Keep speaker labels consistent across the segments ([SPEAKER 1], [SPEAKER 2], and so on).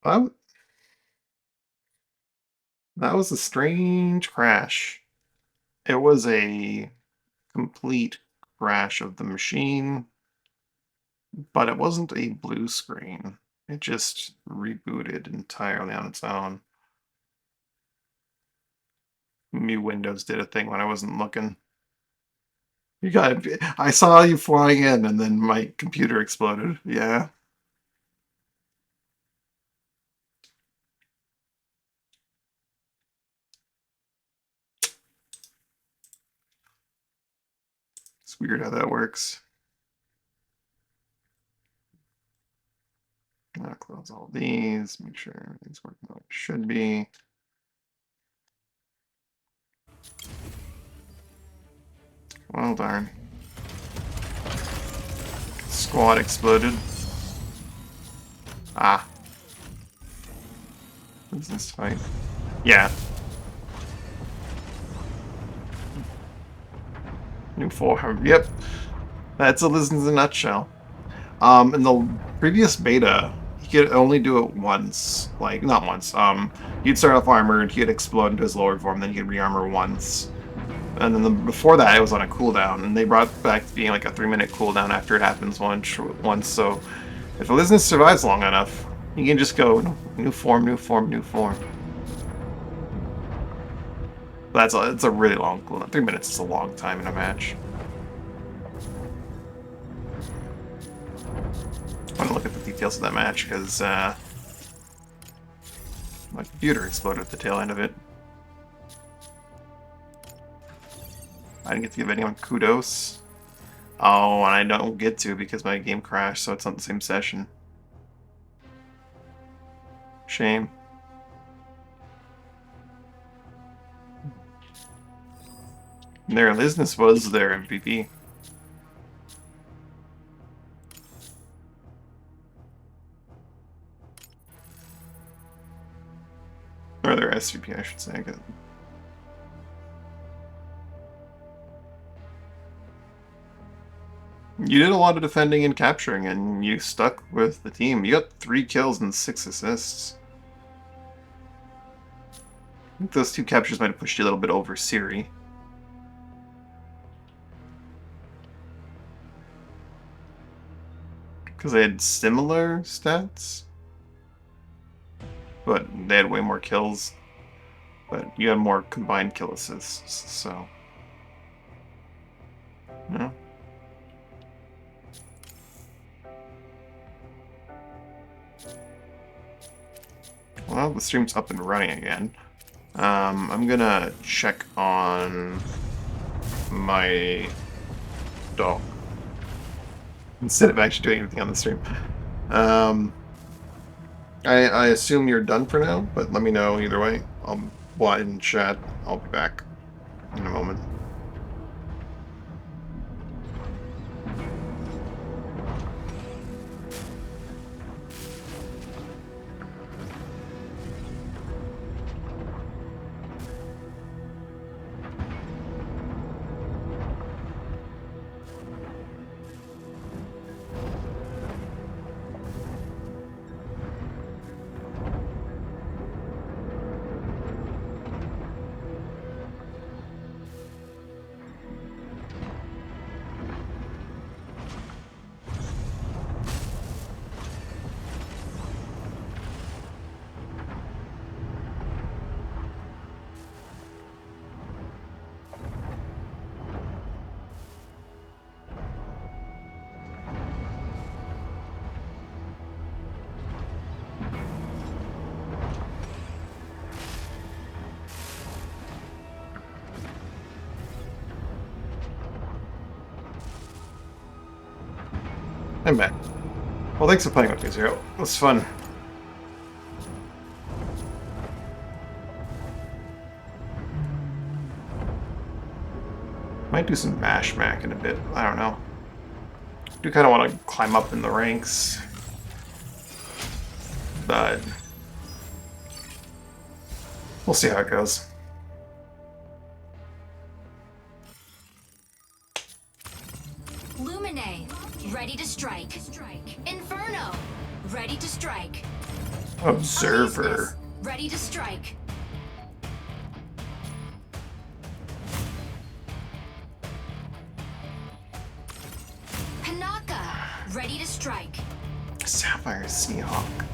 [SPEAKER 1] That, that was a strange crash. It was a complete crash of the machine, but it wasn't a blue screen. It just rebooted entirely on its own. New Windows did a thing when I wasn't looking. You got I saw you flying in and then my computer exploded. Yeah. It's weird how that works. I'll close all these, make sure everything's working like it should be. Well darn. Squad exploded. Ah. What's this fight? Yeah. New 400. Yep. That's a list in a nutshell. In the previous beta, he could only do it once. Like, not once. He'd start off armored, he'd explode into his lower form, then he could re-armor once. And then before that, it was on a cooldown, and they brought back to being like a 3-minute cooldown after it happens once. So if a business survives long enough, you can just go new form, new form, new form. It's a really long cooldown. 3 minutes is a long time in a match. I want to look at the details of that match because my computer exploded at the tail end of it. I didn't get to give anyone kudos. Oh, and I don't get to because my game crashed, so it's not the same session. Shame. Their business was their MVP. Or their SVP, I should say. You did a lot of defending and capturing, and you stuck with the team. You got 3 kills and 6 assists. I think those 2 captures might have pushed you a little bit over Siri. Because they had similar stats. But they had way more kills. But you had more combined kill assists, so... Yeah. Well, the stream's up and running again. I'm gonna check on my dog instead of actually doing anything on the stream. I assume you're done for now, but let me know either way. I'll widen in chat. I'll be back in a moment. I'm back. Well, thanks for playing with me, Zero. It was fun. Might do some Mash Mac in a bit. I don't know. I do kind of want to climb up in the ranks. But... we'll see how it goes.
[SPEAKER 2] Ready to strike. Inferno, ready to strike.
[SPEAKER 1] Observer.
[SPEAKER 2] Ready to strike. Panaka, ready to strike.
[SPEAKER 1] Sapphire Seahawk.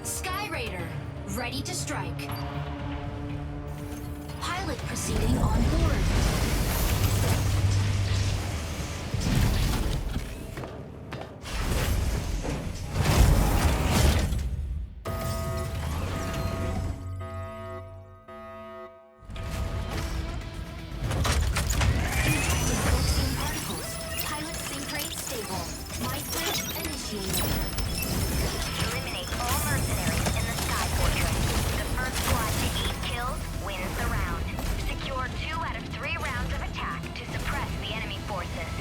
[SPEAKER 2] Sky Raider, ready to strike. Pilot proceeding on board. Pilot sync rate stable. Might bridge initiated.
[SPEAKER 3] Eliminate all mercenaries in the Sky Fortress. The first squad to 8 kills wins the round. Secure 2 out of 3 rounds of attack to suppress the enemy forces.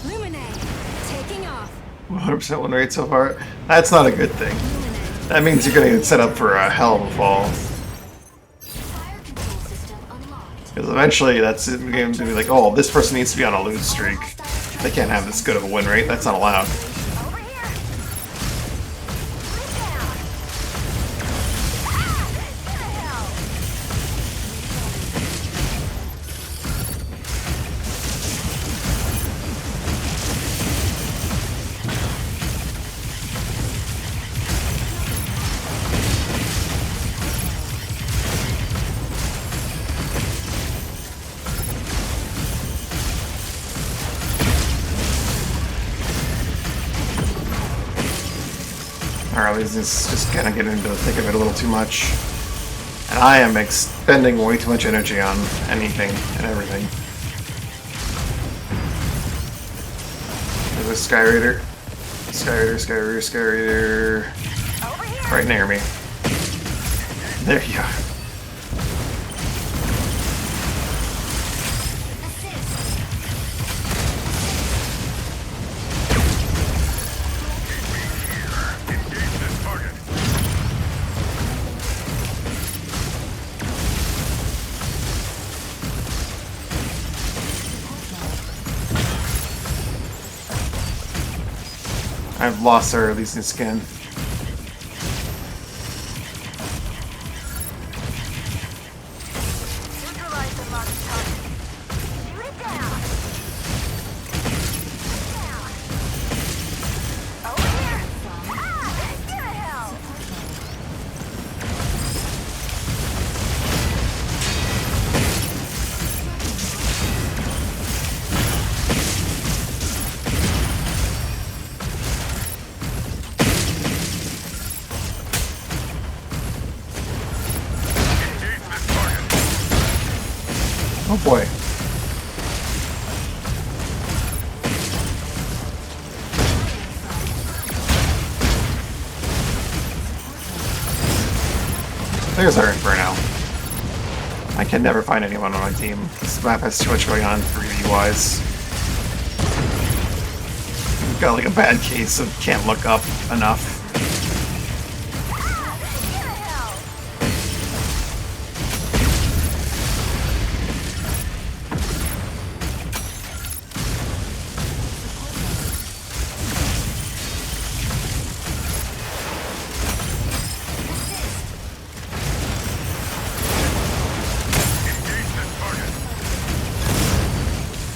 [SPEAKER 2] Lumine, taking off.
[SPEAKER 1] 100% win rate so far. That's not a good thing. That means you're gonna get set up for a hell of a fall.
[SPEAKER 2] Fire control system unlocked.
[SPEAKER 1] Because eventually that's it. The game's gonna be like, oh, this person needs to be on a lose streak. They can't have this good of a win rate. That's not allowed.
[SPEAKER 3] Over here! Lead down! Ah! What the hell?
[SPEAKER 1] Alright, this is just kind of getting into the thick of it a little too much. And I am expending way too much energy on anything and everything. There's a Sky Raider. Sky Raider, Sky Raider, Sky Raider.
[SPEAKER 3] Over here!
[SPEAKER 1] Right near me. There you are. I've lost our releasing skin.
[SPEAKER 3] Neutralize the lost target. Shoot it down! Down! Over here! Ah! Get the hell!
[SPEAKER 1] Oh boy. There's our Inferno. I can never find anyone on my team. This map has too much going on 3D-wise. We've got like a bad case of can't look up enough.
[SPEAKER 3] Ah! Get the hell!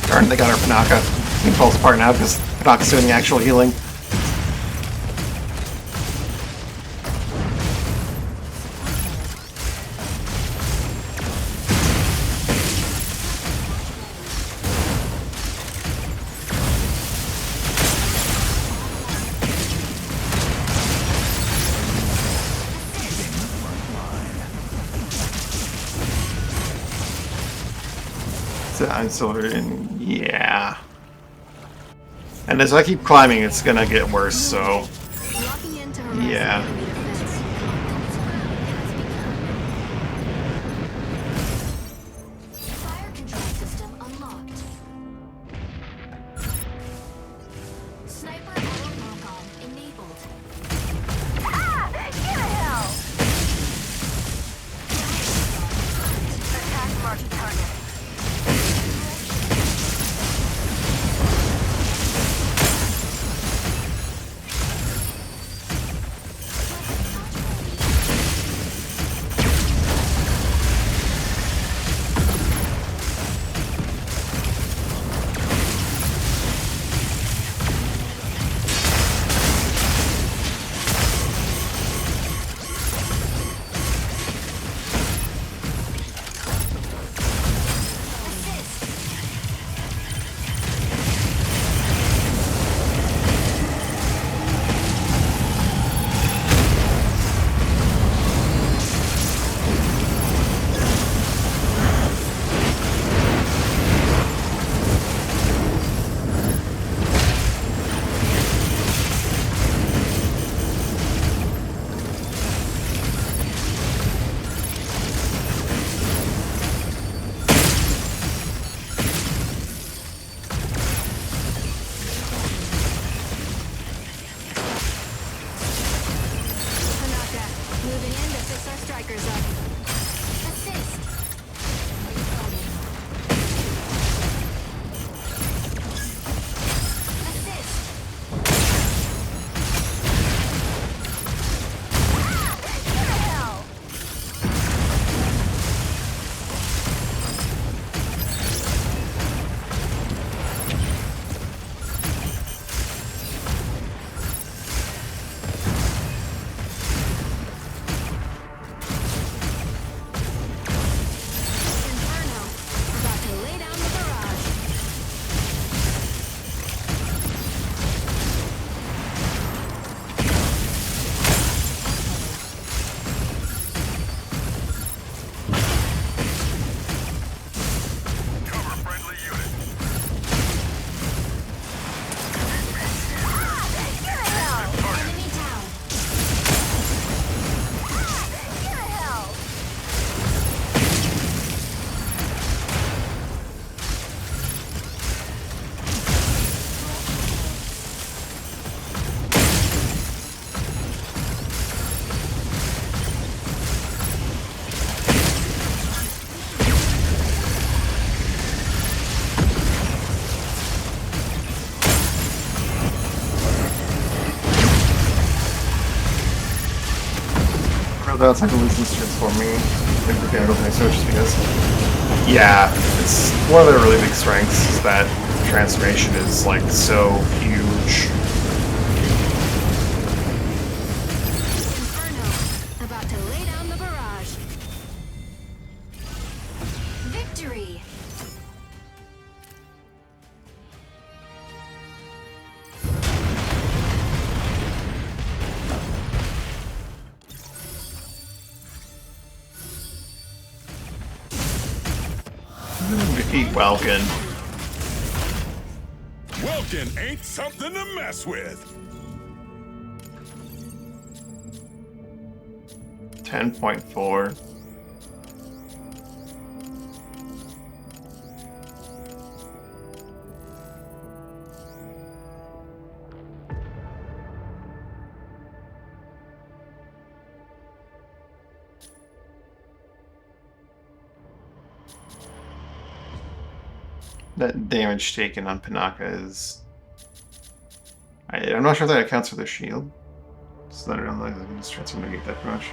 [SPEAKER 1] Darn, they got our Panaka. He falls apart now because Panaka's doing the actual healing. So I'm still in. Yeah. And as I keep climbing, it's gonna get worse. So
[SPEAKER 2] Locking in to harass the
[SPEAKER 1] yeah.
[SPEAKER 2] enemy defense. Fire control system unlocked. Sniper auto lock-on enabled.
[SPEAKER 3] Ah! Get hell! Attack marked target.
[SPEAKER 2] Tanaka, moving in to fix our strikers up. Assist. Assist.
[SPEAKER 3] Get hell!
[SPEAKER 2] Inferno, about to lay down the barrage.
[SPEAKER 4] Cover friendly unit.
[SPEAKER 3] Get hell!
[SPEAKER 2] Enemy down.
[SPEAKER 3] Get hell!
[SPEAKER 1] I don't know, that's like a losing transform me. I don't think so, just because. Yeah, it's one of their really big strengths is that transformation is like so huge.
[SPEAKER 2] Inferno, about to lay down the barrage. Victory.
[SPEAKER 1] Defeat Welkin.
[SPEAKER 4] Welkin ain't something to mess with.
[SPEAKER 1] 10.4. That damage taken on Panaka is... I'm not sure that accounts for the shield. So I don't know if I can just transform to negate that pretty much.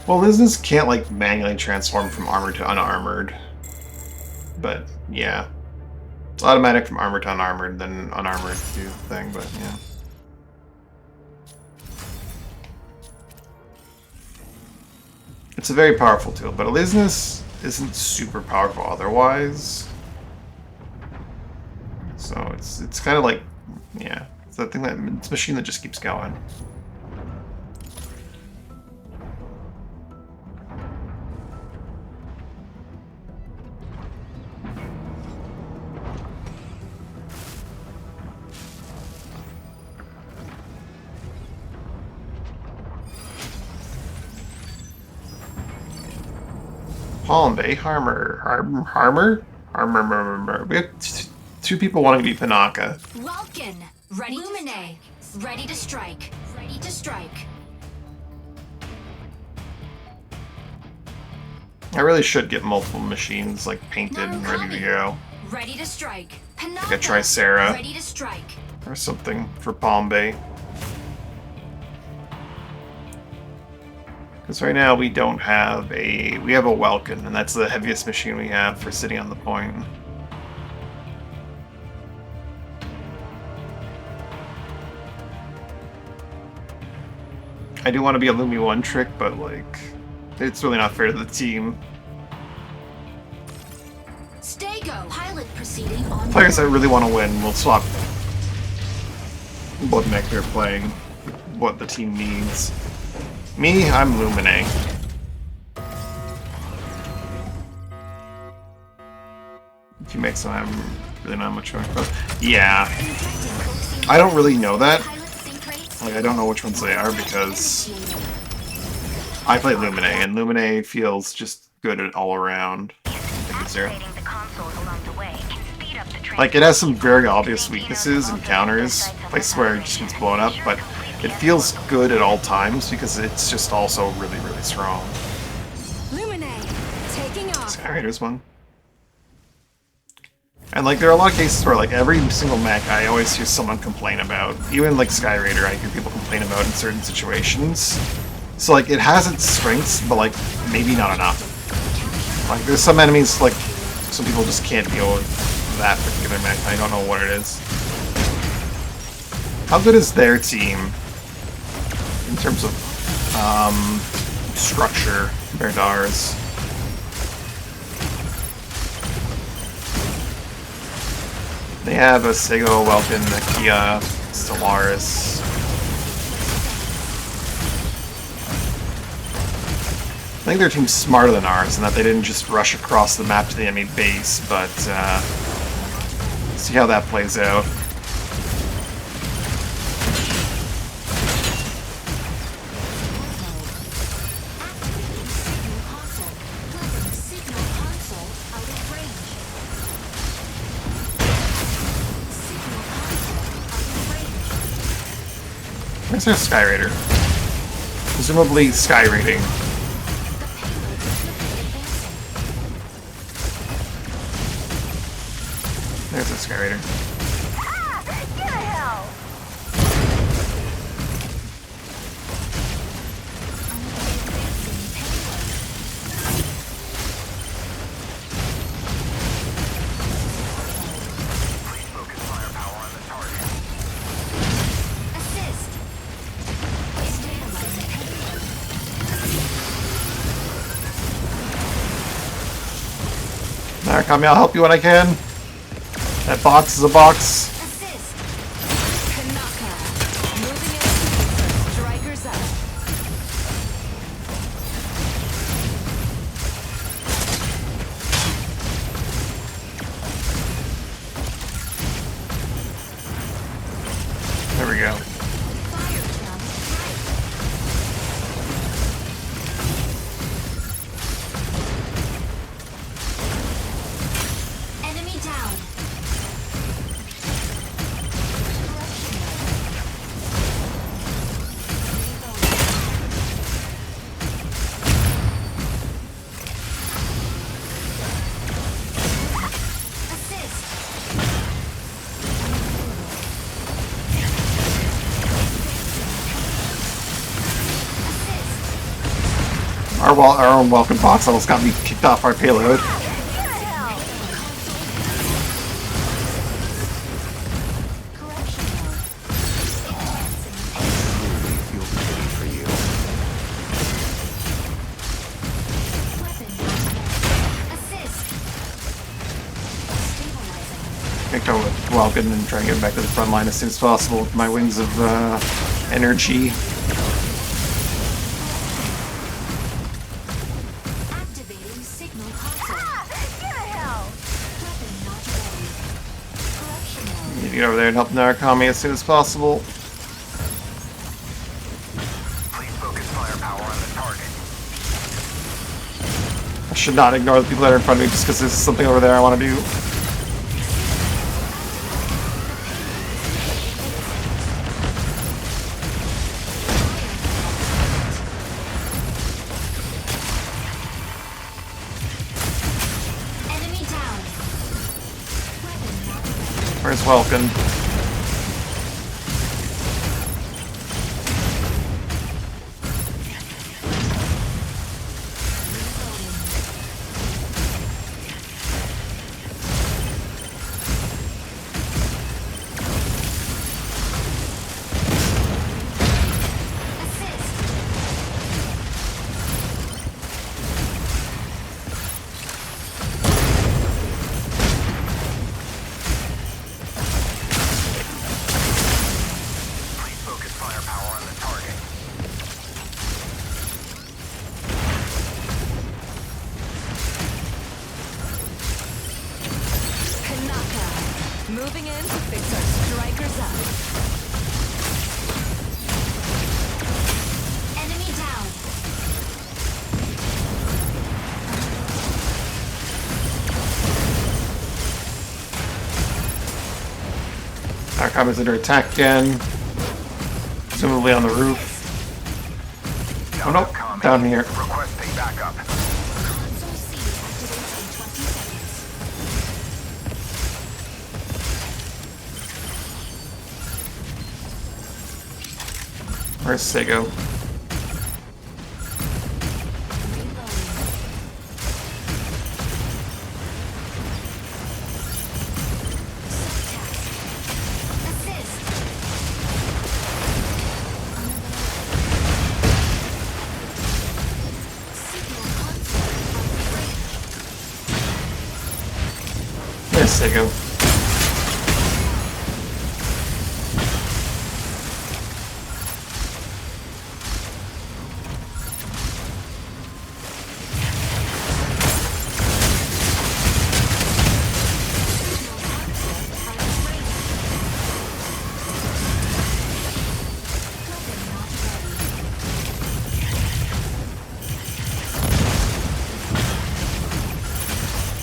[SPEAKER 1] Well, Lizness can't like manually transform from armored to unarmored. But yeah. It's automatic from armored to unarmored, then unarmored to do the thing, but yeah. It's a very powerful tool, but Lizness isn't super powerful otherwise. So it's kind of like, yeah, it's that thing that it's a machine that just keeps going. Palm Bay, Harmer. We have two people wanting to be Panaka.
[SPEAKER 2] Welkin, ready Lumine, ready to strike. Ready to strike.
[SPEAKER 1] I really should get multiple machines like painted and ready to go.
[SPEAKER 2] Ready to strike.
[SPEAKER 1] Like a Tricera
[SPEAKER 2] Ready to strike.
[SPEAKER 1] or something for Palm Bay. Because right now we don't have we have a Welkin, and that's the heaviest machine we have for sitting on the point. I do want to be a Lumi 1 trick, but like, it's really not fair to the team.
[SPEAKER 2] Stay go. Pilot proceeding on
[SPEAKER 1] Players that really want to win will swap what mech they're playing, what the team needs. Me, I'm Lumine. If you make some, I'm really not much of a. Yeah. I don't really know that. Like, I don't know which ones they are because I play Lumine, and Lumine feels just good at all around. Like, it has some very obvious weaknesses and counters, places where it just gets blown up, but it feels good at all times because it's just also really, really strong.
[SPEAKER 2] Lumine, taking off.
[SPEAKER 1] Skyraider's one. And like, there are a lot of cases where like every single mech I always hear someone complain about. Even like Skyraider, I hear people complain about in certain situations. So like, it has its strengths, but like, maybe not enough. Like, there's some enemies, like, some people just can't deal with that particular mech. I don't know what it is. How good is their team in terms of structure compared to ours? They have a Sego, Welkin, a Kia, Stellaris. I think their team's smarter than ours in that they didn't just rush across the map to the enemy base, but see how that plays out. Where's our Skyraider? Presumably Sky rating. There's a Skyraider.
[SPEAKER 3] Ah! Get a hell!
[SPEAKER 2] Assist.
[SPEAKER 1] Narakami, I'll help you when I can. That box is a box.
[SPEAKER 2] Assist. Kanaka. Moving in. Strikers up.
[SPEAKER 1] There we go.
[SPEAKER 2] Fire jump. Enemy down. Assist. Assist.
[SPEAKER 1] Our own welcome box almost got me kicked off our payload.
[SPEAKER 3] Get a hell!
[SPEAKER 2] Corruption mode. Weapon not assist. Stabilizing.
[SPEAKER 1] I think I would welcome and try and get back to the front line as soon as possible with my wings of energy.
[SPEAKER 2] Activating signal console.
[SPEAKER 3] Ah! Get a hell!
[SPEAKER 2] Weapon not ready. Corruption mode.
[SPEAKER 1] Need to get over there and help Narakami as soon as possible.
[SPEAKER 5] Please focus firepower on the target.
[SPEAKER 1] I should not ignore the people that are in front of me just because there's something over there I want to do.
[SPEAKER 2] Enemy down. Weapon not ready.
[SPEAKER 1] Where's Welkin?
[SPEAKER 2] Assist.
[SPEAKER 5] Please focus firepower on the target.
[SPEAKER 2] Kanaka. Moving in to fix our strikers up. Enemy down.
[SPEAKER 1] Archon is under attack again. Presumably on the roof. Oh nope, down here.
[SPEAKER 5] Requesting backup.
[SPEAKER 2] Console C activates in 20 seconds.
[SPEAKER 1] Where's Sego?
[SPEAKER 2] Reloading. Subtask. Assist. Signal conflict on
[SPEAKER 1] There's Sego.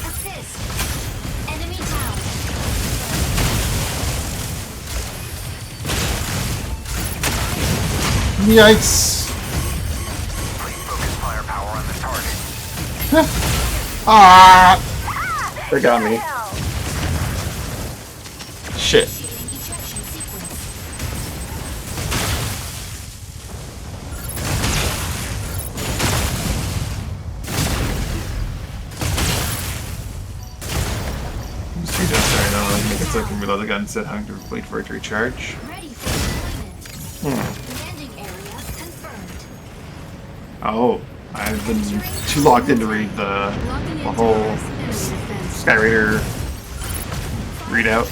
[SPEAKER 2] Assist. Enemy down.
[SPEAKER 1] Yikes!
[SPEAKER 5] Please focus firepower on the target.
[SPEAKER 1] Ah! They got me. Shit.
[SPEAKER 2] Initiating ejection sequence.
[SPEAKER 1] Just read that, sorry, no, make it so I can reload the gun instead of having to wait for it to recharge.
[SPEAKER 2] Ready for deployment. Landing area confirmed.
[SPEAKER 1] Oh, I've been too locked in to read the whole Sky Raider readout.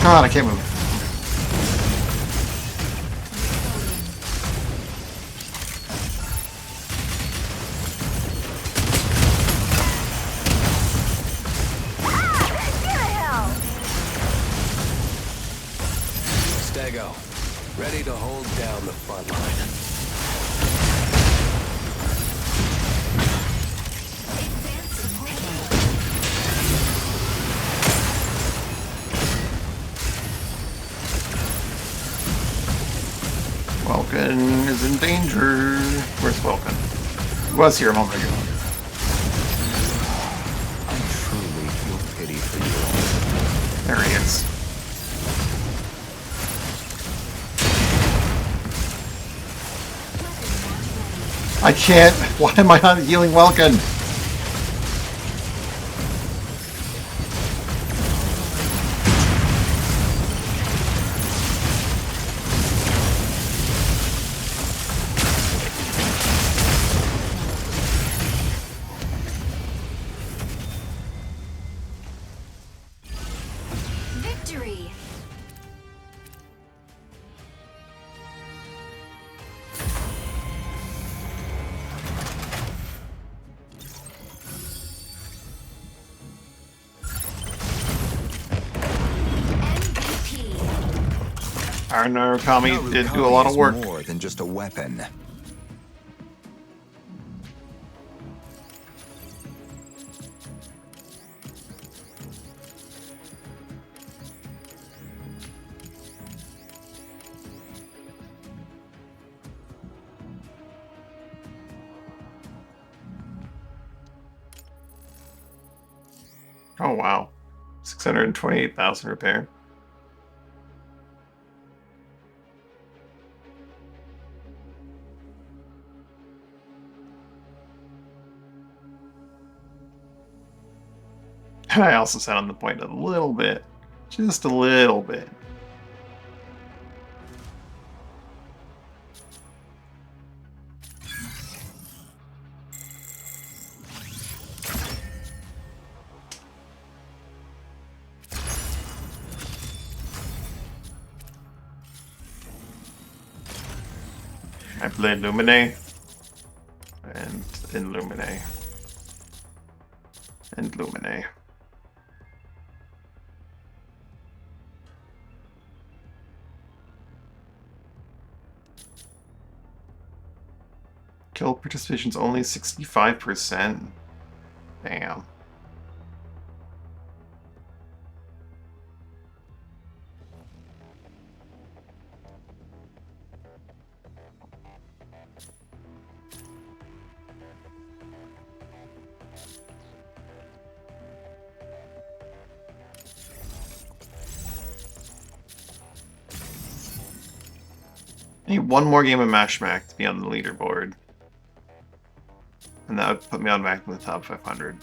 [SPEAKER 1] God, I can't move.
[SPEAKER 6] Stego, ready to hold down the front line.
[SPEAKER 1] Welkin is in danger. Where's Welkin? He was here a moment ago.
[SPEAKER 6] I truly feel pity for you.
[SPEAKER 1] There he is. I can't. Why am I not healing Welkin?
[SPEAKER 2] Victory!
[SPEAKER 1] Our Narukami did do a
[SPEAKER 5] Narukami
[SPEAKER 1] lot of
[SPEAKER 5] is
[SPEAKER 1] work.
[SPEAKER 5] more than just a weapon.
[SPEAKER 1] Oh wow, 628,000 repair. I also sat on the point a little bit, just a little bit. I played Lumine and Illumine and Lumine. Kill participation's only 65%. Damn. I need one more game of Mash Mac to be on the leaderboard. And that would put me on back in the top 500.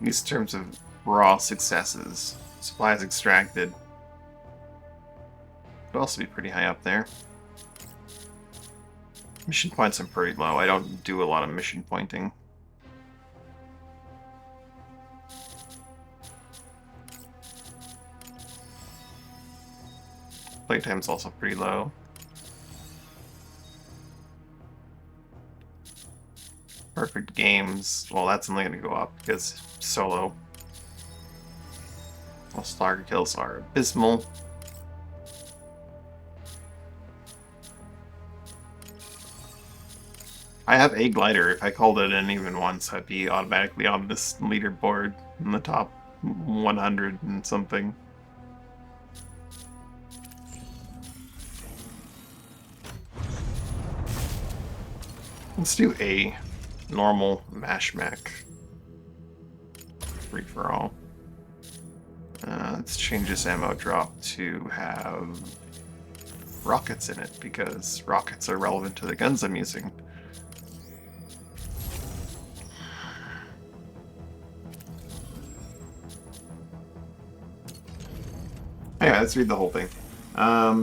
[SPEAKER 1] These terms of raw successes. Supplies extracted. Would also be pretty high up there. Mission points are pretty low. I don't do a lot of mission pointing. Playtime's also pretty low. Perfect games. Well, that's only going to go up because solo. Well, stalker kills are abysmal. I have a glider. If I called it in even once, I'd be automatically on this leaderboard in the top 100 and something. Let's do a normal Mash Mac. Free for all. Let's change this ammo drop to have rockets in it, because rockets are relevant to the guns I'm using. Anyway, let's read the whole thing.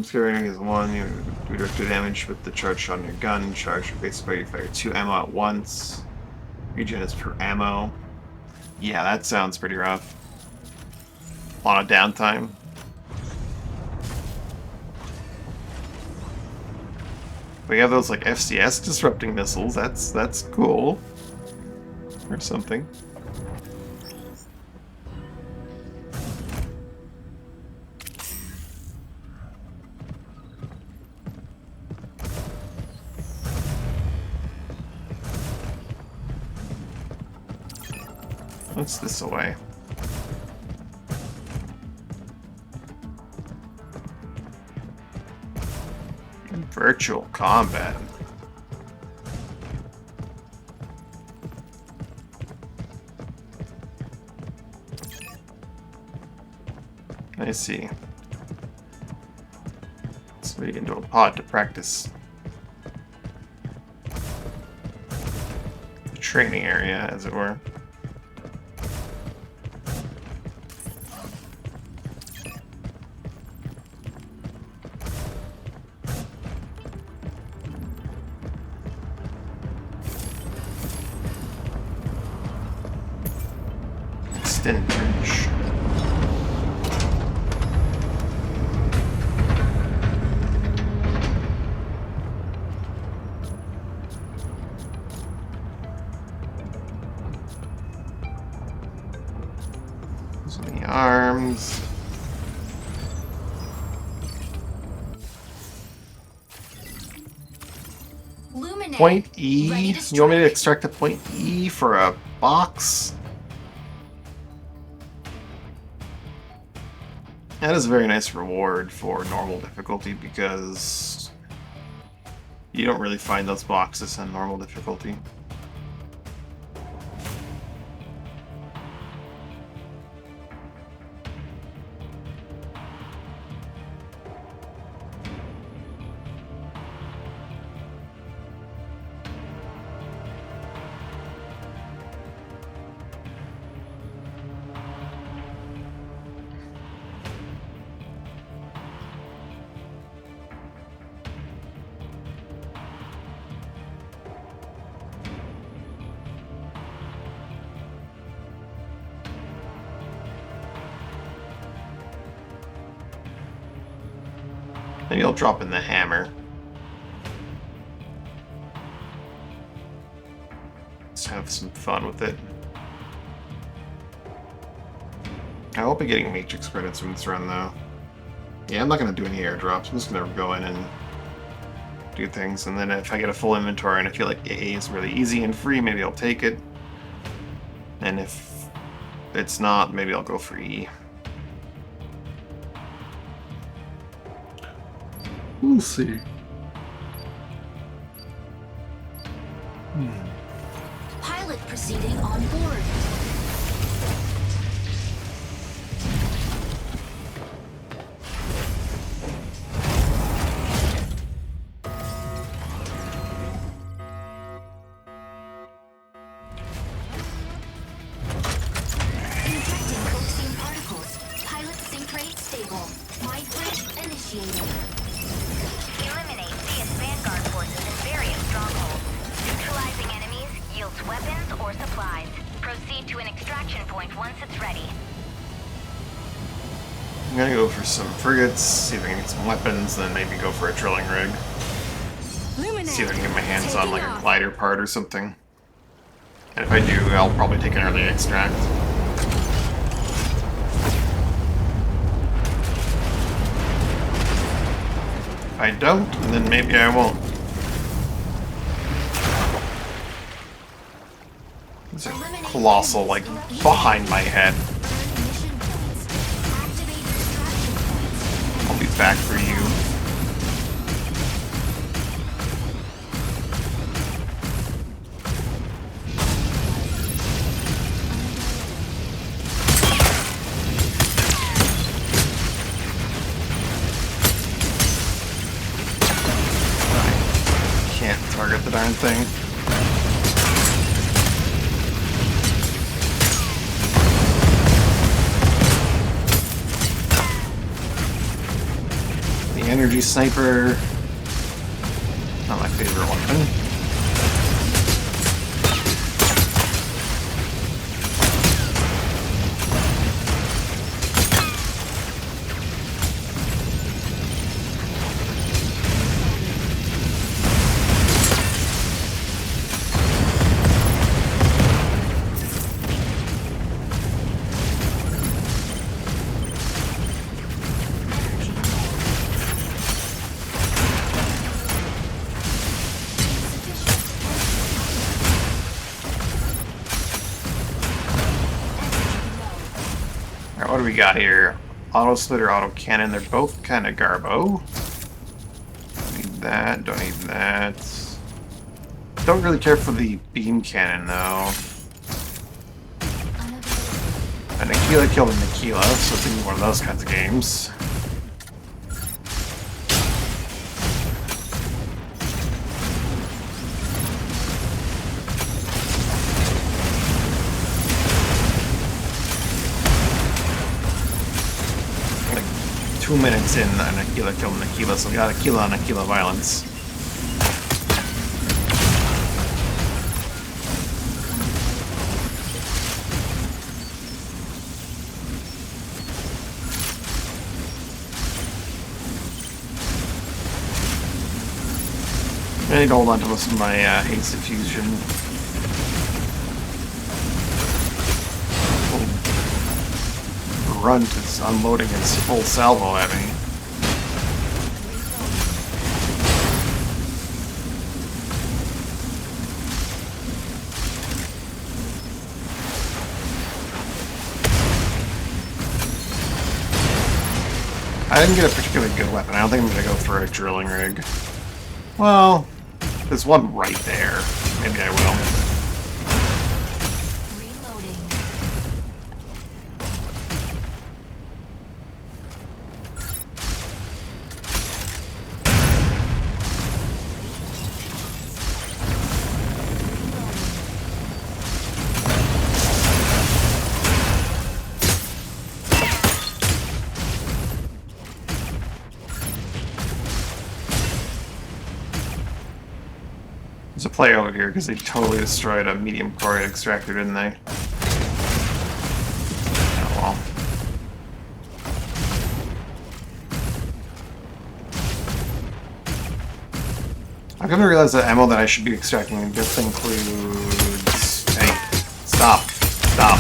[SPEAKER 1] Scaring is 1, you do direct damage with the charge shot on your gun. Charge basically you fire 2 ammo at once. Regen is per ammo. Yeah, that sounds pretty rough. A lot of downtime. We have those like FCS disrupting missiles. That's cool. Or something. What's this away? Virtual combat. I see. Let's move into a pod to practice. The training area, as it were. Extended range. Those are the arms.
[SPEAKER 2] Luminate.
[SPEAKER 1] Point
[SPEAKER 2] Ready
[SPEAKER 1] E.
[SPEAKER 2] to
[SPEAKER 1] You want me to
[SPEAKER 2] strike.
[SPEAKER 1] extract a point E for a box? That is a very nice reward for normal difficulty because you don't really find those boxes in normal difficulty. Maybe I'll drop in the hammer. Let's have some fun with it. I will be getting Matrix credits from this run, though. Yeah, I'm not going to do any airdrops. I'm just going to go in and do things. And then if I get a full inventory and I feel like AA is really easy and free, maybe I'll take it. And if it's not, maybe I'll go for E. We'll see.
[SPEAKER 2] Pilot proceeding on board. Injecting coaxium particles. Pilot sync rate stable. Mind bridge initiated.
[SPEAKER 3] Eliminate CS Vanguard forces in various strongholds. Neutralizing enemies yields weapons or supplies. Proceed to an extraction point once it's ready.
[SPEAKER 1] I'm gonna go for some frigates, see if I can get some weapons, then maybe go for a drilling rig.
[SPEAKER 2] Luminate.
[SPEAKER 1] See if I can get my hands on
[SPEAKER 2] Taking
[SPEAKER 1] like a
[SPEAKER 2] off.
[SPEAKER 1] glider part or something. And if I do, I'll probably take an early extract. If I don't, then maybe I won't. There's a colossal, like, behind my head.
[SPEAKER 2] Earn mission points. Activate extraction points.
[SPEAKER 1] I'll be back for you. Can't target the darn thing. The energy sniper. Not my favorite weapon. Alright, what do we got here? Auto splitter, auto cannon. They're both kind of garbo. Need that. Don't need that. Don't really care for the beam cannon though. And Aquila killed a Aquila, so it's even one of those kinds of games. Like 2 minutes in, an Aquila killed an Aquila, so we got Aquila on Aquila violence. I need to hold on to most of my haste diffusion. grunt is unloading his full salvo at me. I didn't get a particularly good weapon. I don't think I'm gonna go for a drilling rig. Well, there's one right there. Maybe I will.
[SPEAKER 2] Reloading.
[SPEAKER 1] There's a player over here because they totally destroyed a medium core extractor, didn't they? Oh well. I've come to realize that ammo that I should be extracting just includes... Hey, stop. Stop.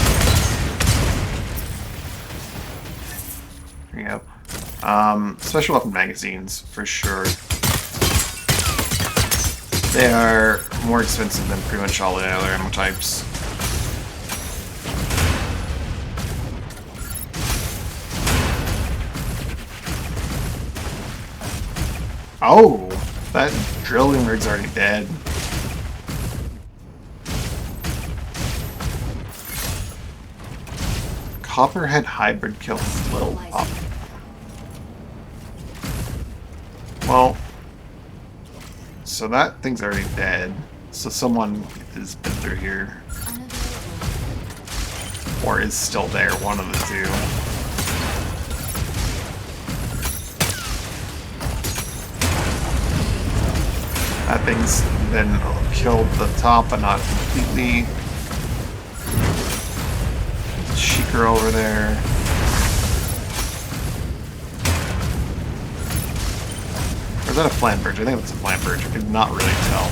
[SPEAKER 1] There you go. Special weapon magazines, for sure. They are more expensive than pretty much all the other ammo types. Oh! That drilling rig's already dead. Copperhead hybrid kills little pup. Well... So that thing's already dead. So someone has been through here. Or is still there, one of the two. That thing's then killed the top, but not completely. There's a Sheikah over there. Or is that a Flamberge? I think that's a Flamberge. I could not really tell.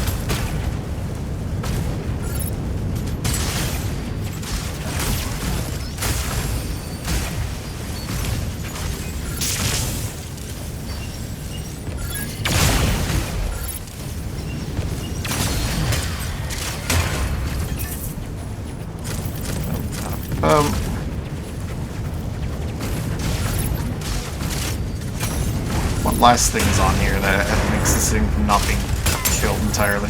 [SPEAKER 1] One last thing's on here that makes this thing from not being killed entirely.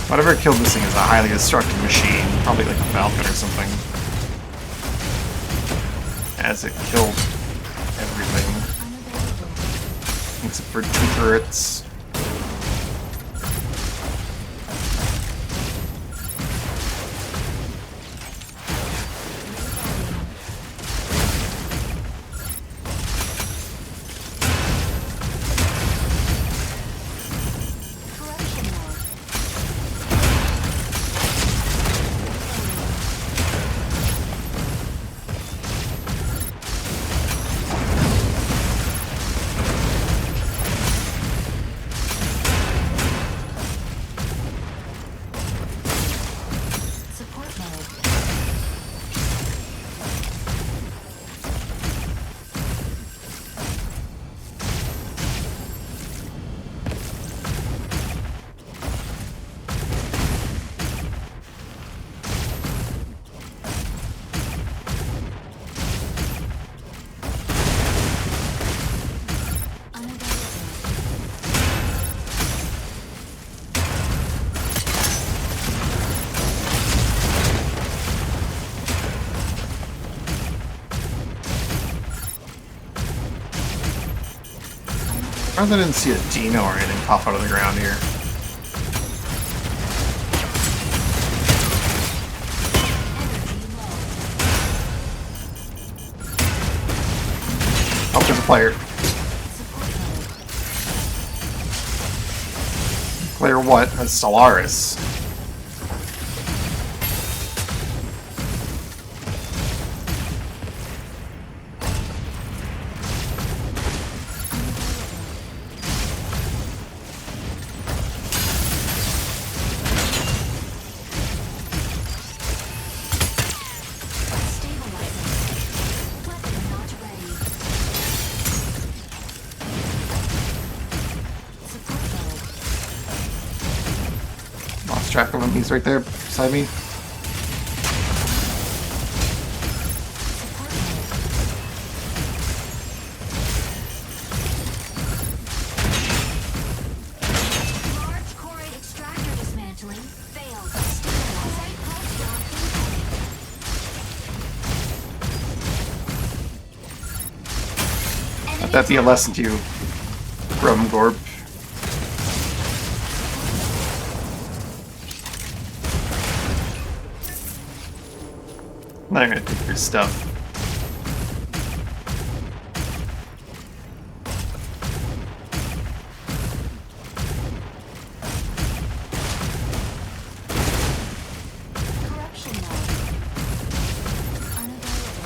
[SPEAKER 1] Whatever killed this thing is a highly destructive machine, probably like a Falcon or something. As it killed everything. Except for 2 turrets. I didn't see a Dino or anything pop out of the ground here. Oh, there's a player. Player what? A Stellaris. lost track of him. He's right there beside me.
[SPEAKER 2] Large choroid extractor dismantling failed. Stabilizing. Pulse drop incoming.
[SPEAKER 1] Let that be a lesson to you, Grumgorp. I'm not gonna take your stuff.
[SPEAKER 2] Corruption mode. Unavailable.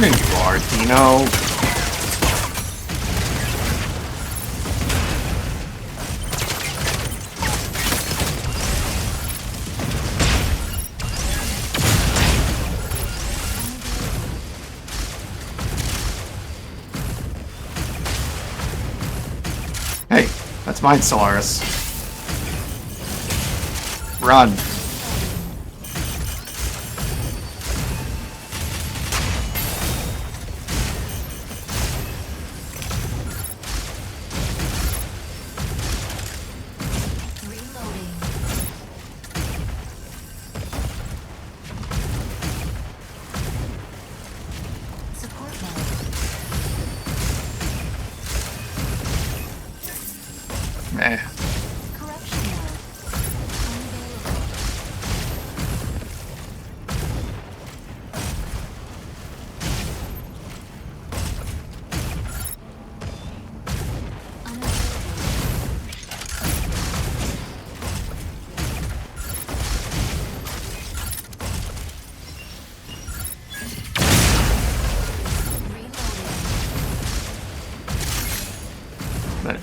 [SPEAKER 1] There you are, Dino. Hey, that's mine, Solaris. Run.
[SPEAKER 2] Reloading. Support mode.
[SPEAKER 1] Meh.
[SPEAKER 2] Corruption mode. Unavailable.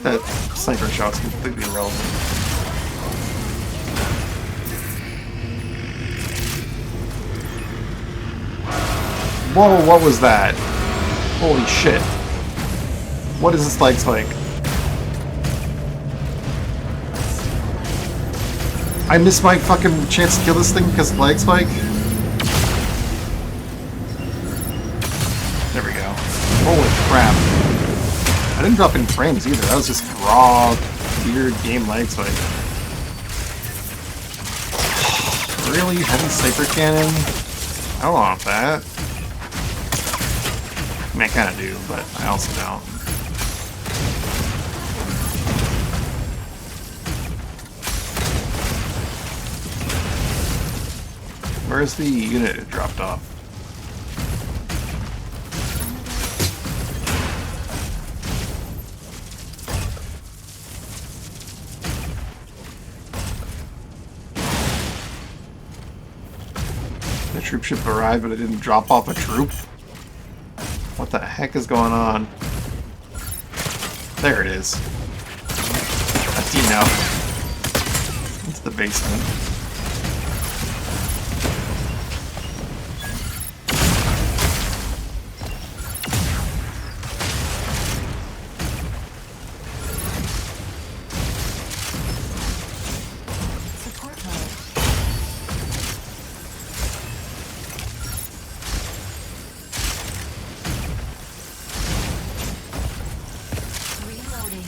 [SPEAKER 1] That sniper shot's completely irrelevant. Whoa, what was that? Holy shit. What is this legs like? I missed my fucking chance to kill this thing because of leg spike? There we go. Holy crap. I didn't drop any frames either. That was just raw, weird game lag spike. Really? Heavy sniper cannon? I don't want that. I mean, I kind of do, but I also don't. Where's the unit it dropped off? The troop ship arrived, but it didn't drop off a troop? What the heck is going on? There it is. That's Dino. It's the basement.
[SPEAKER 2] Support mode. Reloading.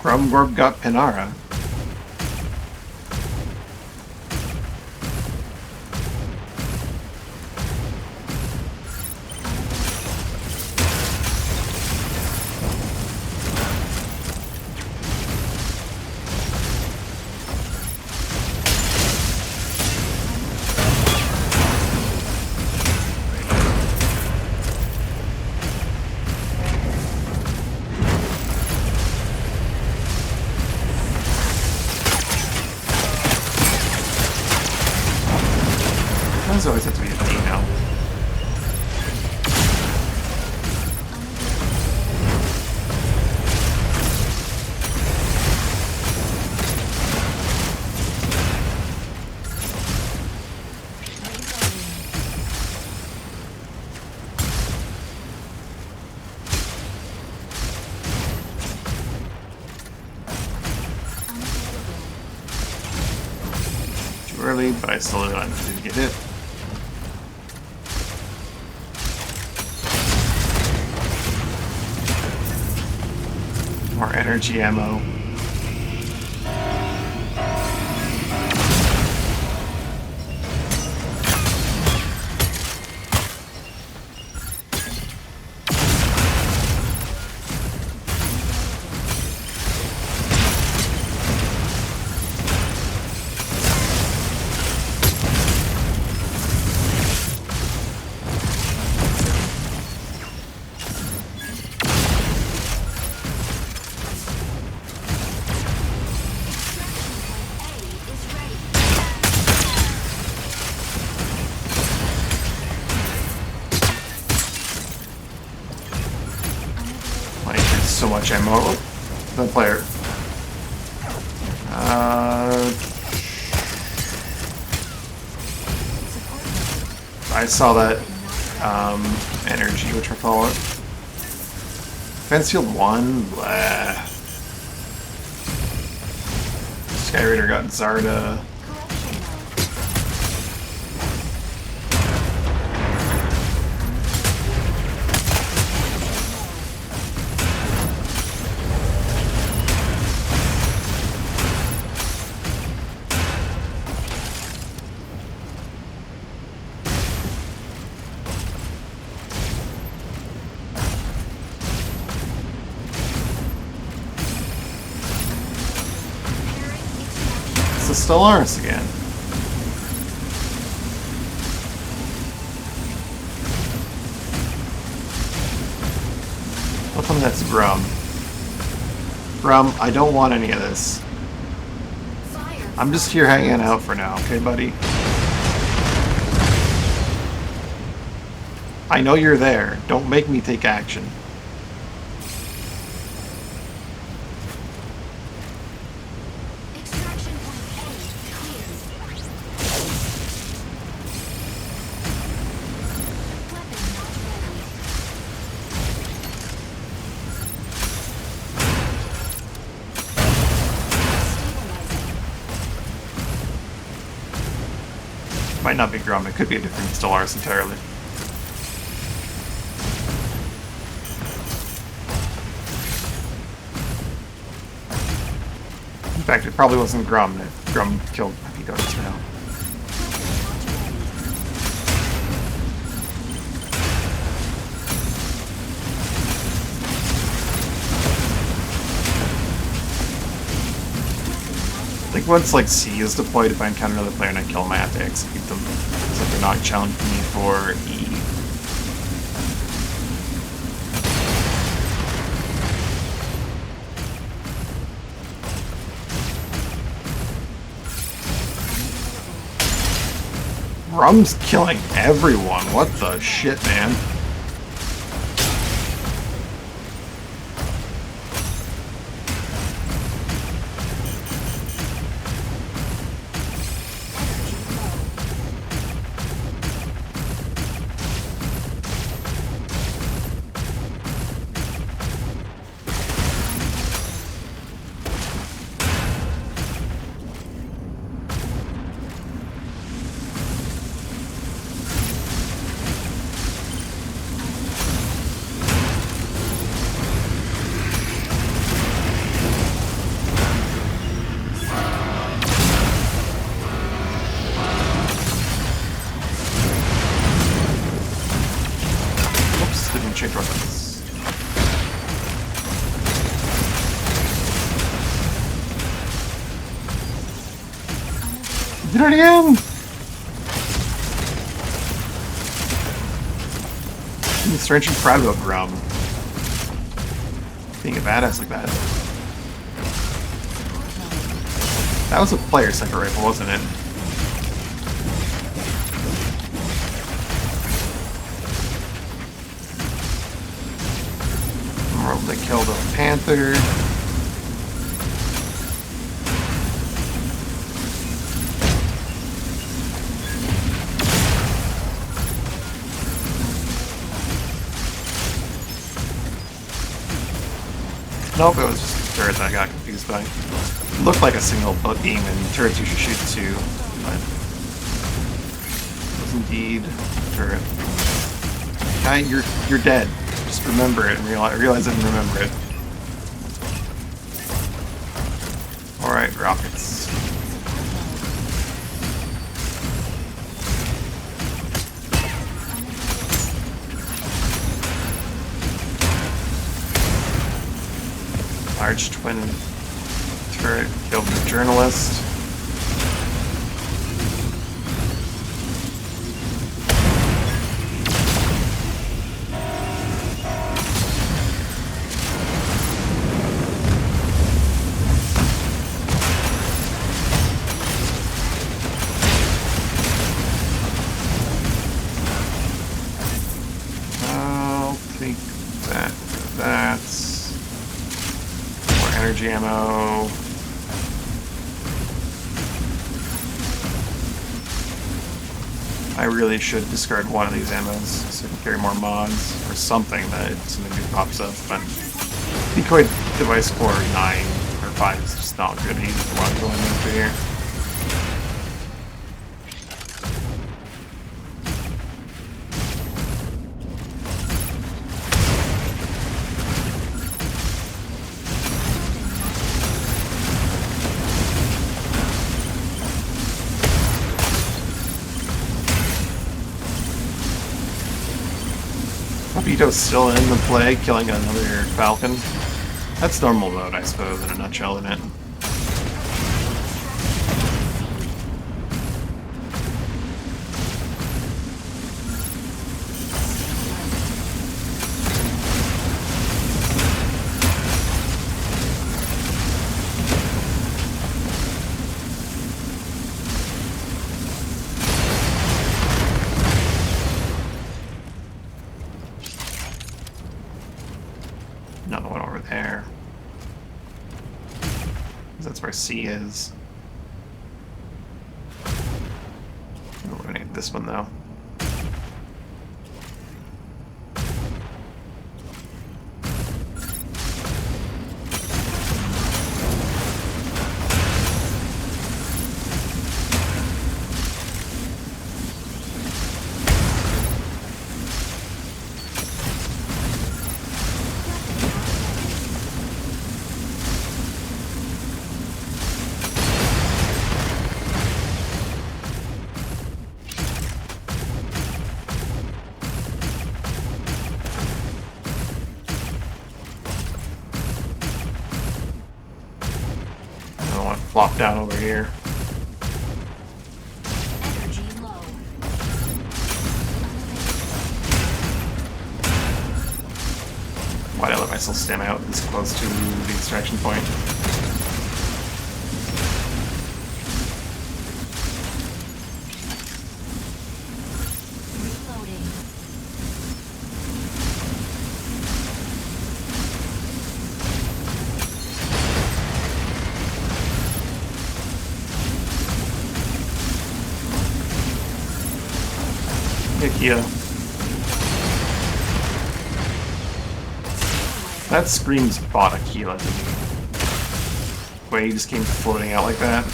[SPEAKER 1] Grumgorb got Panara. does it always have to be a female? Too early, but I still didn't get hit. More energy ammo. Like, there's so much ammo. The player. I saw that energy, which I call it. Fence Field 1, blah. Skyraider got Zarda. It's the Stellaris again. What one that's Grum? Grum, I don't want any of this. I'm just here hanging out for now, okay, buddy? I know you're there. Don't make me take action. Might not be Grum, it could be a different Stellaris entirely. In fact, it probably wasn't Grum. Grum killed Egotus now. I think once like C is deployed, if I encounter another player and I kill them, I have to execute them. So they're not challenging me for E. Rum's killing everyone. What the shit, man? Change weapons. Did it again! I'm strangely proud of Grum. Being a badass like that. That was a player second rifle, wasn't it? They killed a panther. Nope, it was just a turret that I got confused by. It looked like a single beam, and turrets you should shoot two, but it was indeed a turret. Guy, you're dead. Just remember it and realize it and remember it. Alright, rockets. Large twin turret killed the journalist. I'll take that. That's more energy ammo. I really should discard one of these ammos so I can carry more mods or something that something new pops up. But decoy device core 9 or 5 is just not good. He's the one going after here. Vito's still in the play, killing another Falcon. That's normal mode, I suppose, in a nutshell, isn't it? Another one over there. That's where C is. Eliminate this one though. Flop down over here.
[SPEAKER 2] Energy low.
[SPEAKER 1] Why'd I let myself stand out this close to the extraction point?
[SPEAKER 2] Reloading.
[SPEAKER 1] Ikea. That screams bought Aquila to me. The way he just came floating out like that.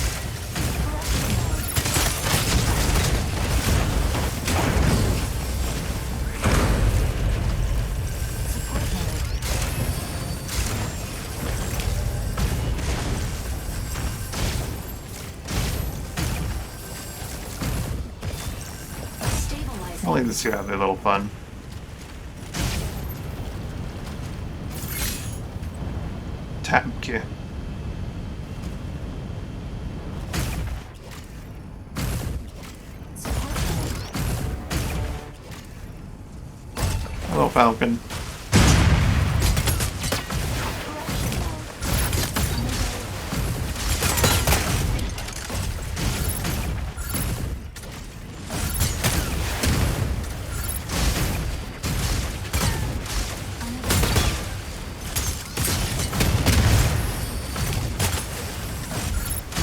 [SPEAKER 1] I'll leave this two have their little fun. Tap key. Hello, Falcon.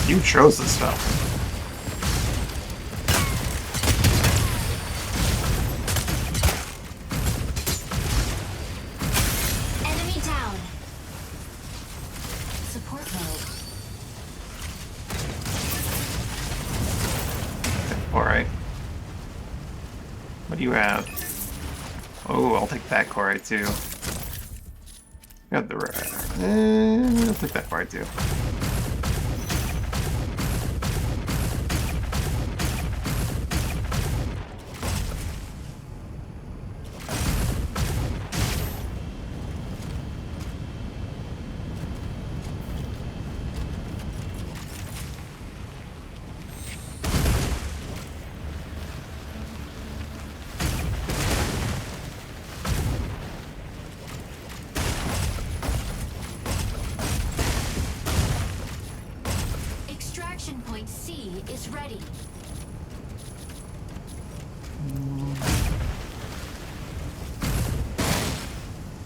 [SPEAKER 1] You chose this stuff.
[SPEAKER 2] Enemy down. Support mode.
[SPEAKER 1] Alright. What do you have? Oh, I'll take that Korai too. Got the I'll take that Korai too.
[SPEAKER 2] Extraction point C is ready.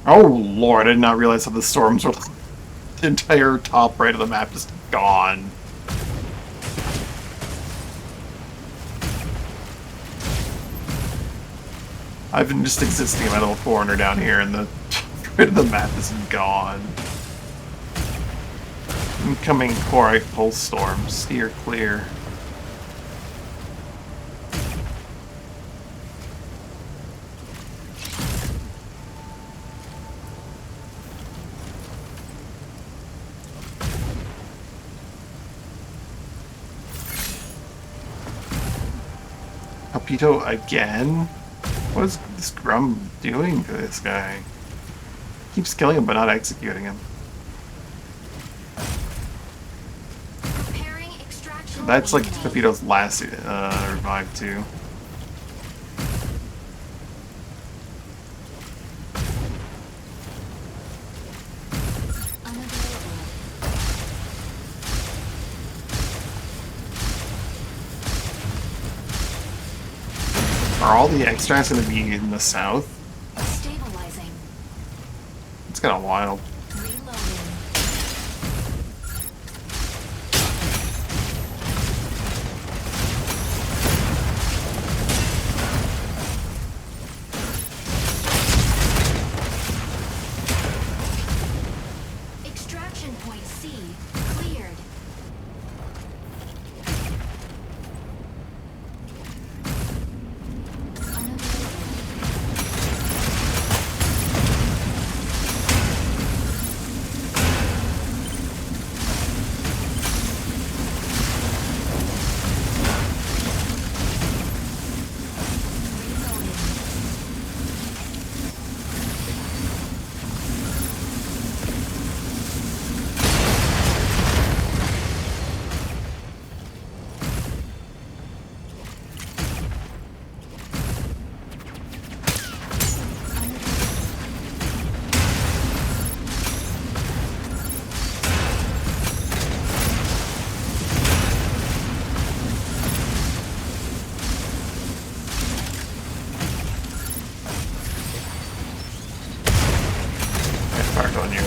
[SPEAKER 1] Oh lord, I did not realize how the storms were. The entire top right of the map is gone. I've been just existing in my little corner down here, and the right of the map is gone. Incoming Korai pulse storm. Steer clear. Palpito again? What is this Grum doing to this guy? Keeps killing him but not executing him.
[SPEAKER 2] Preparing extraction.
[SPEAKER 1] That's like
[SPEAKER 2] window.
[SPEAKER 1] Pepito's last revive too.
[SPEAKER 2] Unavailable.
[SPEAKER 1] Are all the extracts going to be in the south?
[SPEAKER 2] Stabilizing.
[SPEAKER 1] It's kind of wild.
[SPEAKER 2] Reloading. Extraction point C cleared.
[SPEAKER 1] I fired on you.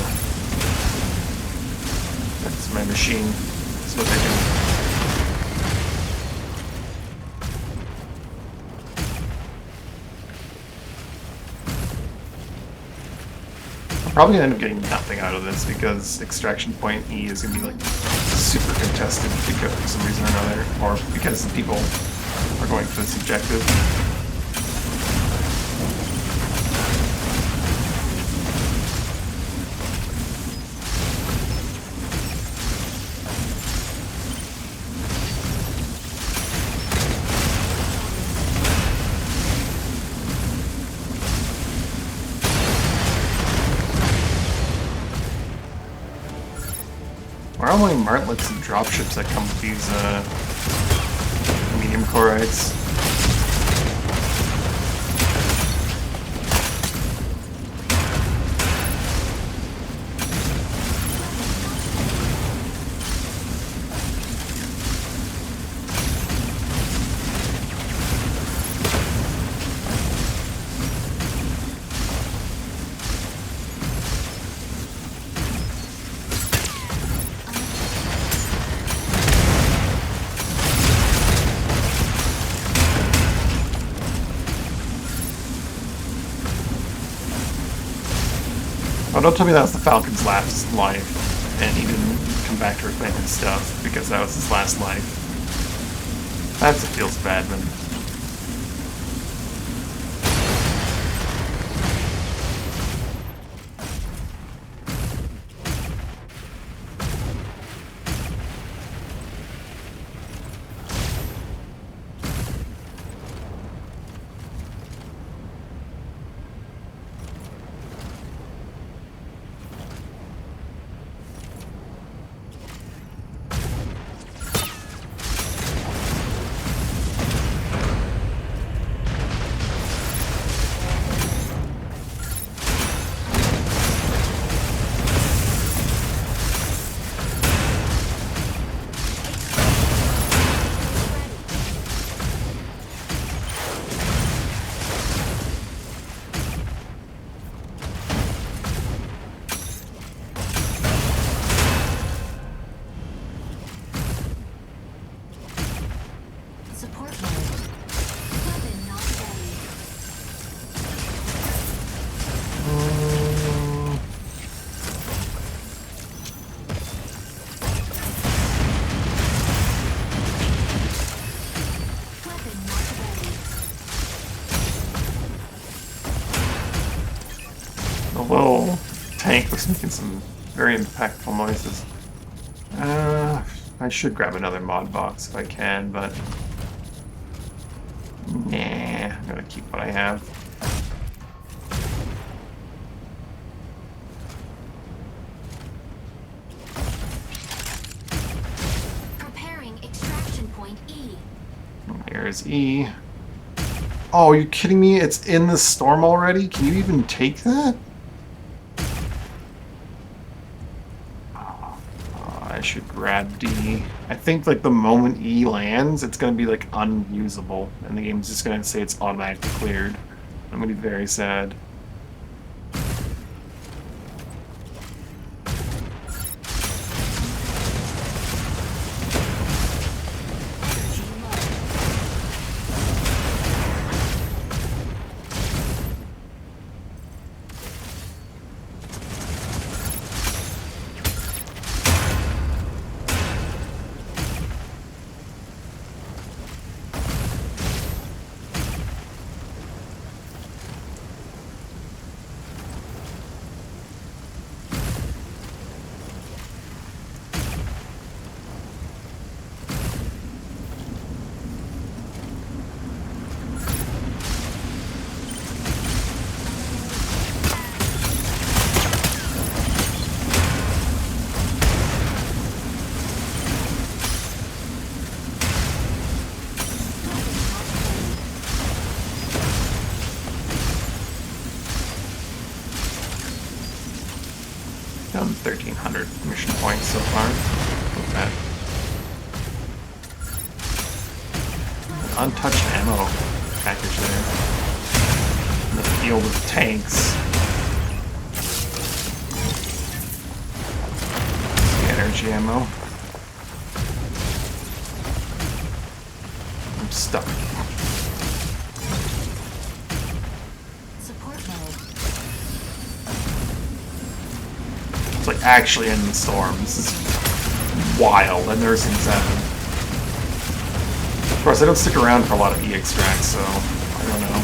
[SPEAKER 1] That's my machine. That's what they do. I'm probably gonna end up getting nothing out of this because extraction point E is gonna be like super contested because for some reason or another, or because the people are going for this objective. Why are only martlets and dropships that come with these medium chlorides? Oh, don't tell me that was the Falcon's last life, and he didn't come back to reclaim his stuff because that was his last life. That's what feels bad, man.
[SPEAKER 2] Support mode. Weapon not ready. Weapon not ready.
[SPEAKER 1] The little tank was making some very impactful noises. I should grab another mod box if I can, but nah, I'm gonna keep what I have.
[SPEAKER 2] Preparing extraction point E.
[SPEAKER 1] There's E. Oh, are you kidding me? It's in the storm already? Can you even take that? I should grab D. I think like the moment E lands, it's gonna be like unusable, and the game's just gonna say it's automatically cleared. I'm gonna be very sad.
[SPEAKER 2] Energy low.
[SPEAKER 1] Done 1,300 mission points so far. Look at that. Untouched ammo package there. In the field of tanks. The energy ammo. I'm stuck.
[SPEAKER 2] Support mode.
[SPEAKER 1] It's like actually in the storm. This is wild. I've never seen this happen. Of course, I don't stick around for a lot of E-extracts, so I don't know.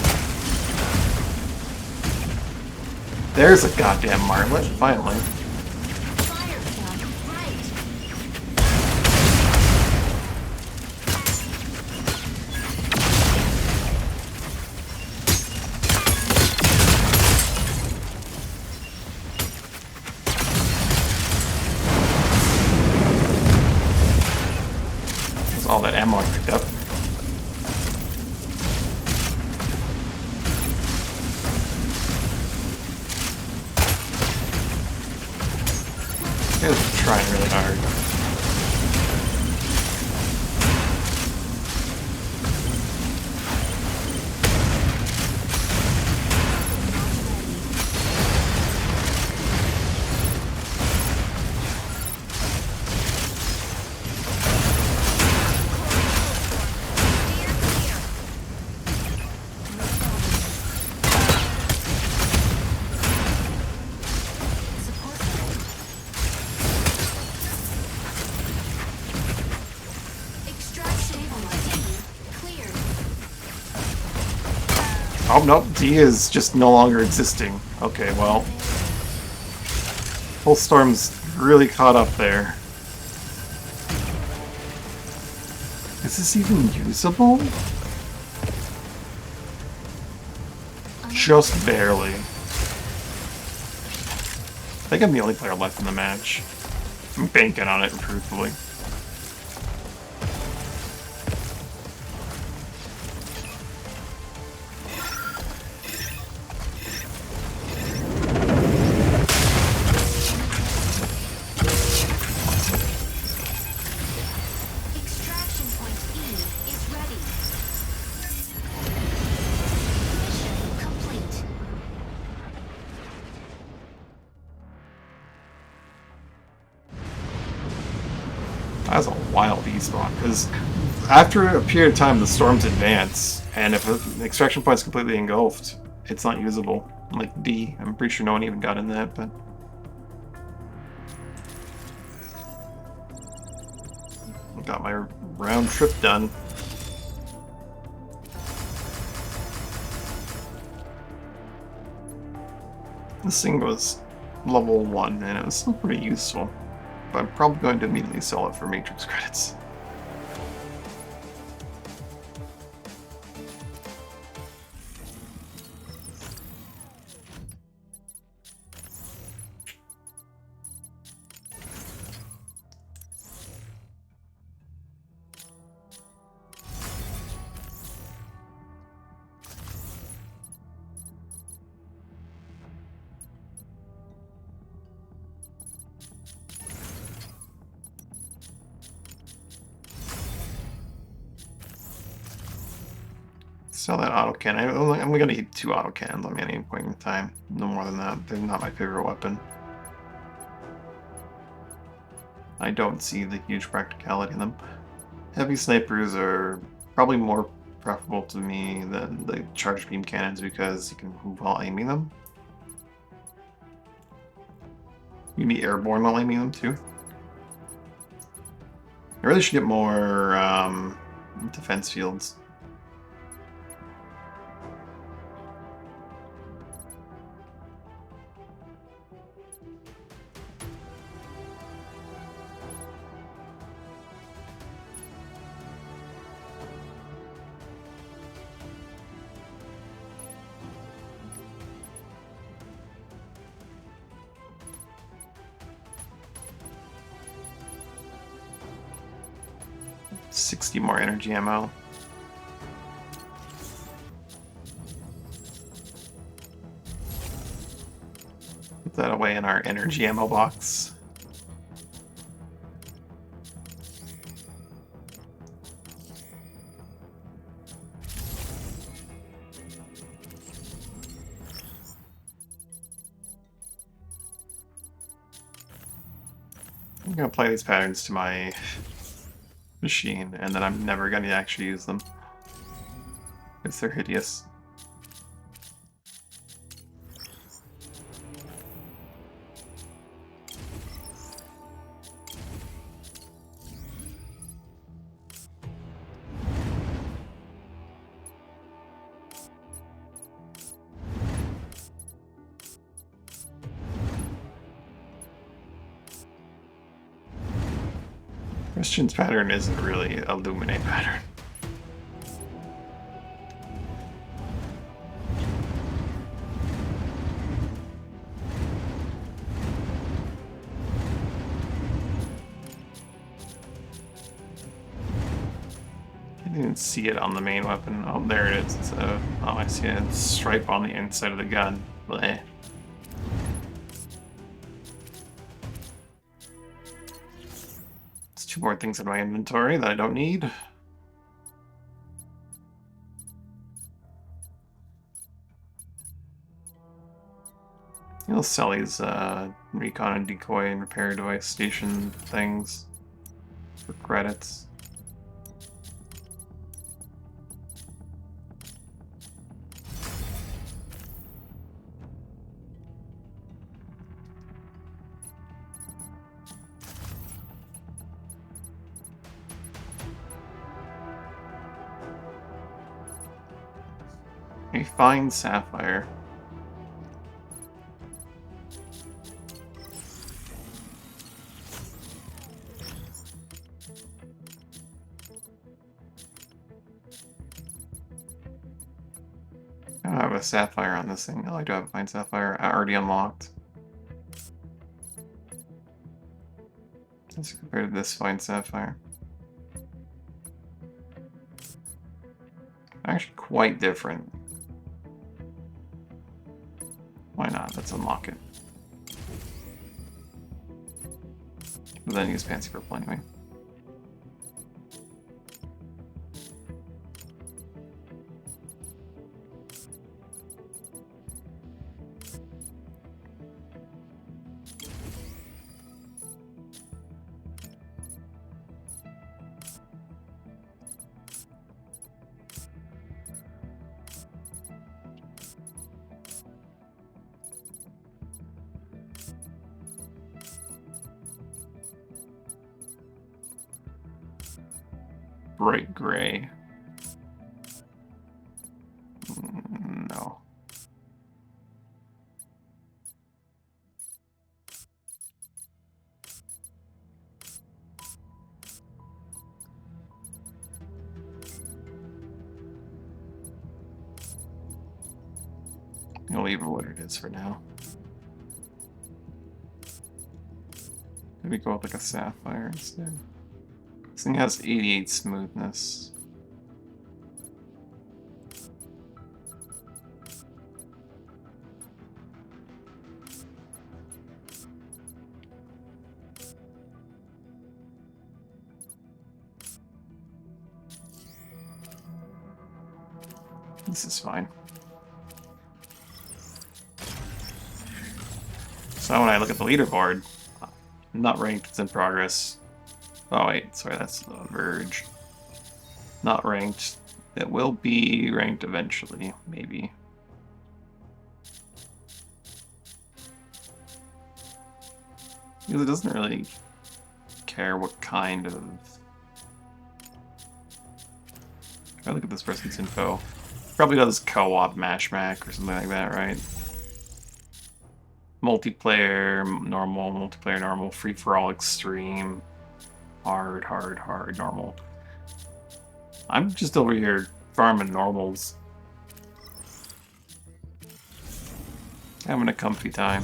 [SPEAKER 1] There's a goddamn martlet, finally.
[SPEAKER 2] Fire jump right.
[SPEAKER 1] That's all that ammo I picked up. It's trying really hard. Oh, nope, D is just no longer existing. Okay, well. Full Storm's really caught up there. Is this even usable? Just barely. I think I'm the only player left in the match. I'm banking on it, truthfully.
[SPEAKER 2] Extraction point E is ready. Mission complete.
[SPEAKER 1] That's a wild E-spawn, because after a period of time, the storms advance, and if an extraction point's completely engulfed, it's not usable. Like D, I'm pretty sure no one even got in that, but... Got my round trip done. This thing was level 1, and it was still pretty useful. But I'm probably going to immediately sell it for Matrix credits. Sell that auto cannon. I'm going to need 2 auto cannons on me at any point in time. No more than that. They're not my favorite weapon. I don't see the huge practicality in them. Heavy snipers are probably more preferable to me than the charged beam cannons because you can move while aiming them. You can be airborne while aiming them too. I really should get more defense fields. $60 more energy ammo. Put that away in our energy ammo box. I'm gonna apply these patterns to my machine, and then I'm never gonna actually use them. Because they're hideous. Christian's pattern isn't really a Illuminate pattern. I didn't see it on the main weapon. Oh, there it is. It's oh, I see it. It's stripe on the inside of the gun. Bleh. There's 2 more things in my inventory that I don't need. I'll sell these recon and decoy and repair device station things for credits. A fine sapphire. I don't have a sapphire on this thing. Oh, I do have a fine sapphire. Already unlocked. Let's compare to this fine sapphire. Actually, quite different. Why not? Let's unlock it. But then use fancy purple anyway. Bright gray. No. I'll leave it what it is for now. Maybe go with like a sapphire instead. This thing has 88 smoothness. This is fine. So when I look at the leaderboard, not ranked, it's in progress. Oh wait, sorry, that's the Verge. Not ranked. It will be ranked eventually, maybe. Because it doesn't really care what kind of... If I look at this person's info, probably does co-op matchmack or something like that, right? Multiplayer, normal, free-for-all, extreme, hard, normal. I'm just over here farming normals. Having a comfy time.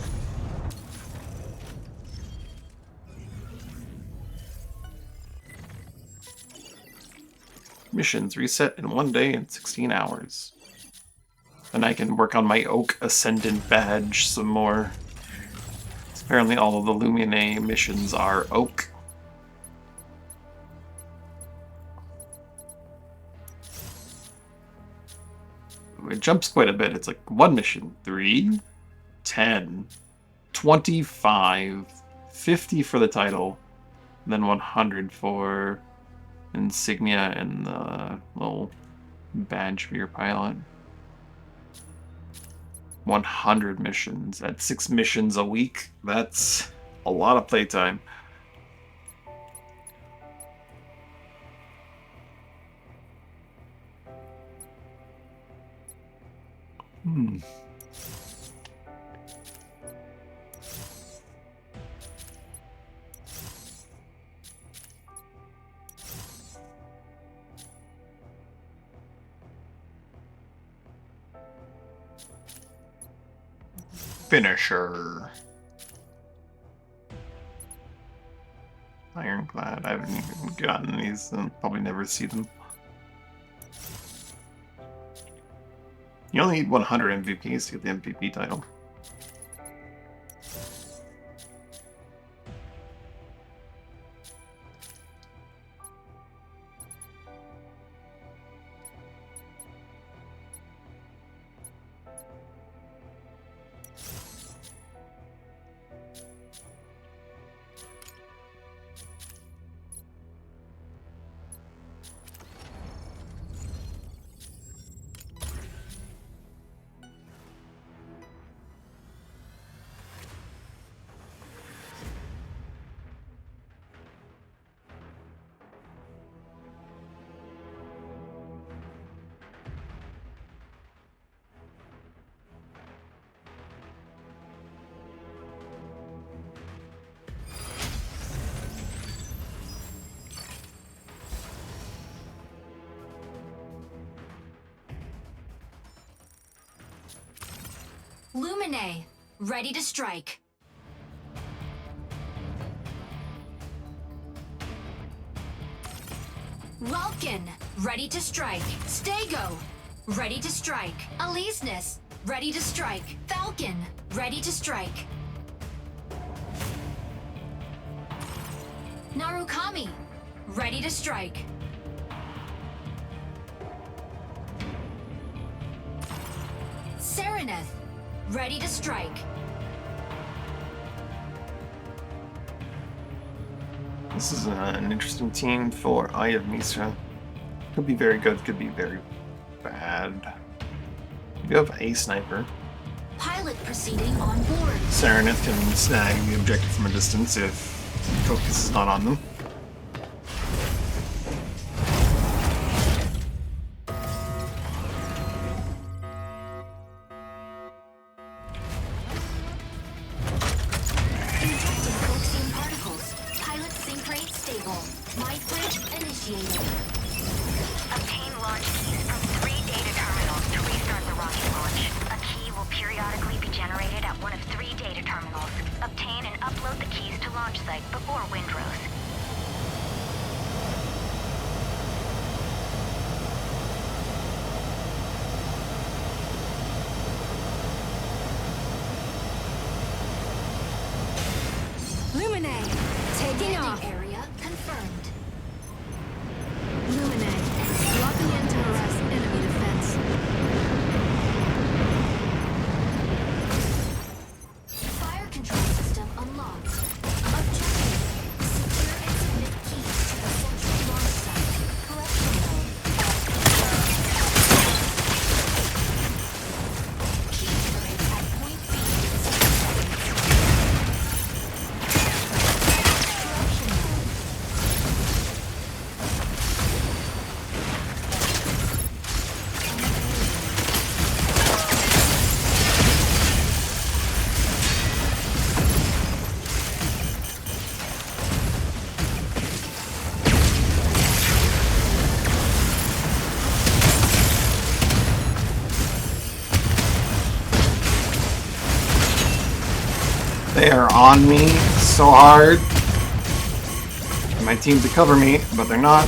[SPEAKER 1] Missions reset in 1 day and 16 hours. Then I can work on my Oak Ascendant badge some more. Apparently all of the Lumine missions are Oak. It jumps quite a bit. It's like 1 mission, 3, 10, 25, 50 for the title, then 100 for insignia and the little badge for your pilot. 100 missions at 6 missions a week. That's a lot of playtime. Finisher. Ironclad. I haven't even gotten these and probably never see them. You only need 100 MVPs to get the MVP title.
[SPEAKER 2] Lumine, ready to strike. Vulcan, ready to strike. Stego, ready to strike. Aleseness, ready to strike. Falcon, ready to strike. Narukami, ready to strike. Sereneth, ready to strike.
[SPEAKER 1] This is an interesting team for Eye of Misa. Could be very good, could be very bad. You have a sniper.
[SPEAKER 2] Pilot proceeding on board.
[SPEAKER 1] Serenith can snag the objective from a distance if focus is not on them.
[SPEAKER 2] Injecting vaccine particles. Pilot sync rate stable. Might bridge initiated.
[SPEAKER 3] Obtain launch keys from 3 data terminals to restart the rocket launch. A key will periodically be generated at one of 3 data terminals. Obtain and upload the keys to launch site before Windrose.
[SPEAKER 2] Lumine, taking off. Area confirmed. Lumine, locking in to arrest enemy defense. Fire control system unlocked. Objective, secure and submit keys to the central launch site. Collection mode. Key turret at point B in 6 seconds. Corruption mode.
[SPEAKER 1] They are on me so hard. My team to cover me, but they're not.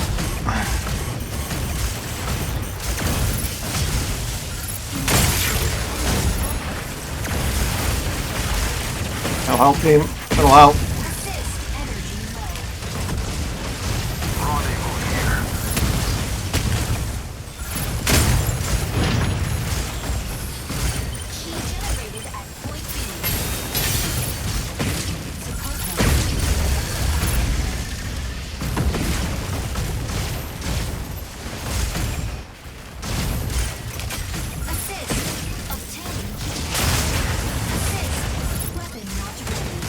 [SPEAKER 1] I'll help him. It'll help.
[SPEAKER 2] Assist energy low.
[SPEAKER 5] Rendezvous here.
[SPEAKER 2] Key generated at point B. Support mode. Assist. Obtaining key. Assist. Weapon not ready.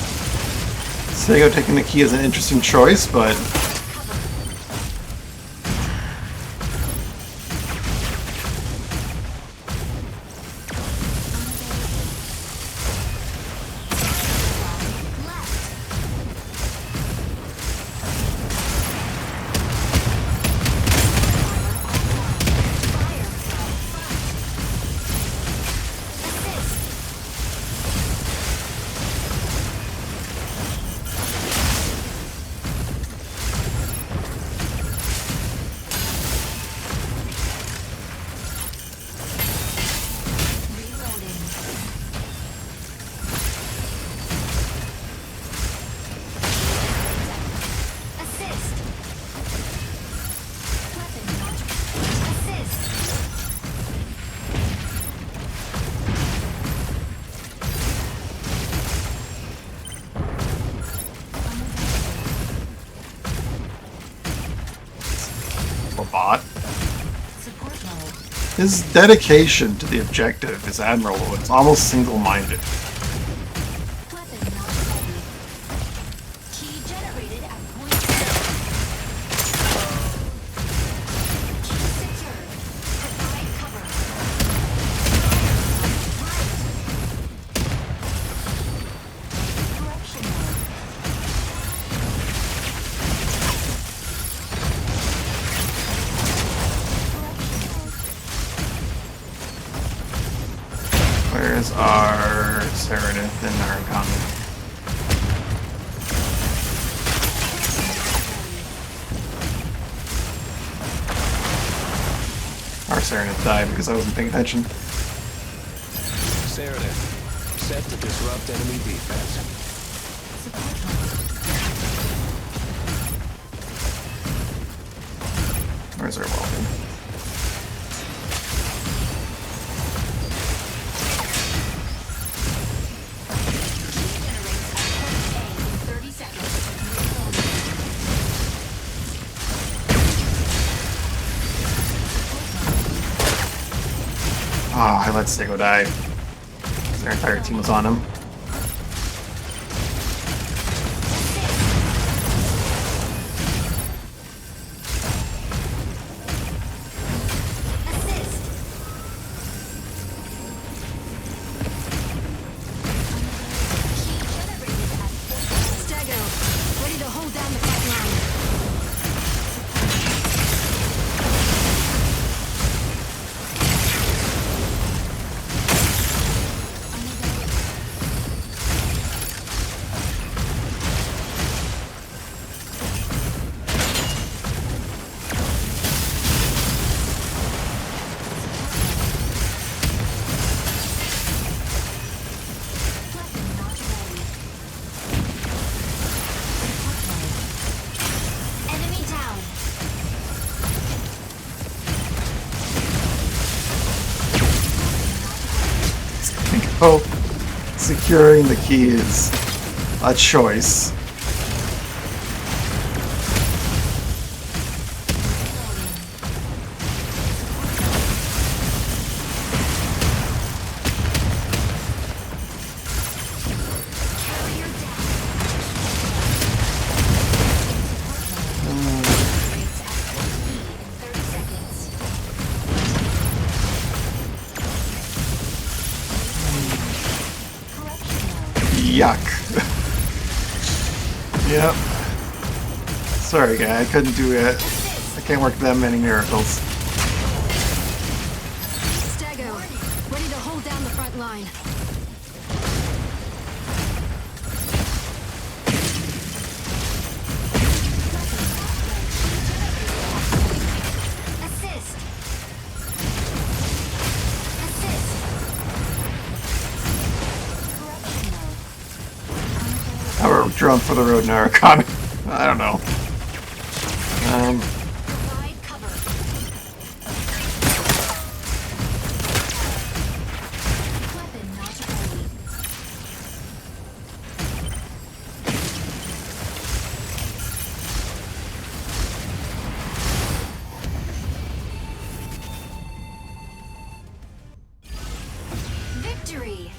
[SPEAKER 1] Sego taking the key is an interesting choice, but
[SPEAKER 2] Cover. Left. Fire from front. Assist. Reloading. Assist. Weapon not. Assist.
[SPEAKER 1] a bot.
[SPEAKER 2] Support mode.
[SPEAKER 1] His dedication to the objective is admirable. It's almost single-minded.
[SPEAKER 2] Weapon not ready. Key generated at point C. Key secured. Provide cover. Right. Corruption mode. Corruption mode.
[SPEAKER 1] Where is Those are Serenith and Narukami. Our Serenith died because I wasn't paying attention.
[SPEAKER 6] Serenith, set to disrupt enemy defense.
[SPEAKER 1] Where's our weapon? Ah, I let Stego die. Their entire team was on him. Oh, securing the key is a choice. Yuck. Yep. Sorry, guy, I couldn't do it. I can't work that many miracles.
[SPEAKER 2] Stego, ready to hold down the front line. Assist. Assist.
[SPEAKER 1] Our drone for the road Narukami. I don't know.
[SPEAKER 2] Provide cover. Weapon not ready. Victory!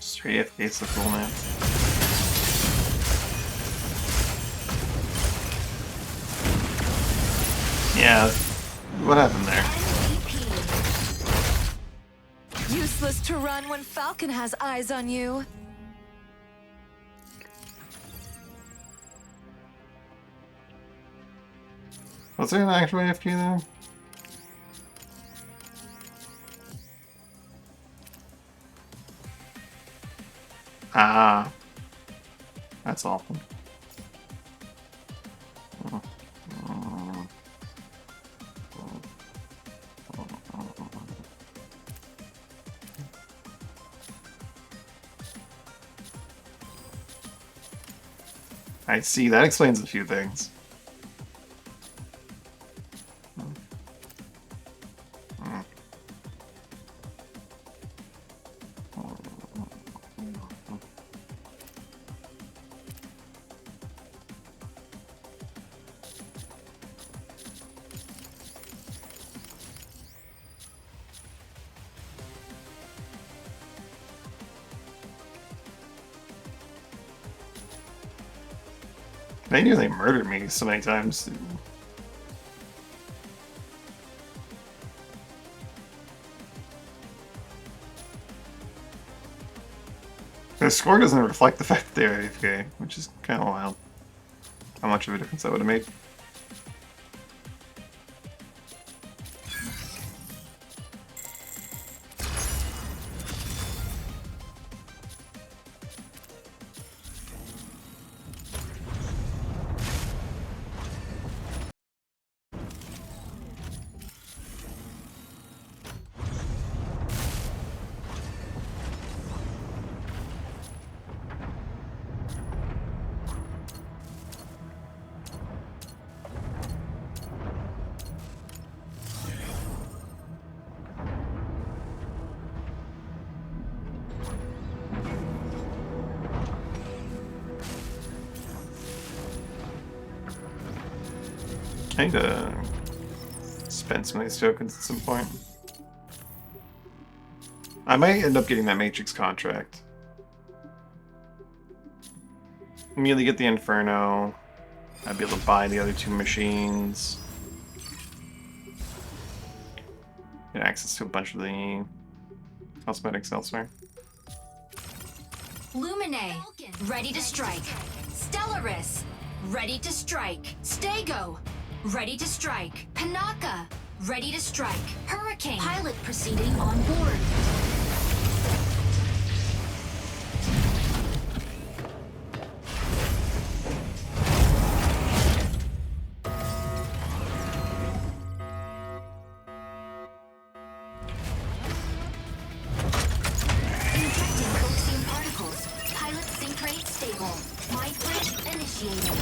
[SPEAKER 1] Straight AFK's the full man. Yeah, what happened there?
[SPEAKER 2] MVP. Useless to run when Falcon has eyes on you.
[SPEAKER 1] Was there an actual AFK there? Ah, that's awful. I see, that explains a few things. They nearly murdered me so many times. Their score doesn't reflect the fact that they're AFK, which is kind of wild. How much of a difference that would have made. I need to spend some of these tokens at some point. I might end up getting that Matrix contract. Immediately get the Inferno. I'd be able to buy the other two machines. Get access to a bunch of the cosmetics elsewhere.
[SPEAKER 2] Lumine, ready to strike. Stellaris, ready to strike. Stego, ready to strike. Panaka, ready to strike. Hurricane, pilot proceeding on board. Injecting coaxium particles. Pilot sync rate stable. Mind bridge initiated.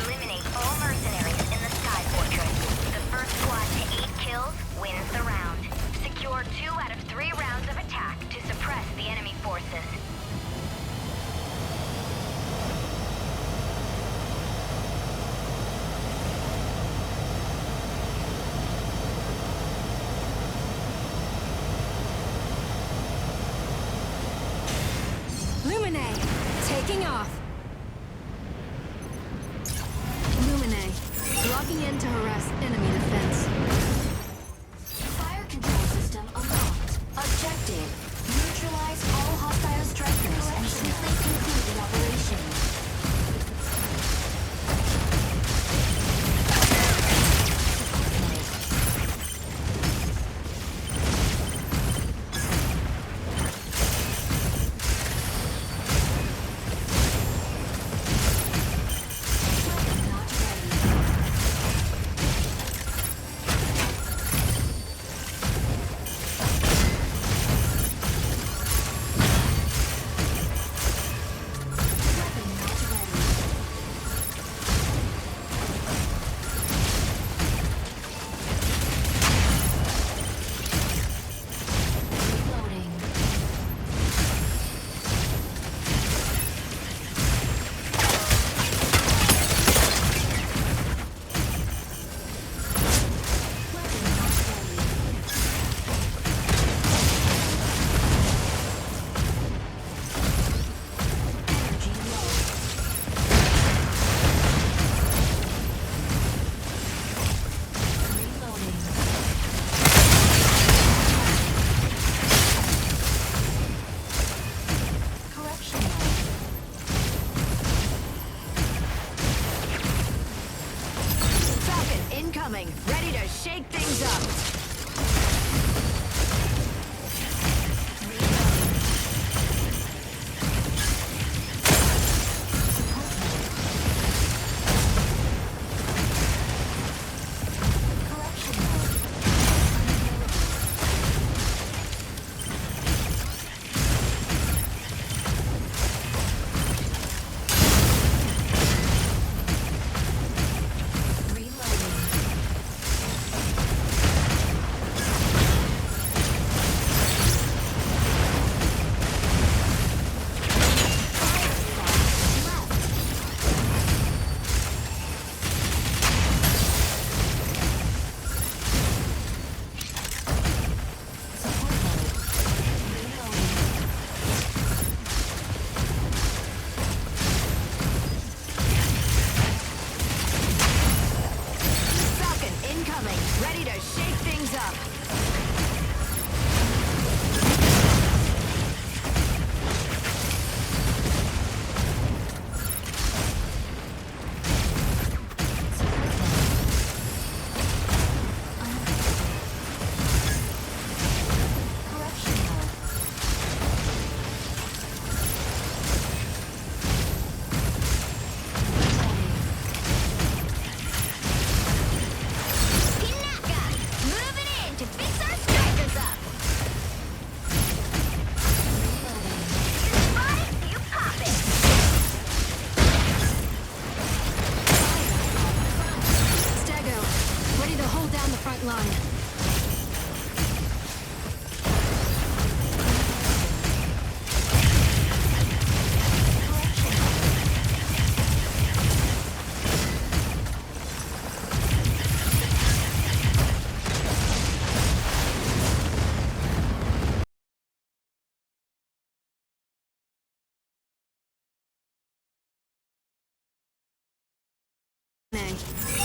[SPEAKER 3] Eliminate all mercenaries in the Sky Fortress. The first squad to 8 kills wins the round. Secure 2 out of 3 rounds of attack to suppress the enemy forces.
[SPEAKER 2] Lumine, taking off. Lumine, logging in to harass enemy defense. Fire control system unlocked. Objective, neutralize all hostile strikers and simply conclude the operation.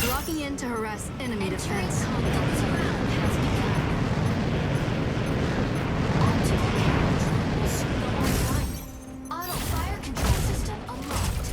[SPEAKER 2] Locking in to harass enemy defense. Auto fire control system unlocked.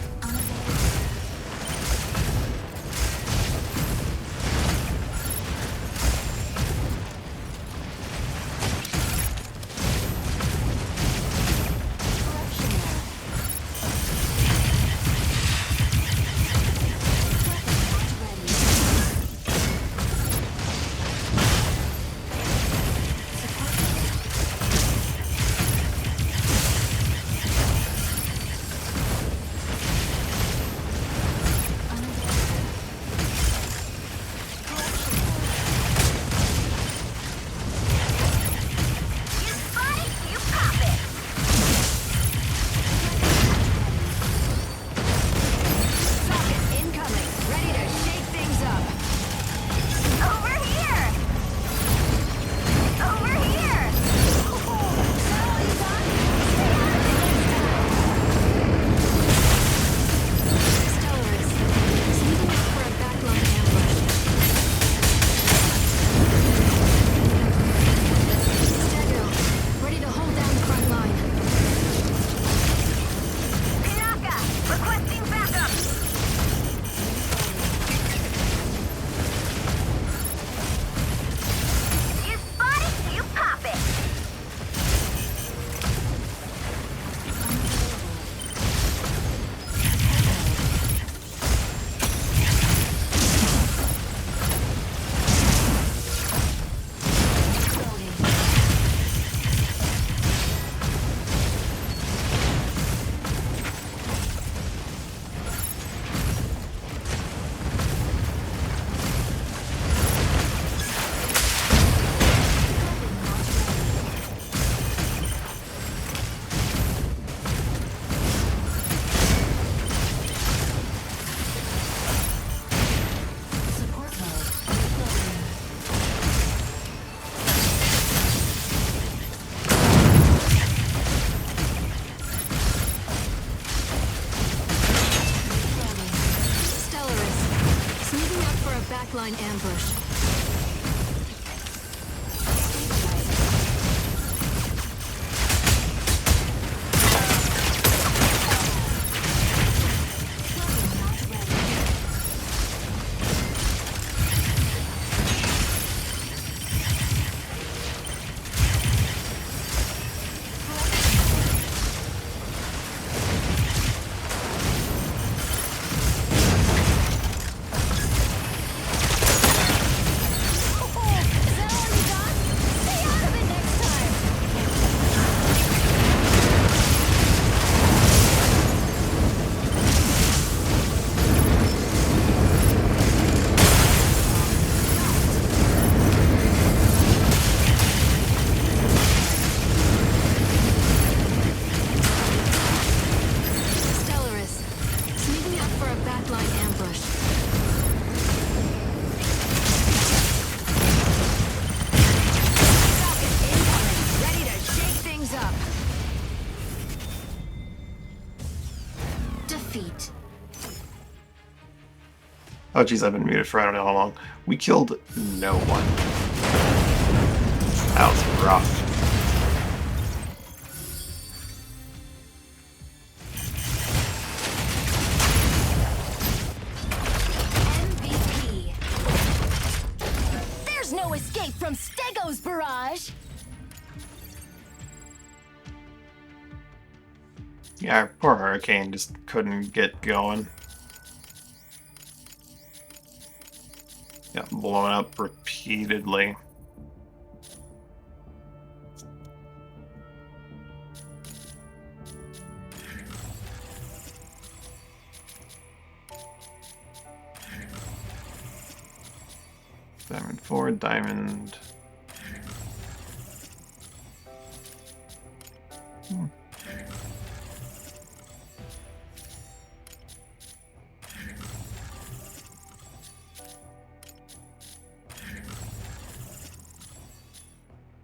[SPEAKER 2] Backline ambush.
[SPEAKER 1] Oh geez, I've been muted for I don't know how long. We killed no one. That was rough.
[SPEAKER 2] MVP. There's no escape from Stego's barrage.
[SPEAKER 1] Yeah, our poor Hurricane just couldn't get going. Got blown up repeatedly. Diamond 4, diamond.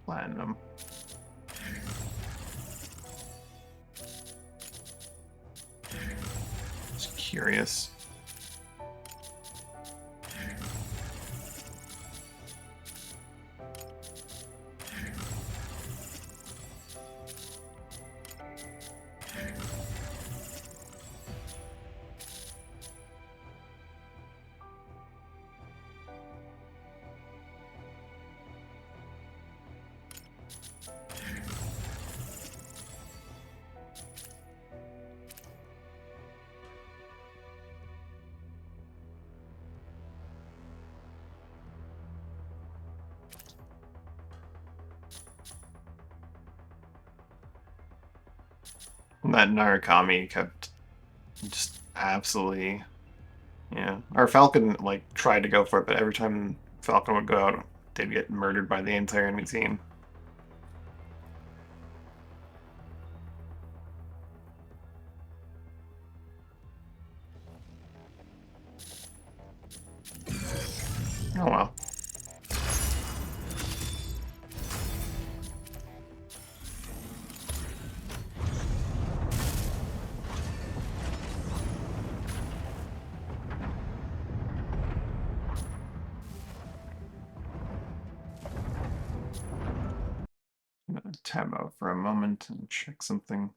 [SPEAKER 1] Platinum. Just curious. That Narukami kept just absolutely, yeah. Our Falcon like tried to go for it, but every time Falcon would go out, they'd get murdered by the entire enemy team. Oh well. I'm gonna tab out for a moment and check something.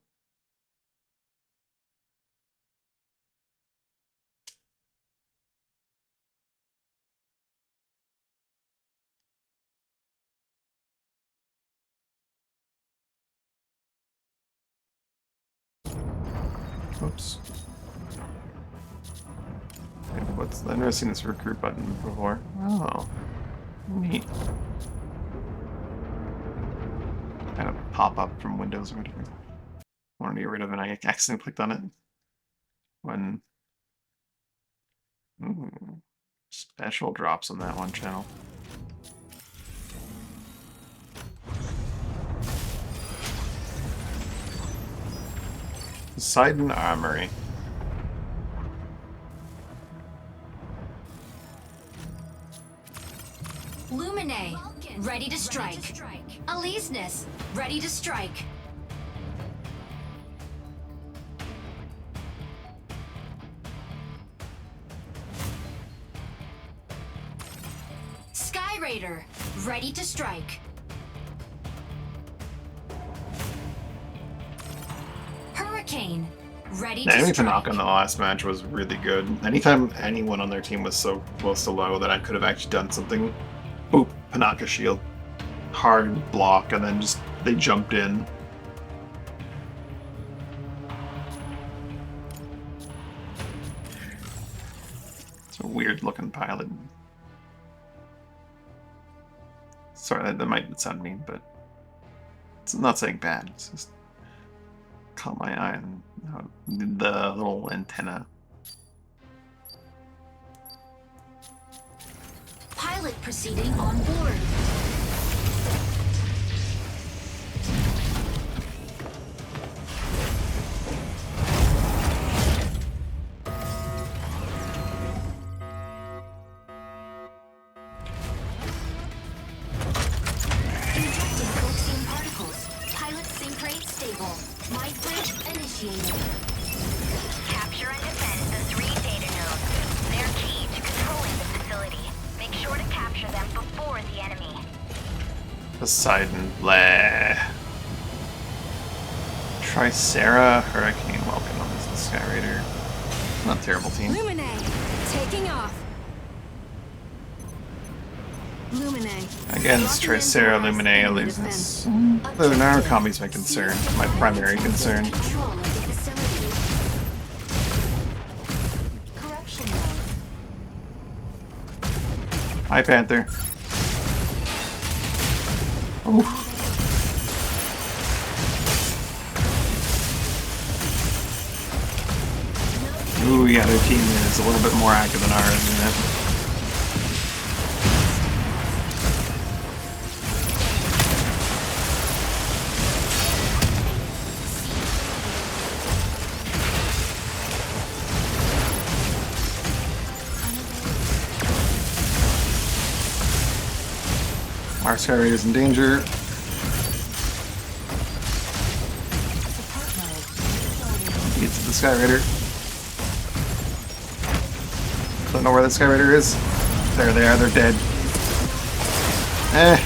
[SPEAKER 1] Oops. Okay, I've never seen this recruit button before. Oh, neat. Kind of pop up from Windows or whatever. I wanted to get rid of it, and I accidentally clicked on it. When ooh, special drops on that one channel. Poseidon Armory.
[SPEAKER 2] Lumine, ready to strike. Aleseness, ready to strike. Sky Raider, ready to strike. Hurricane, ready to
[SPEAKER 1] Enemy
[SPEAKER 2] strike.
[SPEAKER 1] Tanaka in the last match was really good. Anytime anyone on their team was so close to low that I could have actually done something, boop, Tanaka shield. Hard block, and then just they jumped in. It's a weird looking pilot. Sorry, that might sound mean, but it's not saying bad. It's just caught my eye on the little antenna.
[SPEAKER 2] Pilot proceeding on board. Injecting coaxium particles. Pilot sync rate stable. Light bridge initiated.
[SPEAKER 3] Capture and defend the 3 data nodes. They're key to controlling the facility. Make sure to capture them before the enemy.
[SPEAKER 1] Poseidon, blah. Tricera, Hurricane, welcome on this Sky Raider. Not a terrible team.
[SPEAKER 2] Lumine, taking off. Lumine.
[SPEAKER 1] Against Tricera, Lumine, Aleseness. The Narukami's my concern, my primary concern.
[SPEAKER 2] Control of the facility. Corruption mode.
[SPEAKER 1] Hi, Panther. Oof. Ooh, yeah, their team is a little bit more active than ours, isn't it? Our Sky Raider's in danger. Get to the Sky Raider. Don't know where the Sky Raider is. There they are, they're dead. Eh.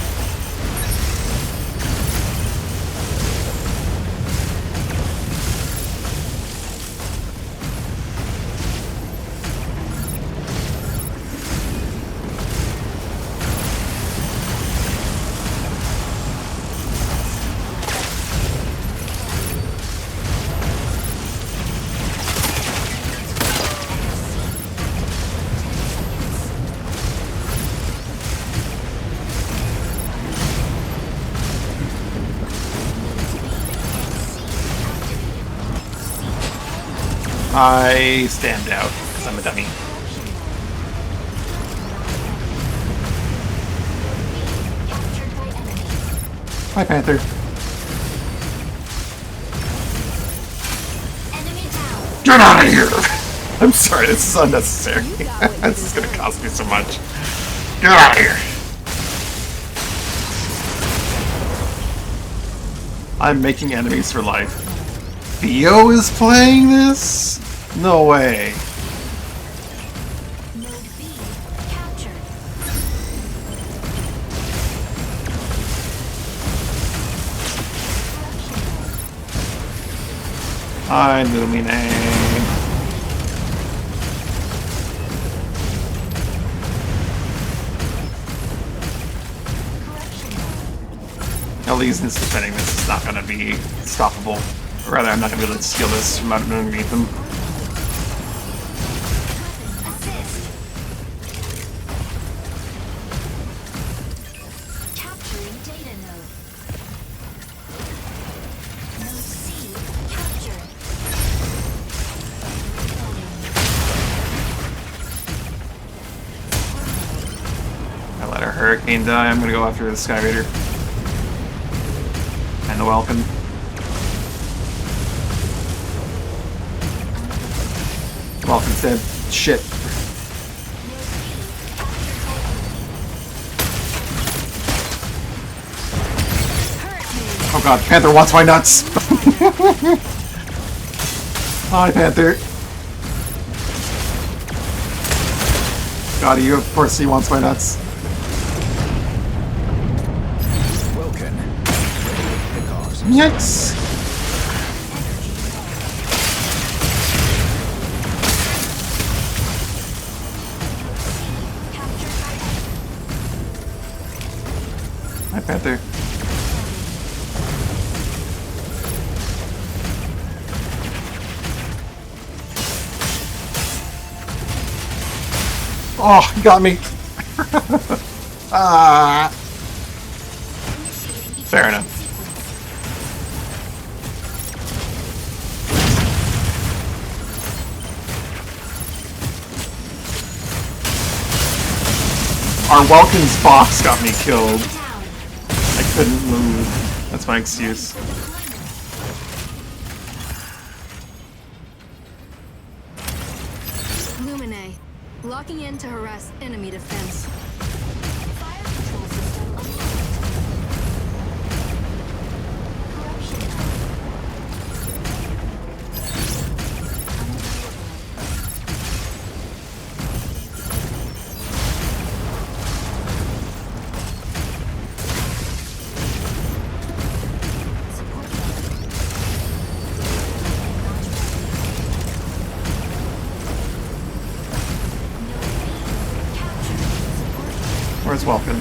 [SPEAKER 1] I stand out because I'm a dummy.
[SPEAKER 2] Captured by enemy.
[SPEAKER 1] Hi, Panther.
[SPEAKER 2] Enemy down.
[SPEAKER 1] Get out of here! I'm sorry, this is unnecessary.
[SPEAKER 2] You got what you
[SPEAKER 1] This is gonna
[SPEAKER 2] deserve.
[SPEAKER 1] cost me so much. Get out of here! I'm making enemies for life. Theo is playing this? No way.
[SPEAKER 2] Node B captured.
[SPEAKER 1] Hi, Lumine. At least in defending this is not going to be stoppable. Or rather, I'm not going to be able to steal this from underneath them.
[SPEAKER 2] Assist. Capturing data node. Node C captured.
[SPEAKER 1] I let our Hurricane die. I'm going to go after the Sky Raider. And the Welkin. Welkin's dead. Shit. Oh god, Panther wants my nuts! Hi, Panther. God, you, of course he wants my nuts.
[SPEAKER 6] Welcome. Ready to pick off some
[SPEAKER 1] Yikes! Hi, Panther. Oh, he got me. Ah. Fair enough. Our Welkin's box got me killed. I couldn't move. That's my excuse.
[SPEAKER 2] Lumine. Locking in to harass enemy defense. Fire control system unlocked. Corruption node. Support node.
[SPEAKER 1] Where's Welkin?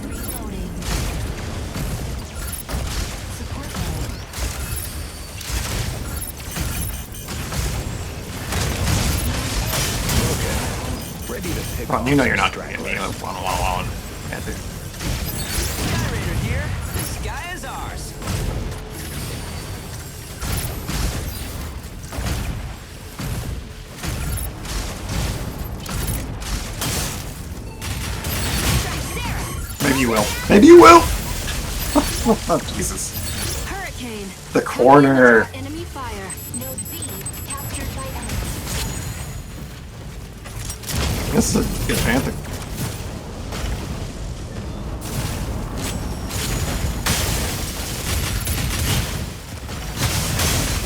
[SPEAKER 2] Reloading. Support node.
[SPEAKER 6] ready to pick
[SPEAKER 1] Well,
[SPEAKER 6] off
[SPEAKER 1] you know you're
[SPEAKER 6] some
[SPEAKER 1] not doing it.
[SPEAKER 6] stragglers.
[SPEAKER 1] Panther.
[SPEAKER 7] Sky Raider here. The sky is ours.
[SPEAKER 1] Maybe you will. Maybe you will! Oh, Jesus.
[SPEAKER 2] Hurricane.
[SPEAKER 1] The corner.
[SPEAKER 2] Enemy fire. Node B captured by enemy.
[SPEAKER 1] This is a good Panther.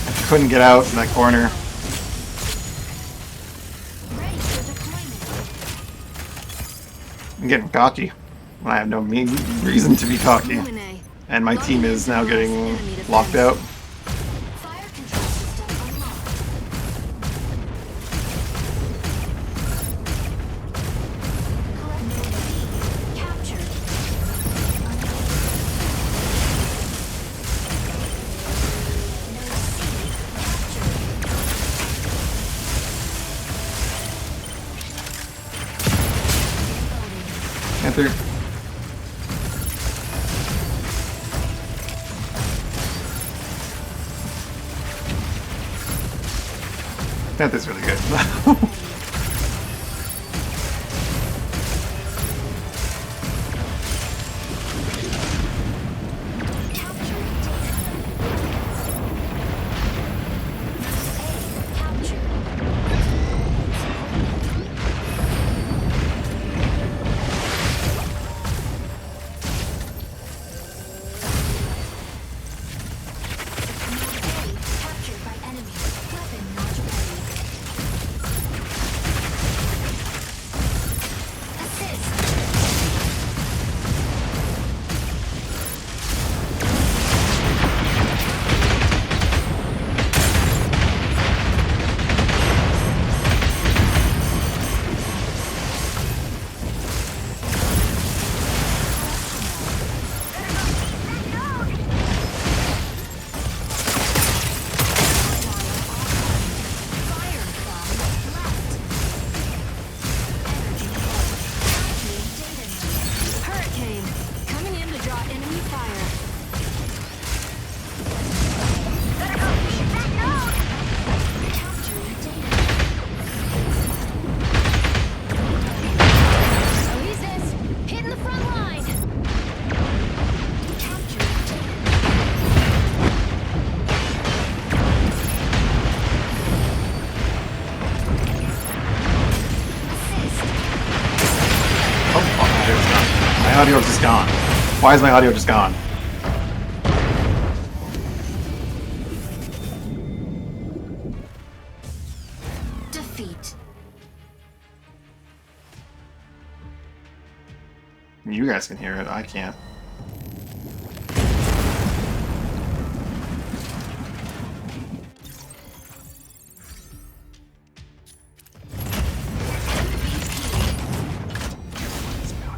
[SPEAKER 1] I couldn't get out in that corner.
[SPEAKER 2] Ready for deployment.
[SPEAKER 1] I'm getting cocky. I have no reason to be cocky.
[SPEAKER 2] Illuminate.
[SPEAKER 1] And my team is now
[SPEAKER 2] Logging
[SPEAKER 1] getting
[SPEAKER 2] into enemy
[SPEAKER 1] locked out.
[SPEAKER 2] defense. Fire control system unlocked. Collective B captured. Node C captured. Reloading.
[SPEAKER 1] Panther. Panther's really good. My audio just gone. Why is my audio just gone?
[SPEAKER 2] Defeat.
[SPEAKER 1] You guys can hear it, I can't.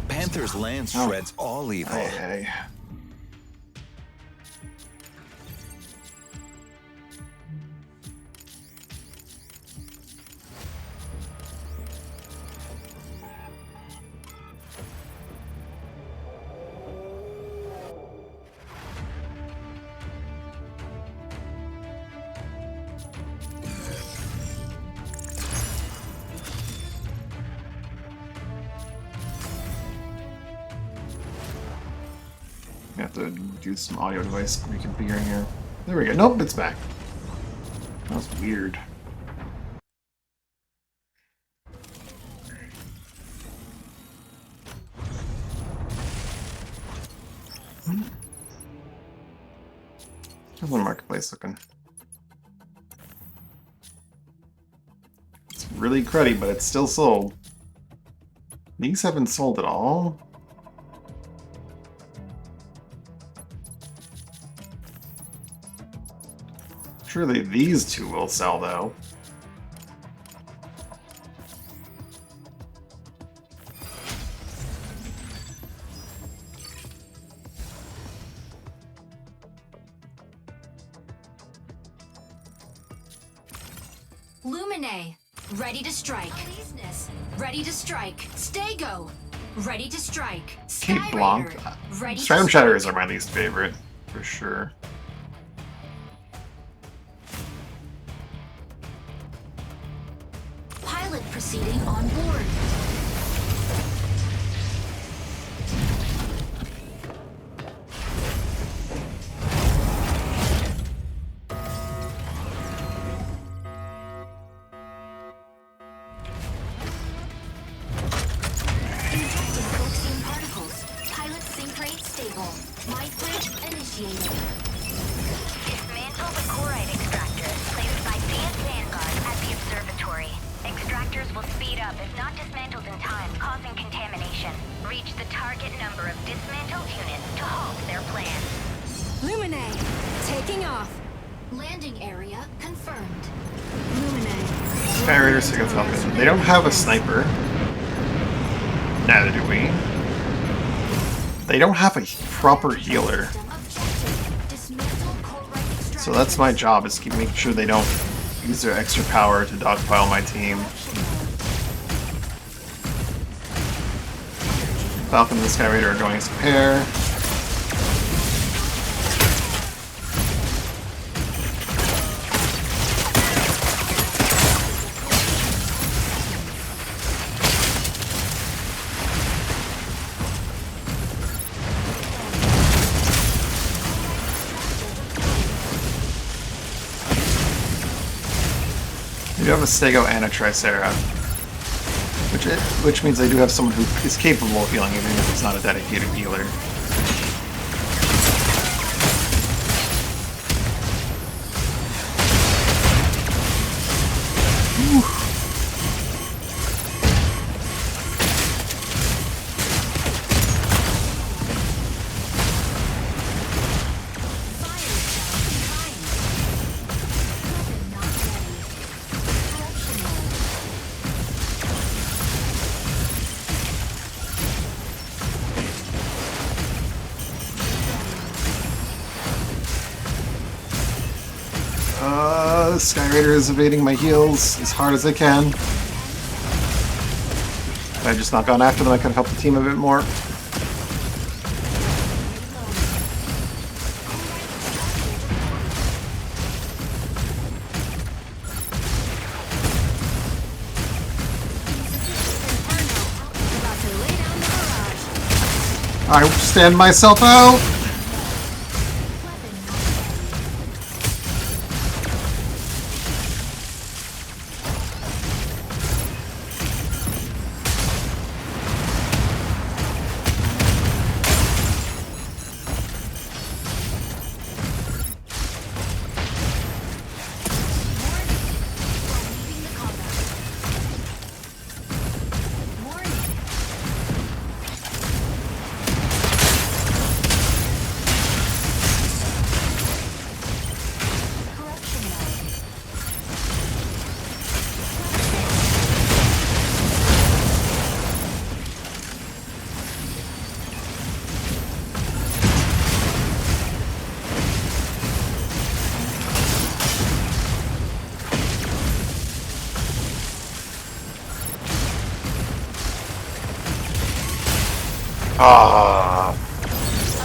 [SPEAKER 8] Panther's lance shreds all evil.
[SPEAKER 1] Hey. I have to do some audio device reconfiguring here. There we go. Nope, it's back. That was weird. How's the marketplace looking? It's really cruddy, but it's still sold. These haven't sold at all. Surely these two will sell, though.
[SPEAKER 2] Lumine. Ready to strike. Ready to strike. Stego. Ready to strike.
[SPEAKER 1] Kate
[SPEAKER 2] Sky
[SPEAKER 1] Blanc.
[SPEAKER 2] Raider. Ready
[SPEAKER 1] Stratum
[SPEAKER 2] to
[SPEAKER 1] Shatters
[SPEAKER 2] strike.
[SPEAKER 1] are my least favorite, for sure.
[SPEAKER 2] Pilot proceeding on board. Injecting coaxium particles. Pilot sync rate stable. Might bridge initiated.
[SPEAKER 3] Dismantle the chloride extractors placed by CS Vanguard at the observatory. Extractors will speed up if not dismantled in time, causing contamination. Reach the target number of dismantled units to halt their plan.
[SPEAKER 2] Lumine, taking off. Landing area confirmed. Lumine.
[SPEAKER 1] Sky Raiders take a Falcon. They don't have a sniper. Neither do we. They don't have a proper healer. So that's my job, is keep making sure they don't use their extra power to dogpile my team. Falcon and the Sky Raider are going as a pair. I do have a Stego and a Tricera, which means I do have someone who is capable of healing, even if he's not a dedicated healer. The Sky Raider is evading my heals as hard as I can. If I had just not gone after them, I could have helped the team a bit more. I stand myself out!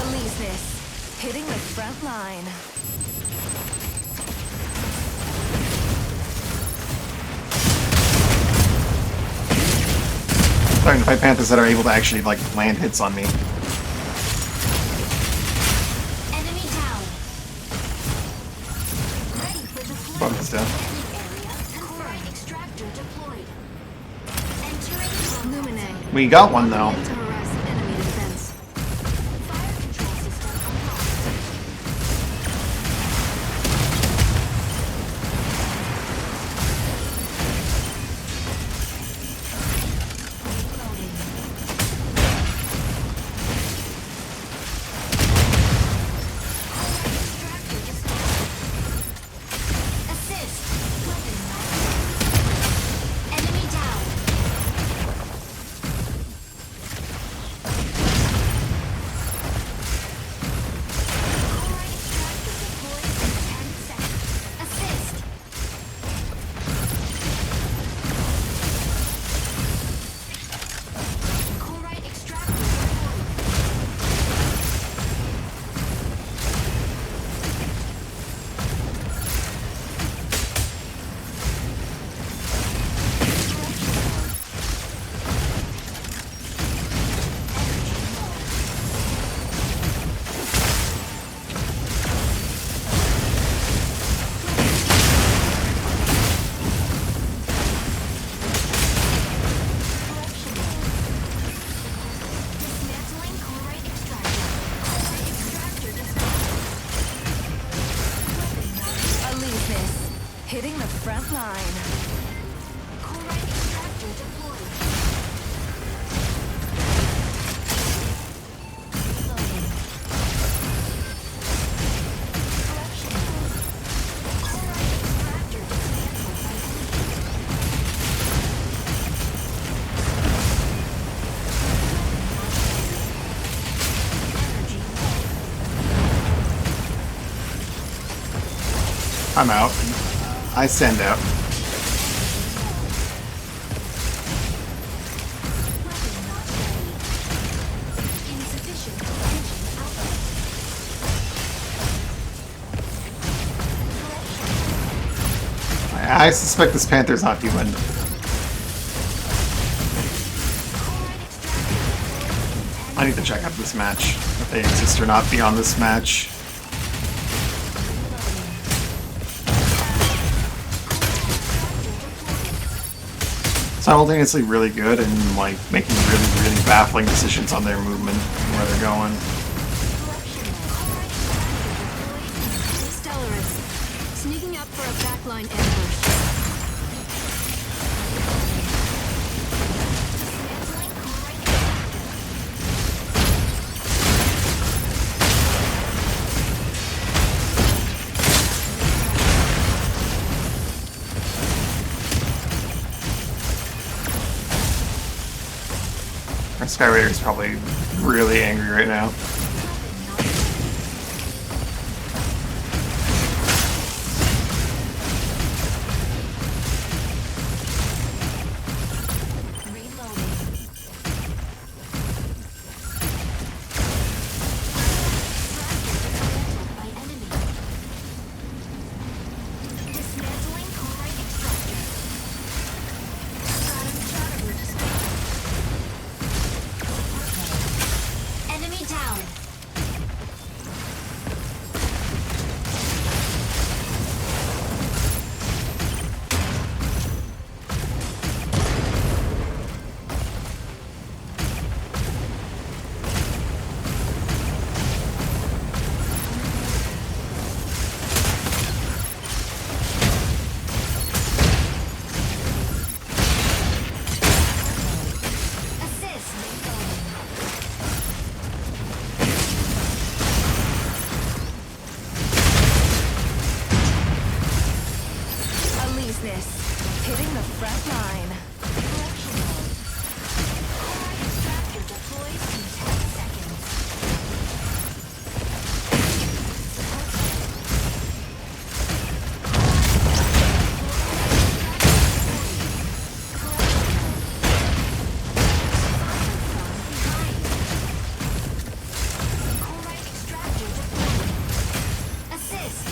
[SPEAKER 2] Alesis, hitting the front line.
[SPEAKER 1] Starting to fight Panthers that are able to actually, like, land hits on me.
[SPEAKER 2] Enemy down. Ready for deployment.
[SPEAKER 1] Bump this down.
[SPEAKER 2] Core extractor deployed. Entering Lumine.
[SPEAKER 1] We got one, though.
[SPEAKER 2] To harass enemy defense. Fire control system unlocked. Assist. Weapon knocked. Enemy down. Chloride extractor deployed in 10 seconds. Assist. Chloride extractor deployed. Dismantling chloride extractor. Chloride extractor dismantled. Weapon knocked.
[SPEAKER 9] Alesis, hitting the front line.
[SPEAKER 2] Chloride extractor deployed.
[SPEAKER 1] I'm out. I stand out.
[SPEAKER 2] Insufficient engine output.
[SPEAKER 1] I suspect this Panther's not human. I need to check out this match. If they exist or not beyond this match. Simultaneously really good and like making really baffling decisions on their movement and where they're going.
[SPEAKER 2] Stellaris, sneaking up for a backline ambush.
[SPEAKER 1] Our Skyraider is probably really angry right now.
[SPEAKER 2] Enemy down.
[SPEAKER 9] This, hitting the front line.
[SPEAKER 2] Extractor deploys in 10 seconds. Corite extractor deployed. Assist.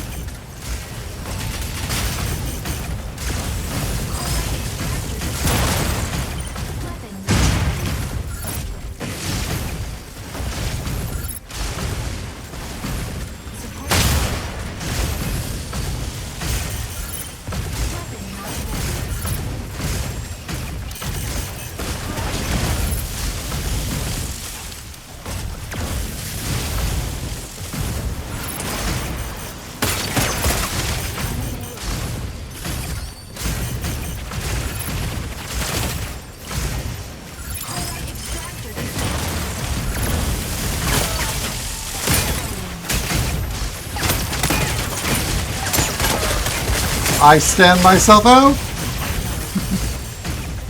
[SPEAKER 1] I stand myself out?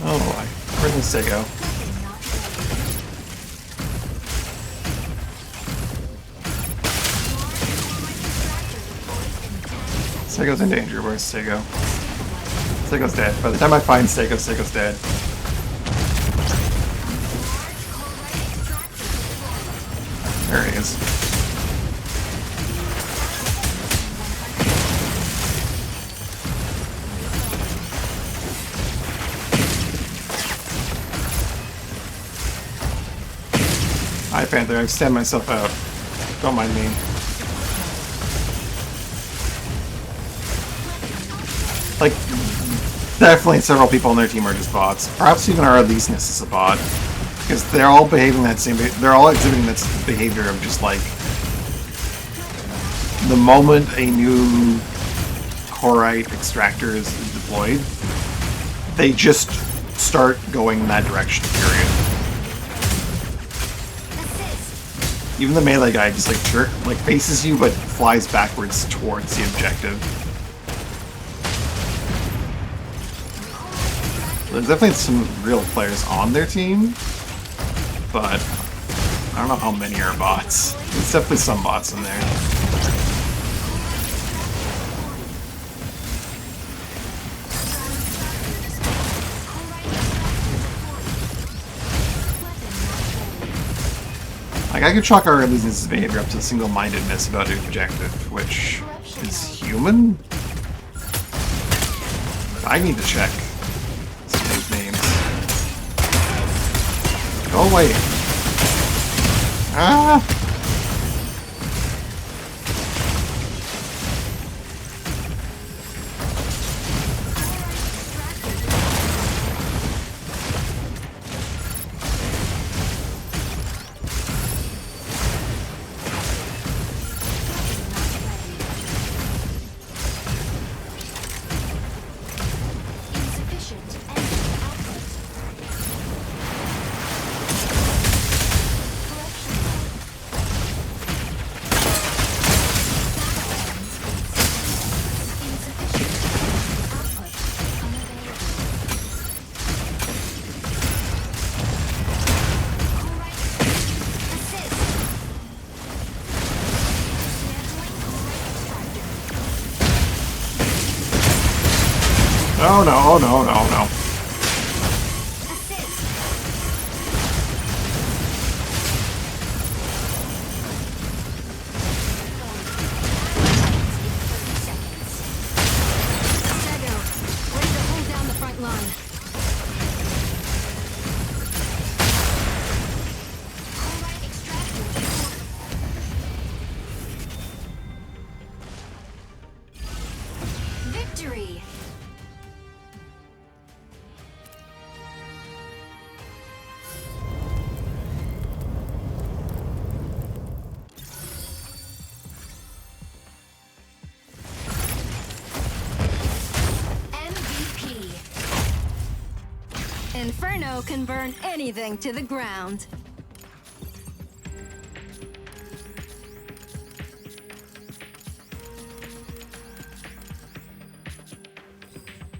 [SPEAKER 1] Oh boy. Where does this go? Stego's in danger. Where's Stego? Stego's dead. By the time I find Stego, Stego's dead. There he is. Hi, Panther. I stand myself out. Don't mind me. Like, definitely several people on their team are just bots. Perhaps even our Elyseness is a bot. Because they're all behaving that same... They're all exhibiting that behavior of just, like... The moment a new Corite extractor is deployed, they just start going in that direction, period. Even the melee guy just like faces you but flies backwards towards the objective. There's definitely some real players on their team, but I don't know how many are bots. There's definitely some bots in there. Like, I could chalk our Elysian's behavior up to single-mindedness about the objective, which is human? I need to check some of these names. Go away. Ah!
[SPEAKER 2] Insufficient energy output. Correction. Insufficient output. Unavailable. Correct. Assist. Dismantling correct extractor.
[SPEAKER 1] Oh no, oh no, no, no.
[SPEAKER 2] Assist. Sego, ready to hold down the front line. Chloride extractor reported. Victory! MVP. Inferno can burn anything to the ground.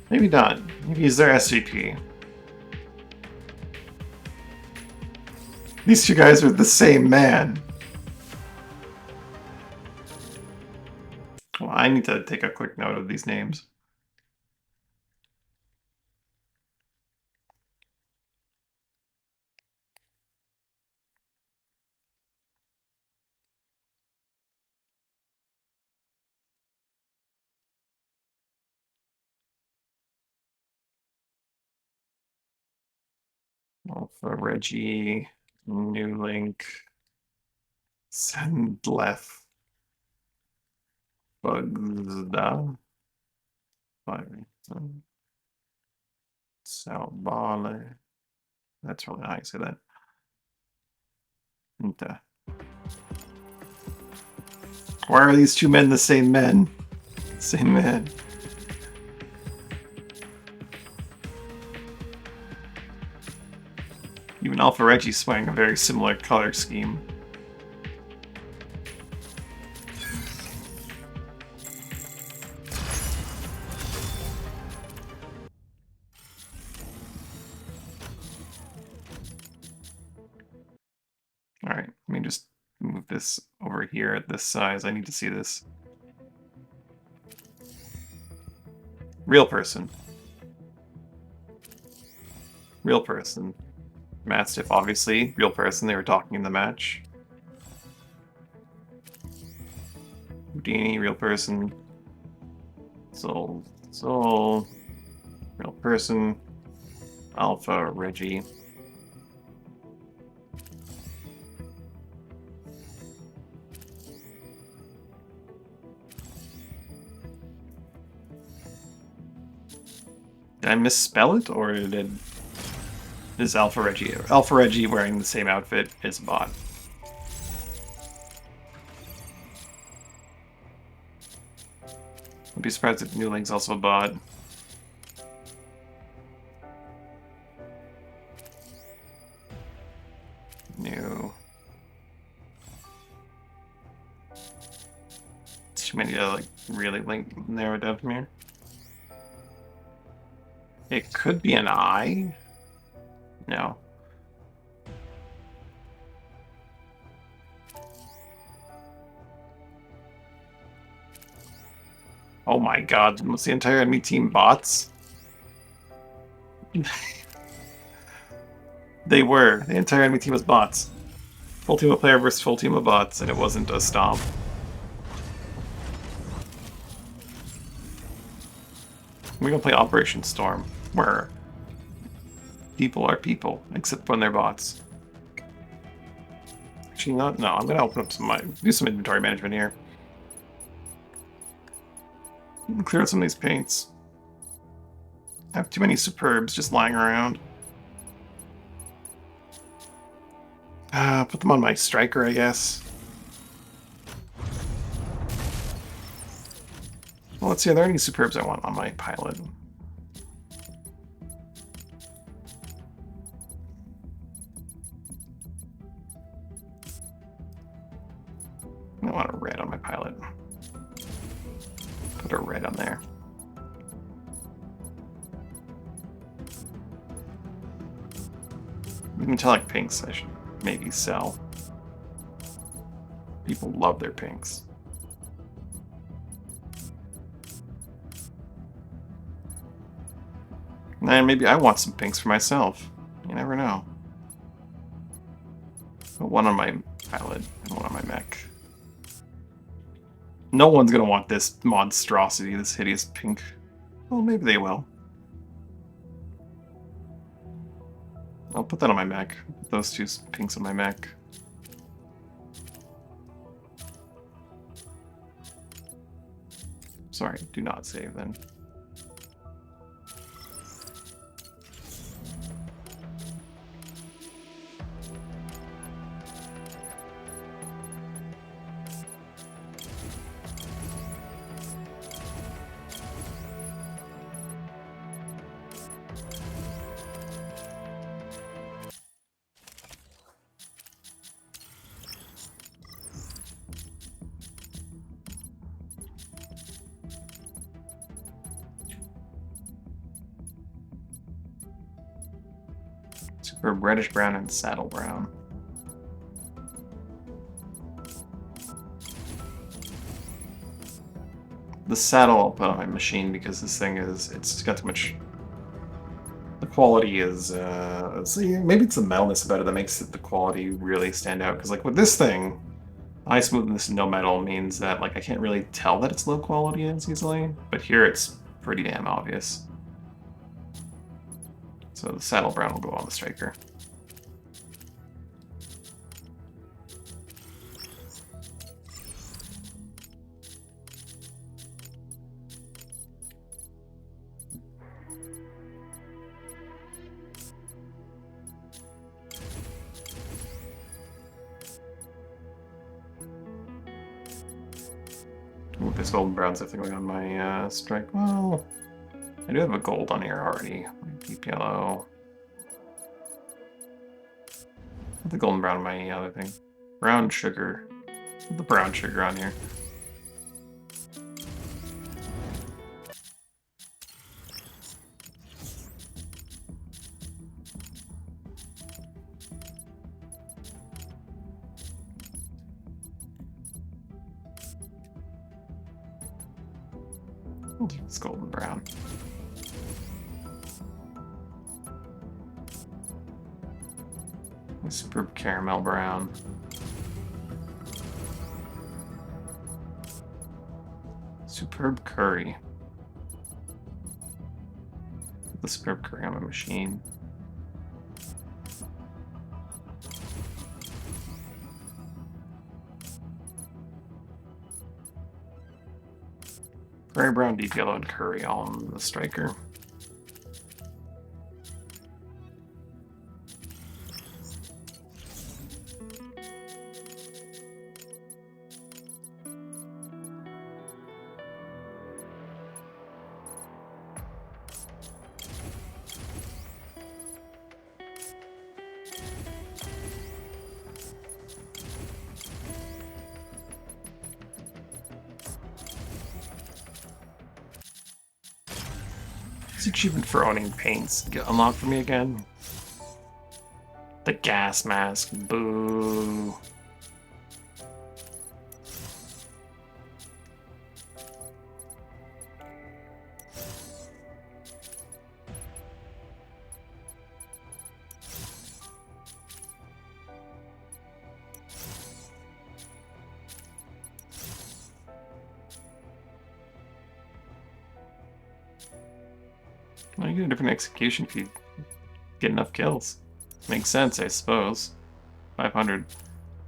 [SPEAKER 1] Maybe not. Maybe he's their SVP. These two guys are the same man. Well, I need to take a quick note of these names. Alpha Reggie, New Link, Sendlef, Bugsda, Salbale. That's really how I say that. Nta. Why are these two men the same men? Same man. Even Alpha Reggie's wearing a very similar color scheme. Alright, let me just move this over here at this size. I need to see this. Real person. Real person. Mastiff, obviously. Real person. They were talking in the match. Houdini, real person. Soul. Real person. Alpha, Reggie. Did I misspell it, or is Alpha Reggie wearing the same outfit as bot? I'd be surprised if New Link's also a bot. New. Too many to like really narrow it down from here. It could be an I. No. Oh my god, was the entire enemy team bots? They were. The entire enemy team was bots. Full team of player versus full team of bots, and it wasn't a stomp. We're gonna play Operation Storm, where people are people, except when they're bots. Actually, not. No, I'm gonna open up do some inventory management here. Clear out some of these paints. I have too many superbs just lying around. Put them on my striker, I guess. Well, let's see, are there any superbs I want on my pilot? I want a red on my pilot. Put a red on there. Metallic pinks I should maybe sell. People love their pinks. And maybe I want some pinks for myself. You never know. Put one on my pilot and one on my mech. No one's gonna want this monstrosity, this hideous pink. Well, maybe they will. I'll put that on my mech. Put those two pinks on my mech. Sorry, do not save then. Super reddish brown and saddle brown. The saddle I'll put on my machine because this thing it's got too much. The quality is, see, maybe it's the metalness about it that makes the quality really stand out. Because like with this thing, high smoothness and no metal means that like I can't really tell that it's low quality as easily. But here it's pretty damn obvious. So the saddle brown will go on the striker. Ooh, this golden brown's definitely going on my strike. Well, I do have a gold on here already. Deep yellow. Put the golden brown on my other thing. Brown sugar. Put the brown sugar on here. We'll do this golden brown. Superb caramel brown. Superb curry. Put the superb curry on my machine. Very brown, deep yellow, and curry all on the striker. This achievement for owning paints get unlocked for me again. The gas mask, boo. Well, you get a different execution if you get enough kills. Makes sense, I suppose. 500.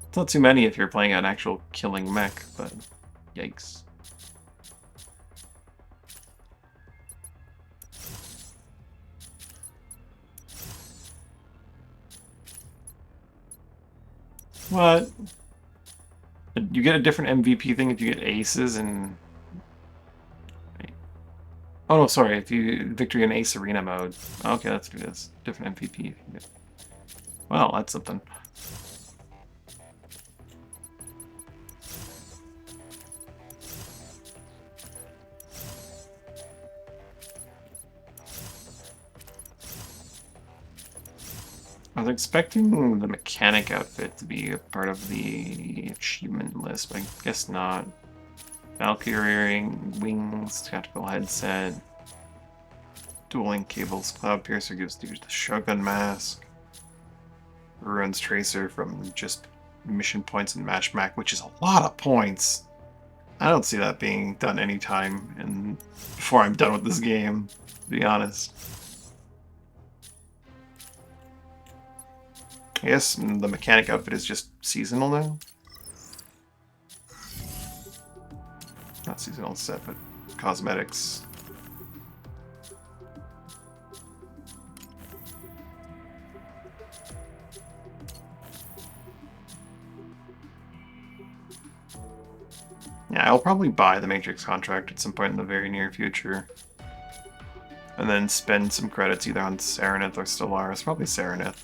[SPEAKER 1] It's not too many if you're playing an actual killing mech, but yikes. What? You get a different MVP thing if you get aces and... Oh no, sorry, if you victory in ace arena mode. Okay, let's do this. Different MVP. Well, that's something. I was expecting the mechanic outfit to be a part of the achievement list, but I guess not. Valkyrie wings, tactical headset, dueling cables, cloud piercer gives dude the shotgun mask, ruins tracer from just mission points and match mac, which is a lot of points. I don't see that being done anytime and before I'm done with this game, to be honest. I guess the mechanic outfit is just seasonal now. Not seasonal set, but cosmetics. Yeah, I'll probably buy the Matrix contract at some point in the very near future. And then spend some credits either on Serenith or Stellaris, probably Serenith.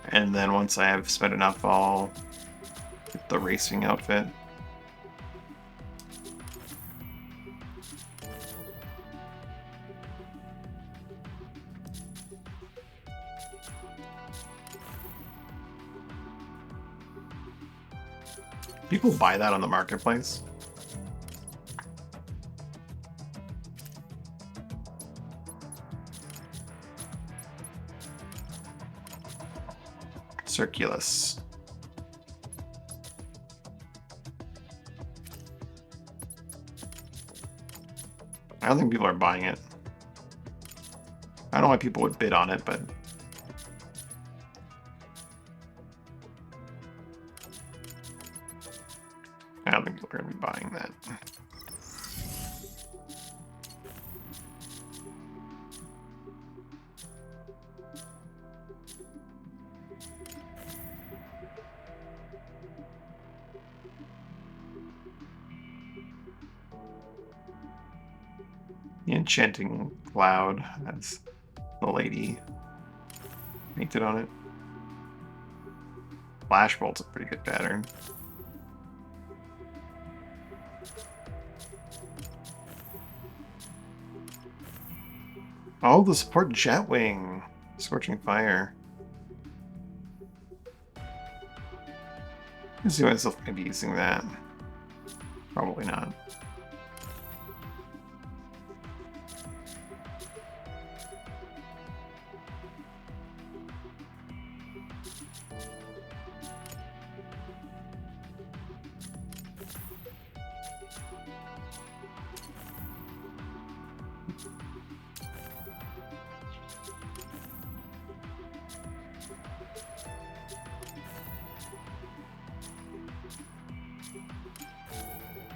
[SPEAKER 1] And then once I have spent enough, I'll get the racing outfit. People buy that on the marketplace. Circulus. I don't think people are buying it. I don't know why people would bid on it, but... I don't think people are going to be buying that. The enchanting cloud has the lady painted on it. Flashbolt's a pretty good pattern. Oh, the support Jetwing! Scorching Fire. I see myself maybe using that. Probably not.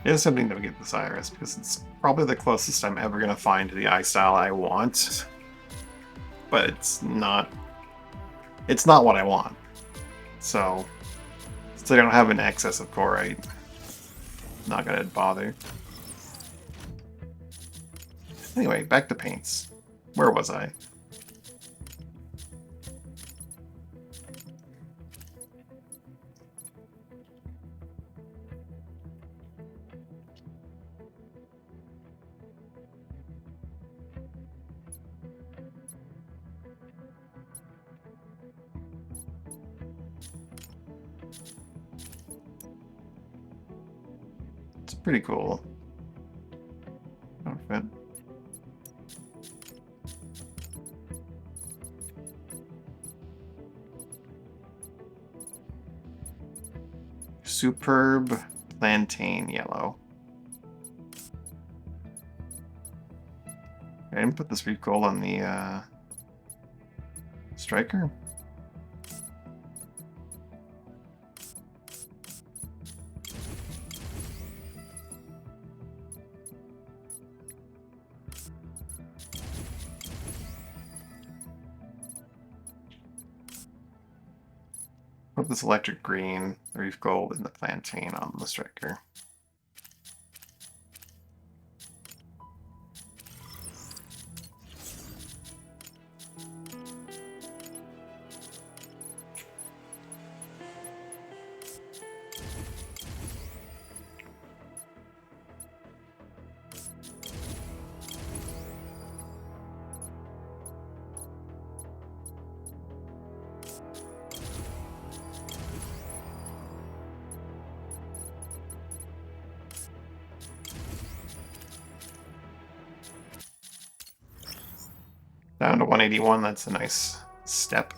[SPEAKER 1] It is something to get this Iris because it's probably the closest I'm ever gonna find to the eye style I want. But it's not what I want. So since I don't have an excess of Corite, not gonna bother. Anyway, back to paints. Where was I? It's pretty cool outfit. Superb plantain yellow. Okay, didn't put this reef gold on the striker. Put this electric green, the reef gold, and the plantain on the striker. Down to 181, that's a nice step.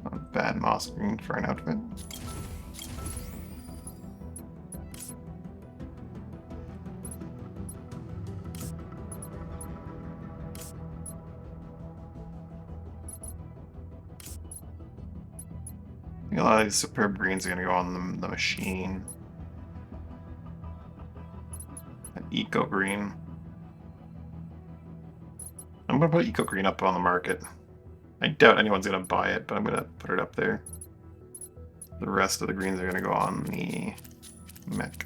[SPEAKER 1] Not a bad moss green for an outfit. I think a lot of these superb greens are going to go on the machine. An eco green. I'm going to put eco green up on the market. I doubt anyone's going to buy it, but I'm going to put it up there. The rest of the greens are going to go on the mech.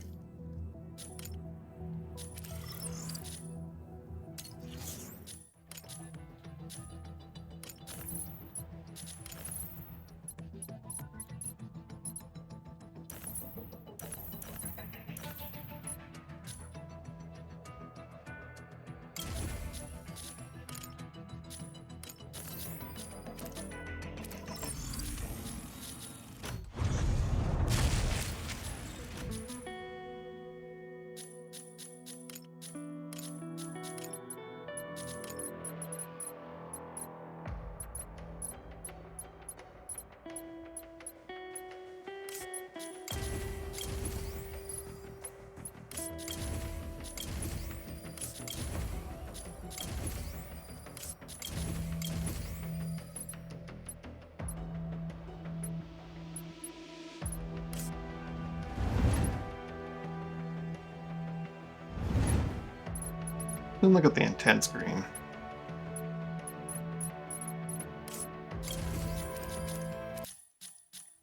[SPEAKER 1] Then look at the intense green.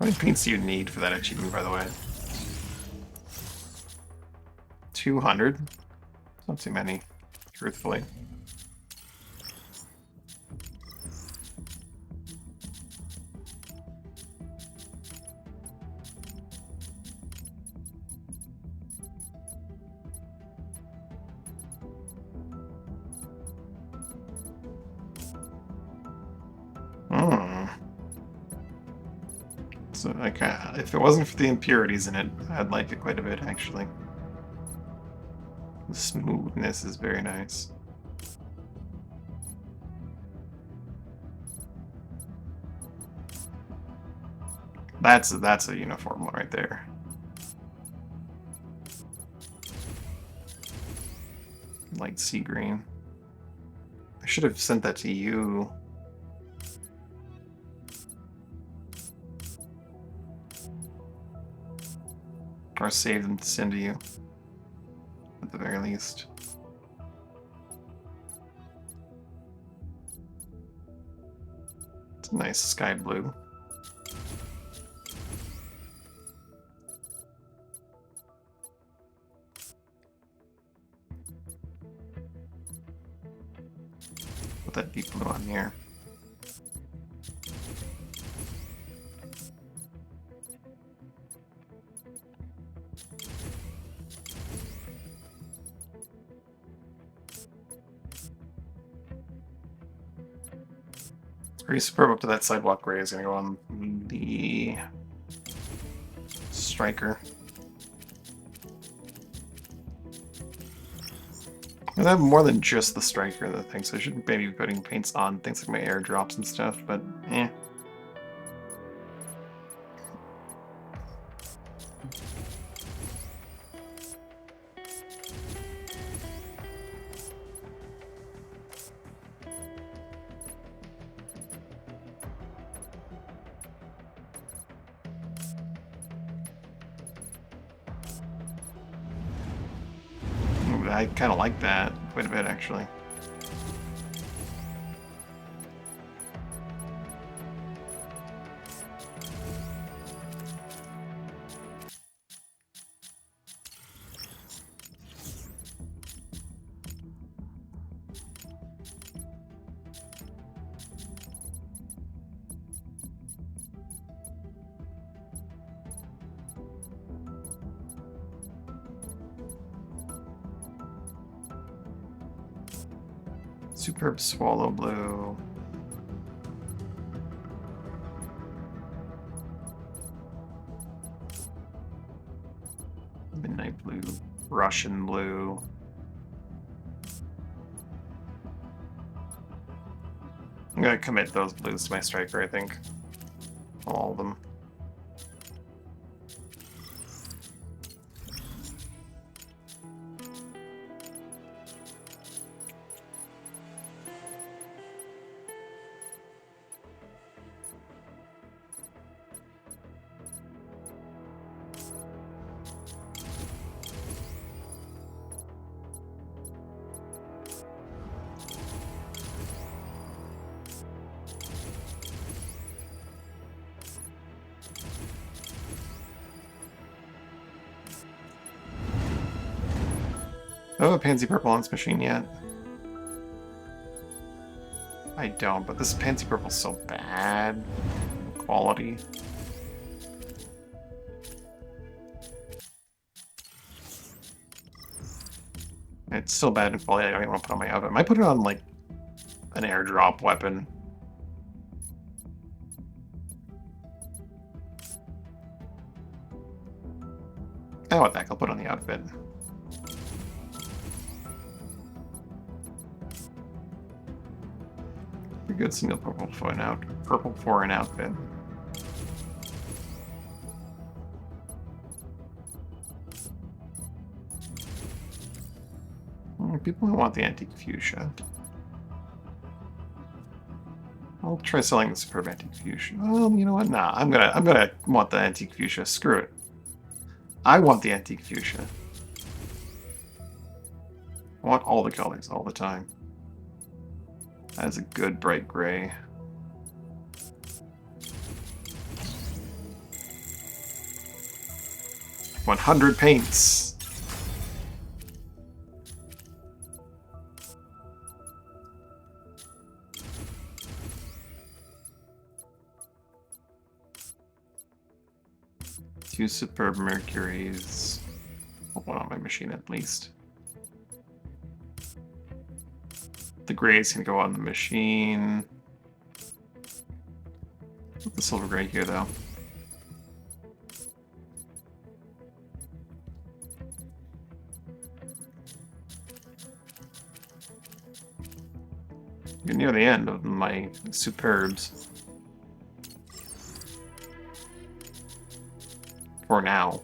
[SPEAKER 1] How many paints do you need for that achievement, by the way? 200? Not too many, truthfully. So, like, if it wasn't for the impurities in it, I'd like it quite a bit, actually. The smoothness is very nice. That's a uniform one right there. Light sea green. I should have sent that to you. Or save them to send to you, at the very least. It's a nice sky blue. Put that deep blue on here. Pretty superb up to that sidewalk gray is going to go on the striker. I have more than just the striker, the thing, so I should maybe be putting paints on things like my airdrops and stuff, but eh. I kind of like that quite a bit, actually. Superb Swallow Blue. Midnight Blue. Russian Blue. I'm gonna commit those blues to my striker, I think. All of them. Oh, a Pansy Purple on this machine yet? I don't, but this Pansy Purple's so bad. Quality. It's still bad in quality. I don't even want to put it on my outfit. I might put it on, like, an airdrop weapon. Oh, what the heck? I'll put it on the outfit. Pretty good single purple for an outfit. People don't want the antique fuchsia. I'll try selling the superb antique fuchsia. Well, you know what? Nah, I'm gonna want the antique fuchsia. Screw it. I want the antique fuchsia. I want all the colors all the time. That is a good bright gray. $100 paints. Two superb Mercuries. One on my machine at least. The grays can go on the machine. Put the silver gray here though. You're near the end of my superbs. For now.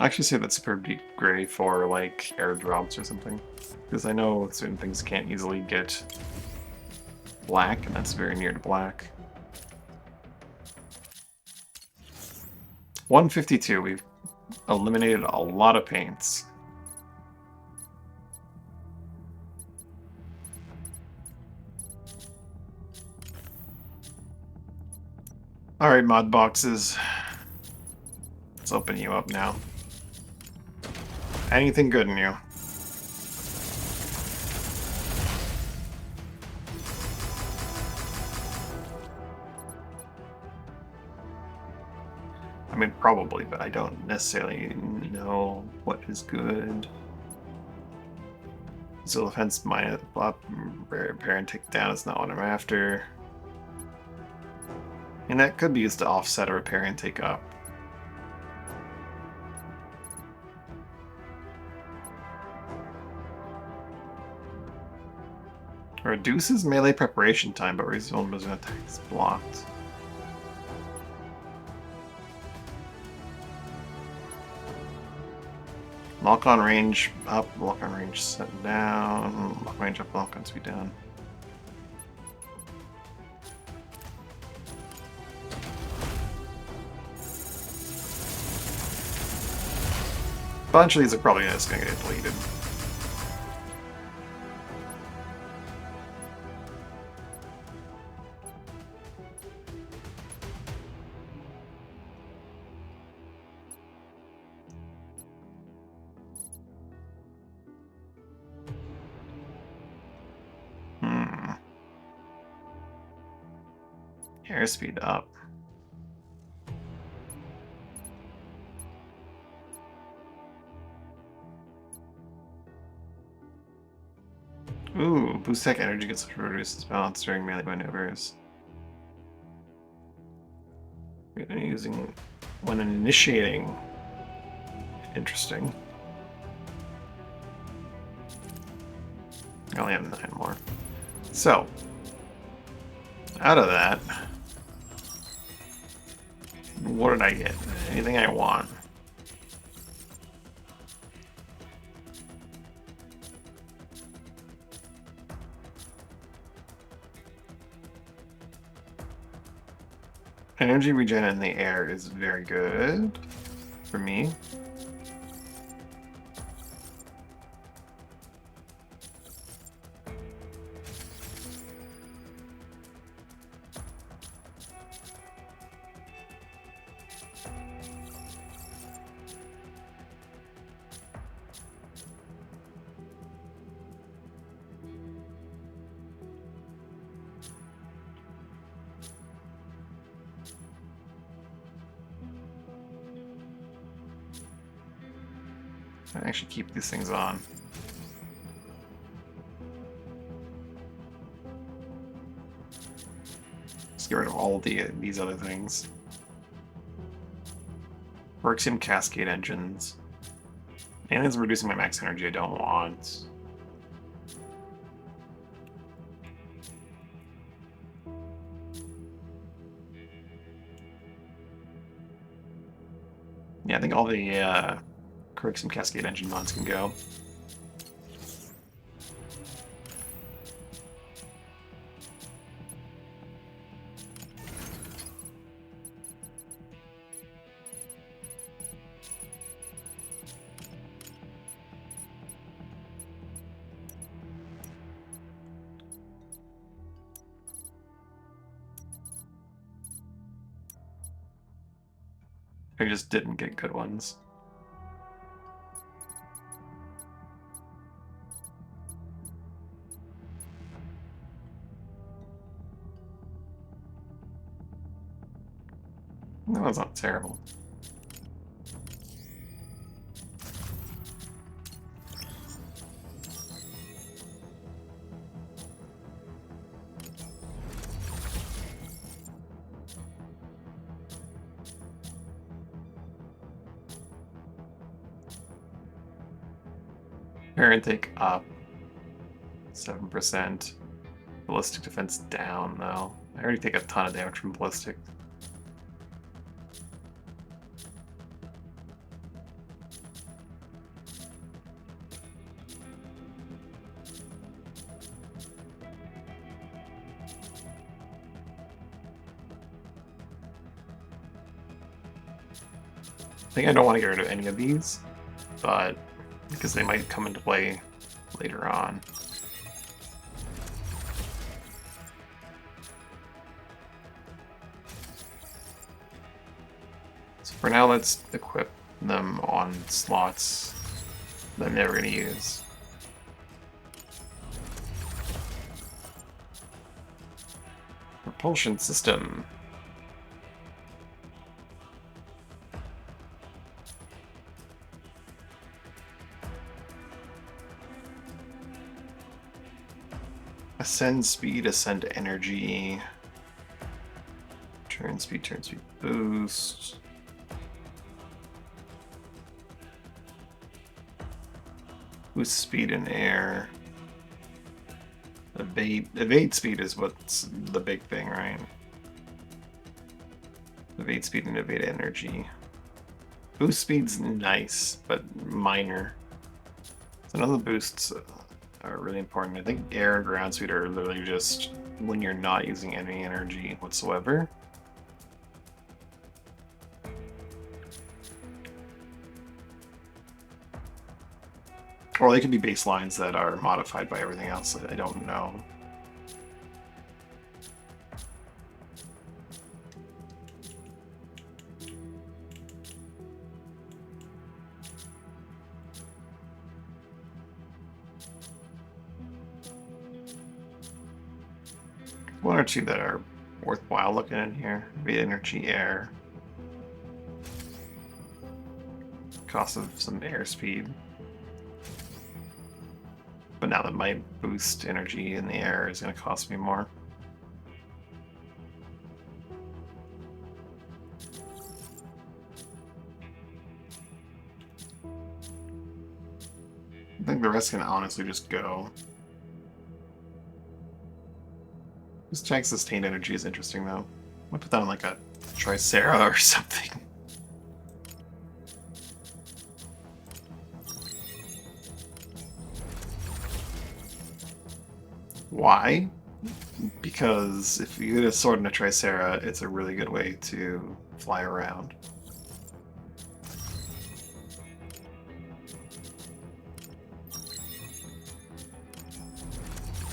[SPEAKER 1] I actually say that superb deep gray for like airdrops or something, because I know certain things can't easily get black, and that's very near to black. 152. We've eliminated a lot of paints. Alright, mod boxes. Let's open you up now. Anything good in you? I mean, probably, but I don't necessarily know what is good. Zilla defense minus flop, repair and take down is not what I'm after. And that could be used to offset a repair and take up. Reduces melee preparation time, but raises vulnerability when attack is blocked. Lock on range up, lock on range set down, lock range up, lock on speed down. A bunch of these are probably just gonna get deleted. Airspeed up. Ooh, boost tech energy gets reduces balance during melee maneuvers. Using when initiating. Interesting. I only have 9 more. So, out of that, what did I get? Anything I want. Energy regen in the air is very good for me. I actually keep these things on. Let's get rid of all these other things. Worksium cascade engines. And it's reducing my max energy I don't want. Yeah, I think all the Worksium cascade engine mods can go. I just didn't get good ones. That was not terrible. Repair intake up 7%. Ballistic defense down though. I already take a ton of damage from ballistic. I think I don't want to get rid of any of these, but because they might come into play later on. So for now, let's equip them on slots that I'm never going to use. Propulsion system. Ascend speed, ascend energy. Turn speed boost. Boost speed in air. Evade speed is what's the big thing, right? Evade speed and evade energy. Boost speed's nice, but minor. So none of the boosts are really important. I think air and ground speed are literally just when you're not using any energy whatsoever. Or they could be baselines that are modified by everything else. I don't know. One or two that are worthwhile looking in here. Maybe energy, air. Cost of some airspeed. But now that my boost energy in the air is going to cost me more. I think the rest can honestly just go. This tank sustained energy is interesting though. I might put that on like a Tricera or something. Why? Because if you get a sword and a Tricera, it's a really good way to fly around.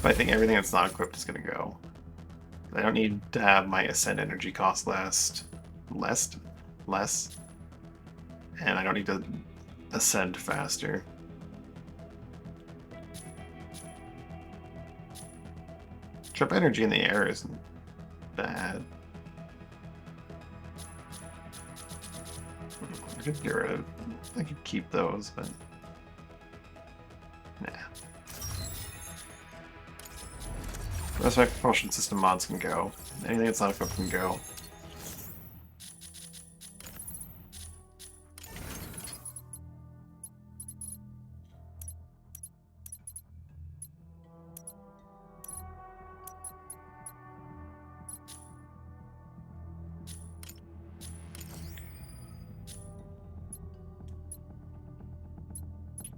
[SPEAKER 1] But I think everything that's not equipped is going to go. I don't need to have my ascend energy cost less. And I don't need to ascend faster. Trap energy in the air isn't bad. I could get rid of, I could keep those, but nah. The rest of my propulsion system mods can go. Anything that's not equipped can go.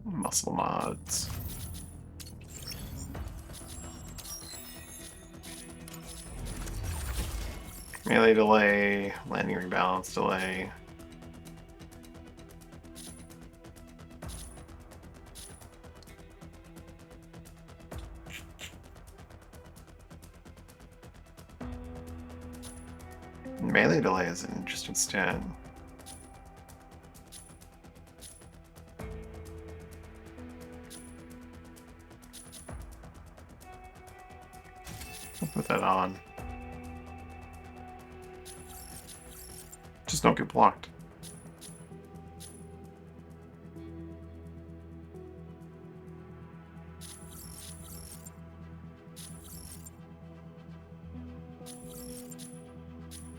[SPEAKER 1] Muscle mods. Melee delay, landing rebalance delay. Melee delay is an interesting stat. I'll put that on. Just don't get blocked.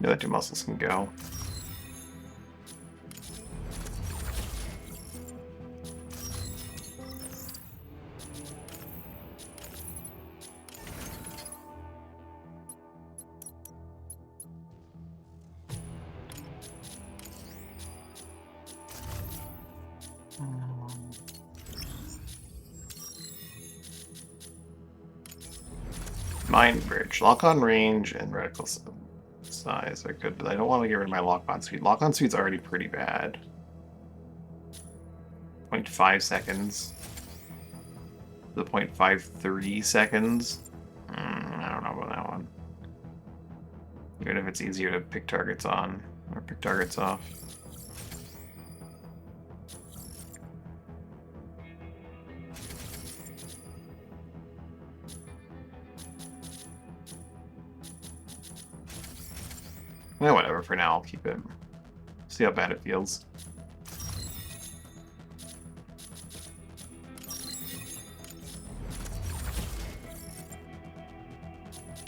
[SPEAKER 1] The other two muscles can go. Mind Bridge. Lock-on range and reticle size are good, but I don't want to get rid of my lock-on speed. Lock-on speed's already pretty bad. 0.5 seconds. The 0.53 seconds. I don't know about that one. Even if it's easier to pick targets on or pick targets off. Yeah, whatever, for now I'll keep it. See how bad it feels.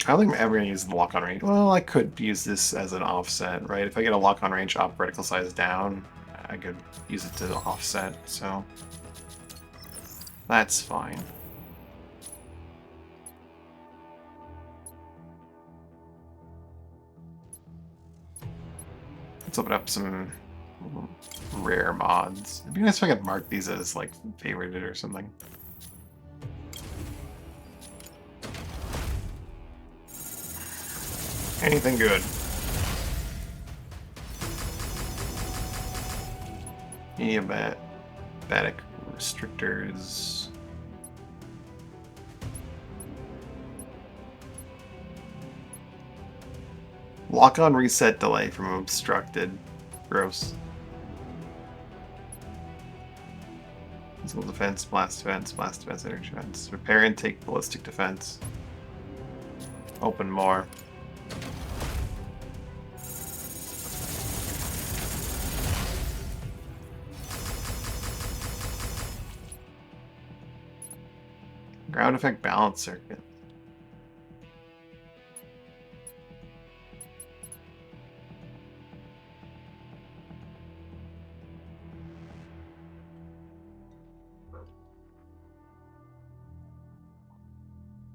[SPEAKER 1] I don't think I'm ever going to use the lock-on range. Well, I could use this as an offset, right? If I get a lock-on range up vertical size down, I could use it to offset, so that's fine. Let's open up some rare mods. It'd be nice if I could mark these as, like, favorited or something. Anything good. Batic restrictors. Lock-on reset delay from obstructed. Gross. Missile defense, blast defense, energy defense. Repair intake, ballistic defense. Open more. Ground effect balance circuit.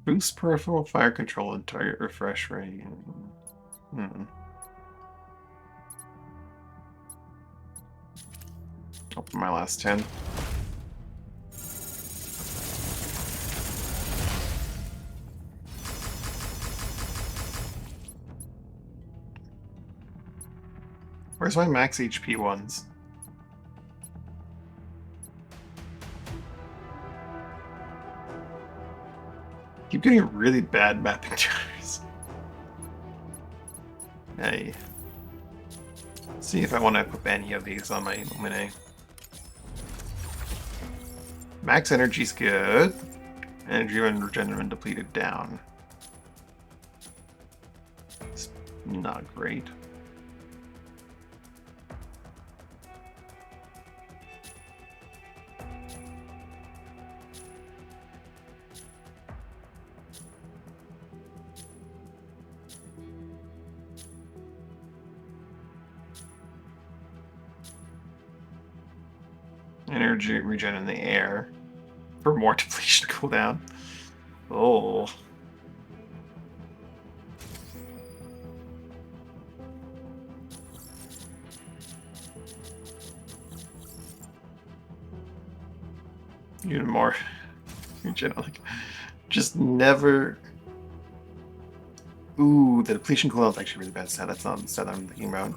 [SPEAKER 1] Boost peripheral fire control and target refresh rate. Open my last 10. Where's my max HP ones? Keep getting really bad mapping errors. Hey. See if I want to equip any of these on my Lumine. Max energy's good. Energy and regeneration depleted down. It's not great. Energy regen in the air for more depletion cooldown. Oh. Even more regen, like, just never. Ooh, the depletion cooldown is actually really bad stat. That's not the stat I'm thinking about.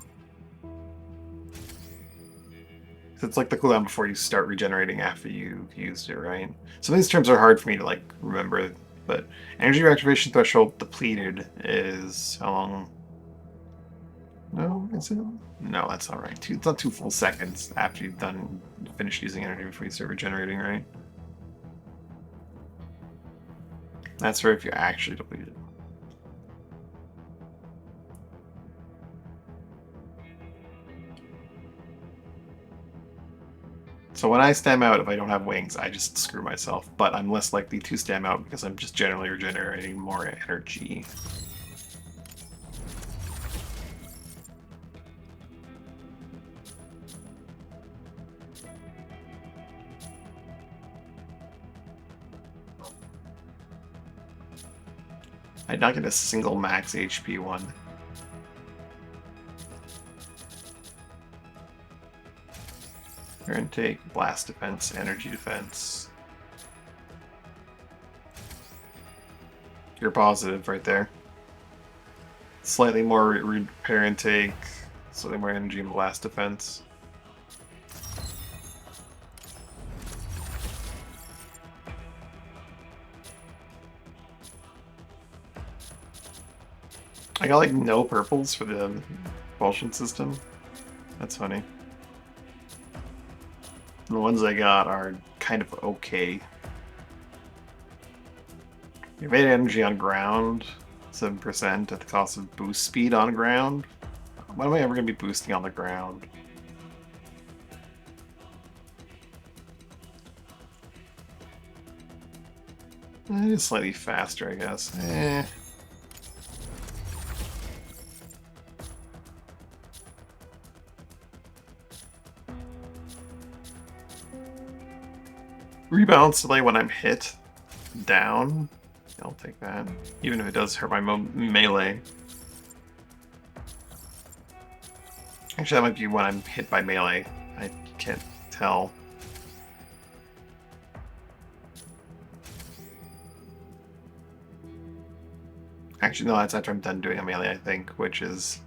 [SPEAKER 1] It's like the cooldown before you start regenerating after you used it, right? Some of these terms are hard for me to, like, remember, but energy reactivation threshold depleted is how long? No, is it? No, that's not right. It's not 2 full seconds after you've finished using energy before you start regenerating, right? That's for if you're actually depleted. So when I stem out, if I don't have wings, I just screw myself. But I'm less likely to stem out because I'm just generally regenerating more energy. I did not get a single max HP one. Air intake, blast defense, energy defense. You're positive right there. Slightly more repair intake, slightly more energy and blast defense. I got like no purples for the propulsion system. That's funny. The ones I got are kind of okay. Evade energy on ground, 7% at the cost of boost speed on ground. When am I ever going to be boosting on the ground? It is slightly faster, I guess. Rebalance delay when I'm hit down. I'll take that. Even if it does hurt my melee. Actually, that might be when I'm hit by melee. I can't tell. Actually, no, that's after I'm done doing a melee, I think, which is...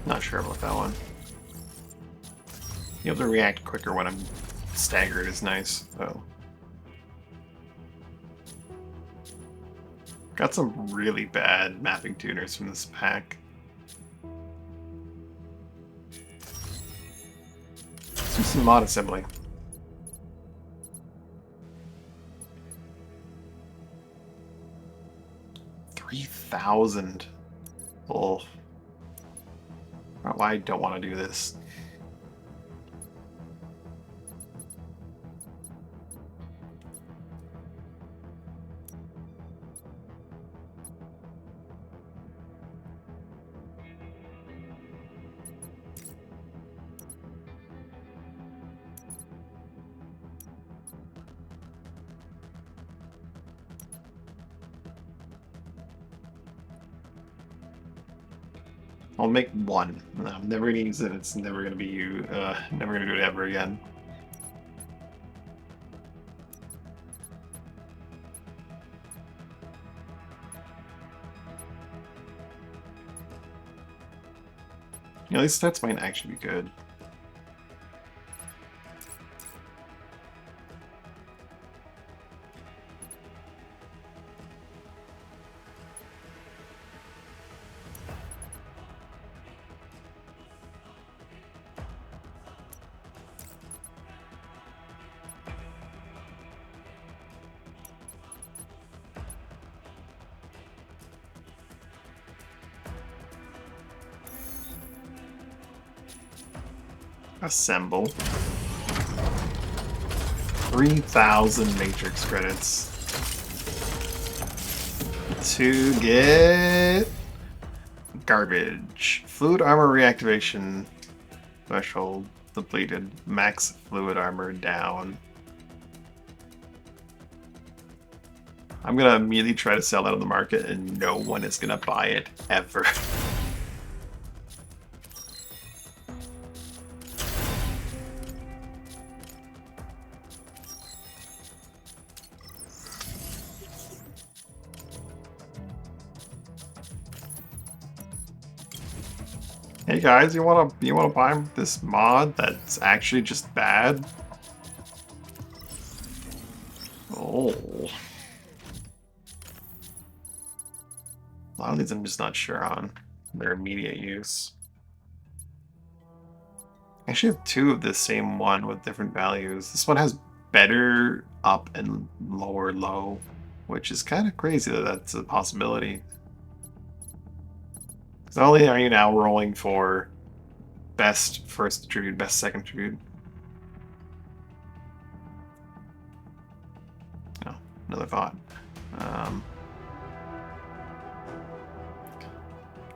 [SPEAKER 1] Not sure about that one. Being able to react quicker when I'm staggered is nice, though. Got some really bad mapping tuners from this pack. Let's do some mod assembly. $3,000. Oh. Why I don't want to do this. I'll make one. I'm never gonna use it. It's never gonna be you. Never gonna do it ever again. You know, these stats might actually be good. Assemble. 3,000 matrix credits to get garbage. Fluid armor reactivation threshold depleted. Max fluid armor down. I'm gonna immediately try to sell that on the market and no one is gonna buy it ever. Hey guys, you wanna buy this mod that's actually just bad? Oh. A lot of these I'm just not sure on their immediate use. I actually have two of the same one with different values. This one has better up and lower low, which is kind of crazy that that's a possibility. Because not only are you now rolling for best first attribute, best second attribute. Oh, another thought.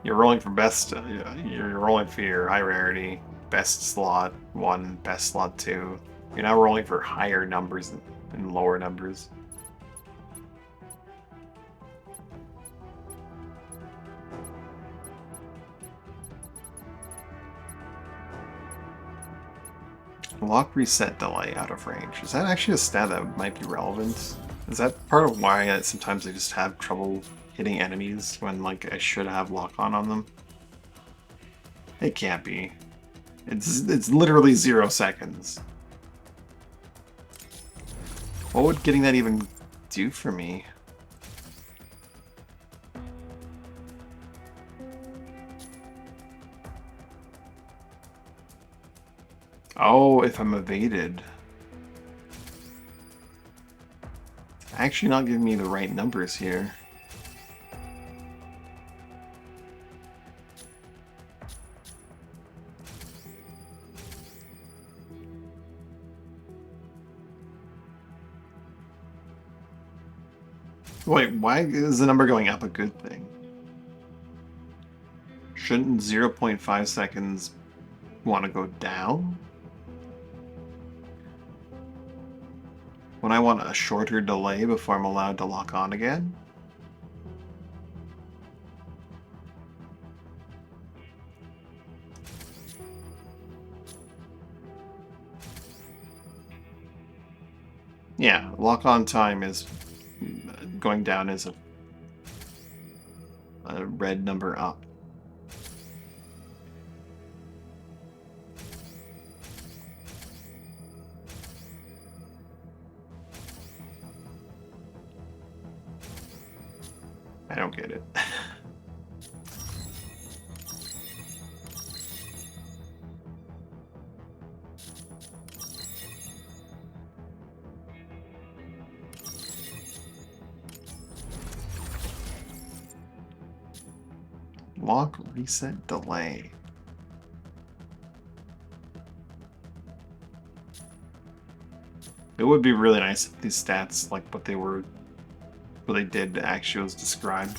[SPEAKER 1] You're rolling for best, you're rolling for your high rarity, best slot 1, best slot 2. You're now rolling for higher numbers than lower numbers. Lock reset delay out of range. Is that actually a stat that might be relevant? Is that part of why sometimes I just have trouble hitting enemies when like I should have lock on them? It can't be. It's literally 0 seconds. What would getting that even do for me? Oh, if I'm evaded. It's actually not giving me the right numbers here. Wait, why is the number going up a good thing? Shouldn't 0.5 seconds want to go down? When I want a shorter delay before I'm allowed to lock on again? Yeah, lock on time is going down as a red number up. I don't get it. Lock reset delay. It would be really nice if these stats, like what they did, actually was described.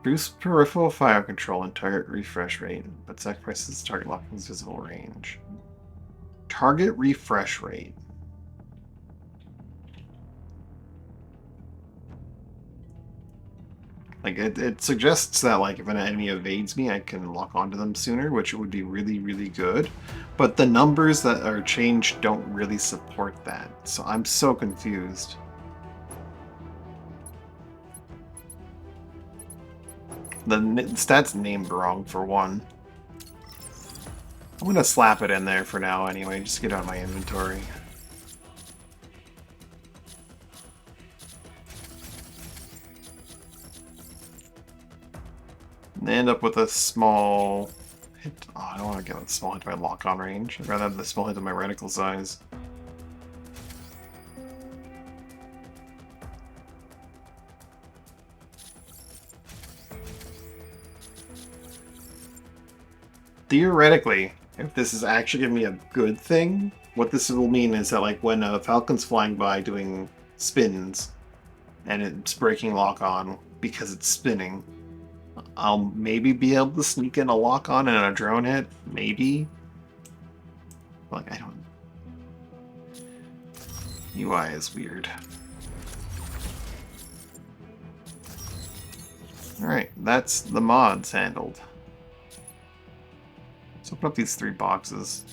[SPEAKER 1] Boost peripheral fire control and target refresh rate, but sacrifices target locking's visible range. Target refresh rate. Like, it suggests that, like, if an enemy evades me, I can lock onto them sooner, which would be really, really good. But the numbers that are changed don't really support that, so I'm so confused. The stat's named wrong, for one. I'm gonna slap it in there for now anyway, just get out of my inventory. And they end up with a small hit. Oh, I don't want to get a small hit to my lock-on range. I'd rather have the small hit to my reticle size. Theoretically, if this is actually giving me a good thing, what this will mean is that, like, when a Falcon's flying by doing spins, and it's breaking lock-on because it's spinning, I'll maybe be able to sneak in a lock-on and a drone hit. Maybe. Like, I don't... UI is weird. Alright, that's the mods handled. Let's open up these 3 boxes.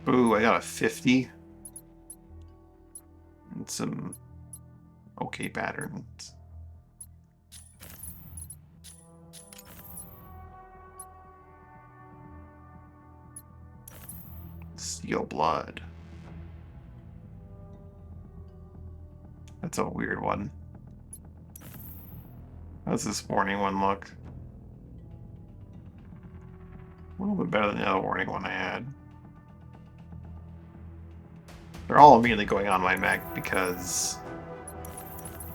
[SPEAKER 1] Ooh, I got a 50. And some okay patterns. Steel blood. That's a weird one. How's this warning one look? A little bit better than the other warning one I had. They're all immediately going on my mech because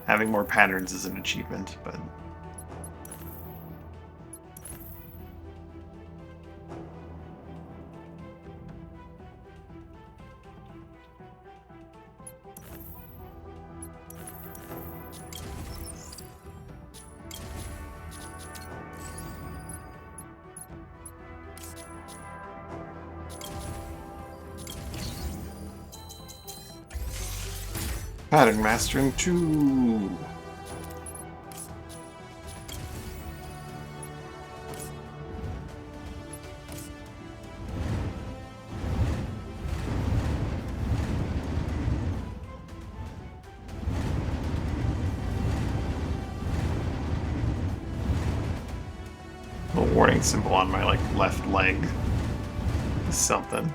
[SPEAKER 1] having more patterns is an achievement, but... Pattern Mastering 2! A warning symbol on my, like, left leg is something.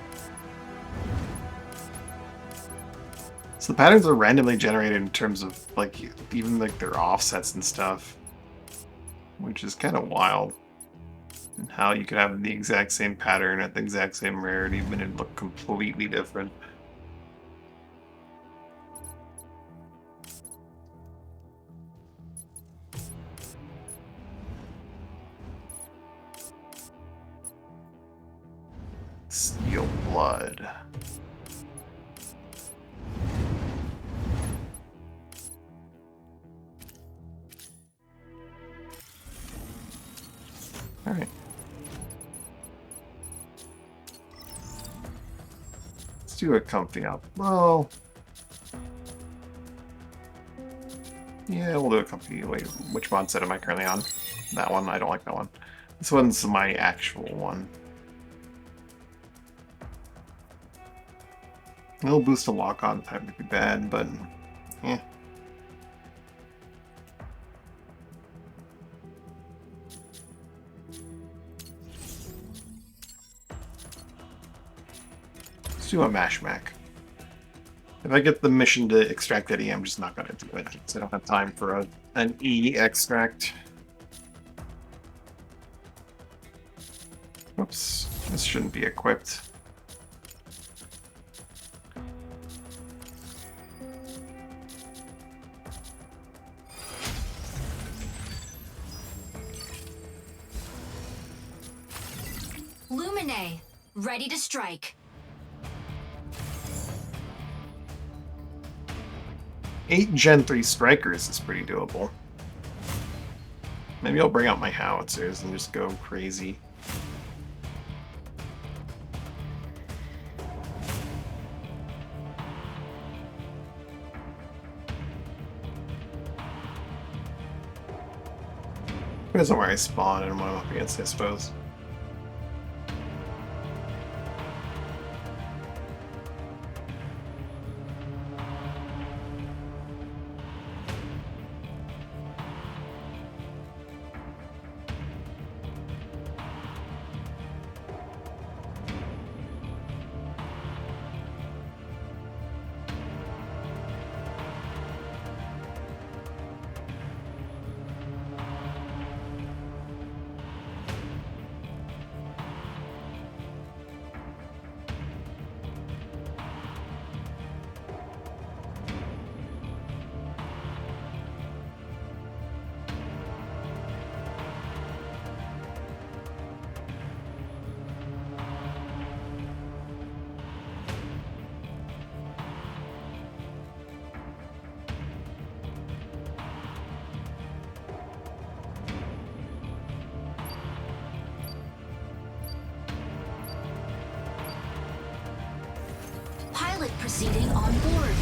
[SPEAKER 1] So the patterns are randomly generated in terms of, like, even, like, their offsets and stuff. Which is kind of wild. And how you could have the exact same pattern at the exact same rarity, but it look completely different. Steel blood. All right. Let's do a comfy up. Well, yeah, we'll do a comfy. Wait, which mod set am I currently on? That one. I don't like that one. This one's my actual one. A little boost to lock on time would be bad, but yeah. Let's do a mash mac. If I get the mission to extract Eddie, I'm just not going to do it because I don't have time for an E extract. Whoops, this shouldn't be equipped.
[SPEAKER 2] Lumine, ready to strike.
[SPEAKER 1] 8 Gen 3 Strikers is pretty doable. Maybe I'll bring out my howitzers and just go crazy. Depends on where I spawn and what I'm up against, I suppose.
[SPEAKER 2] Pilot proceeding on board.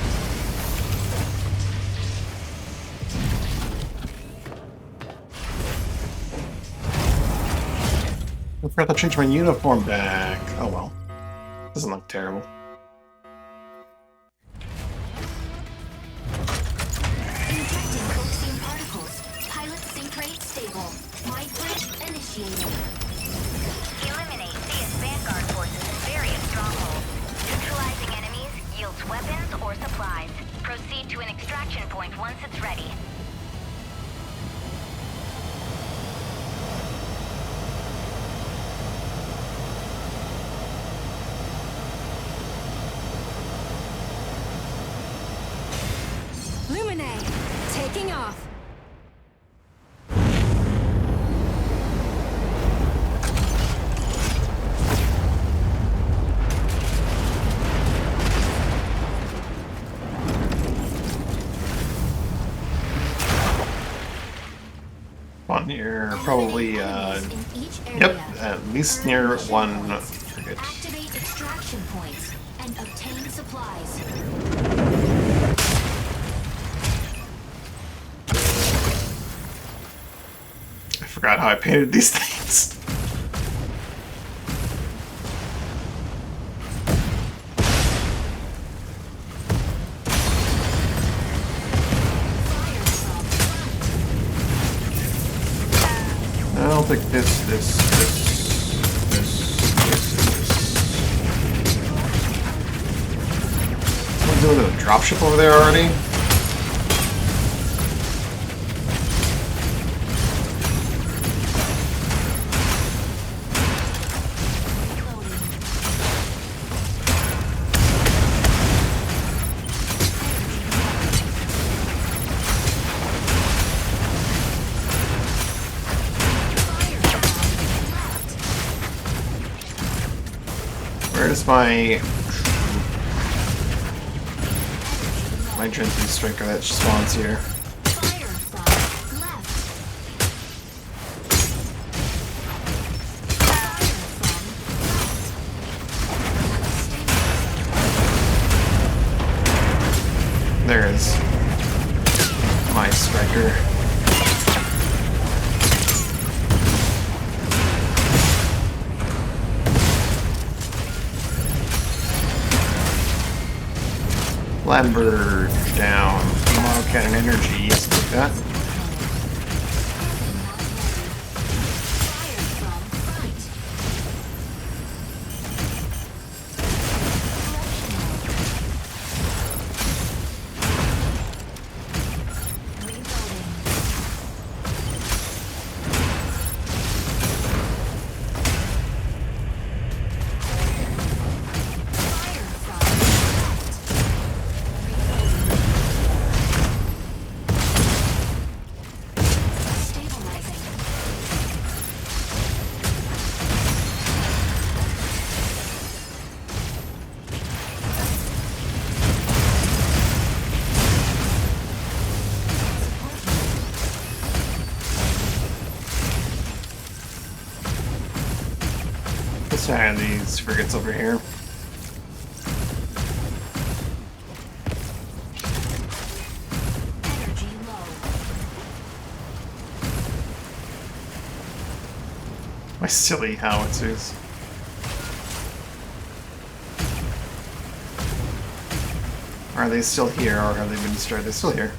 [SPEAKER 1] I forgot to change my uniform back. Oh well. Doesn't look terrible.
[SPEAKER 2] Injecting coaxium particles. Pilot sync rate stable. Mind bridge initiated.
[SPEAKER 3] Eliminate CS Vanguard forces in various strongholds. Neutralizing enemies yields weapons or supplies. Proceed to an extraction point once it's ready.
[SPEAKER 2] Lumine, taking off.
[SPEAKER 1] On near probably
[SPEAKER 2] Enemies in each
[SPEAKER 1] yep,
[SPEAKER 2] area.
[SPEAKER 1] at least near one frigate.
[SPEAKER 2] Activate extraction points and obtain supplies.
[SPEAKER 1] I forgot how I painted these things. I don't think this. Someone doing a dropship over there already? Where's my Gentry Striker that spawns here?
[SPEAKER 2] Fire from left. Fire from right.
[SPEAKER 1] There is my Striker. Lambert down. Model cannon energy. Yes, like that.
[SPEAKER 2] Fire from front. Reloading. Fire from left. Stabilizing.
[SPEAKER 1] Let's try these frigates over here.
[SPEAKER 2] Energy low.
[SPEAKER 1] My silly howitzers. Are they still here, or have they been destroyed? They're still here.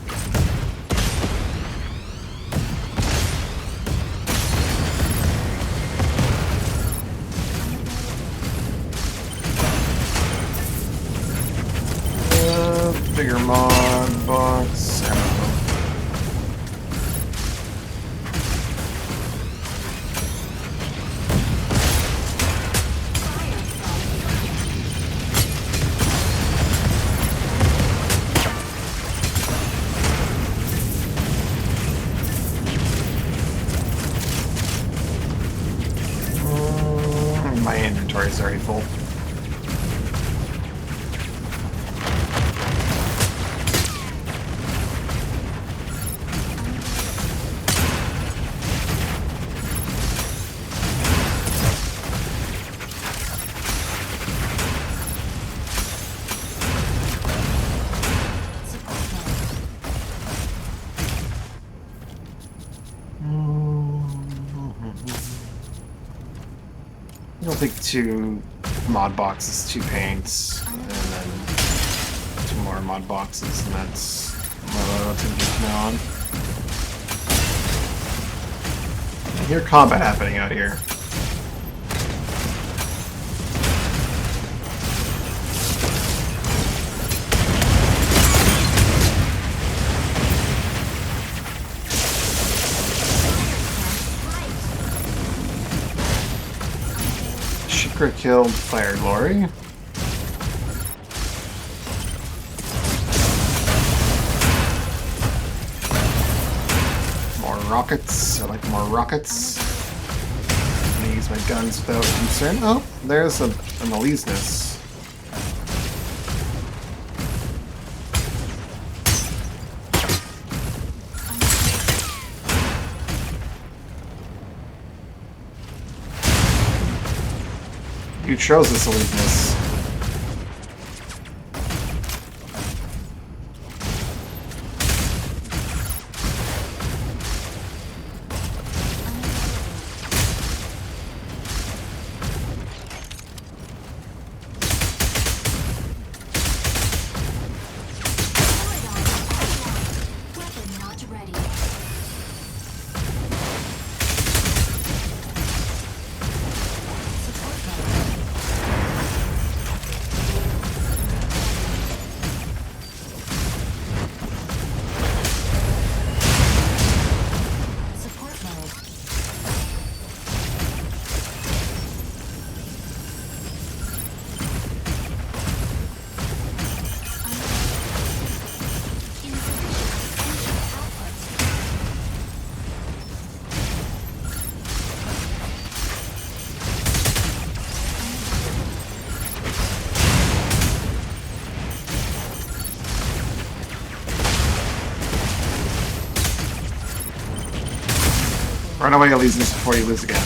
[SPEAKER 1] Bigger mod box. I don't know.
[SPEAKER 2] Fire from
[SPEAKER 1] My inventory's already full. I'll take 2 mod boxes, 2 paints, and then 2 more mod boxes, and that's what I'm from now on. I hear combat happening out here. Shikra killed Fire Glory. More rockets. I like more rockets. I'm gonna use my guns without concern. Oh, there's an Elysius. You chose this Elysius.
[SPEAKER 2] weapon not ready.
[SPEAKER 1] Run away, Elysius, before you lose again.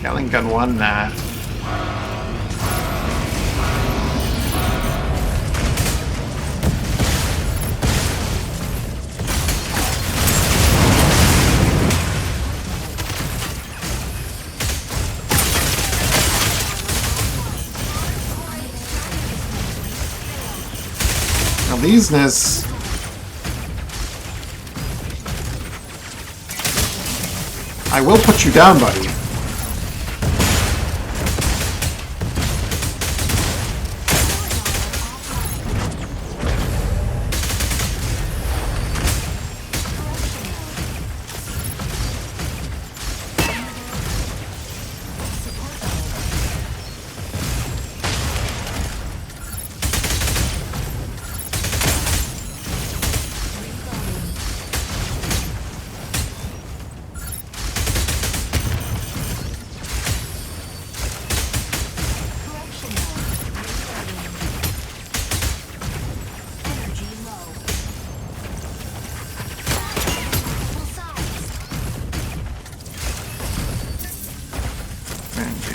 [SPEAKER 1] Gatling gun won that. Now these-ness. I will put you down, buddy.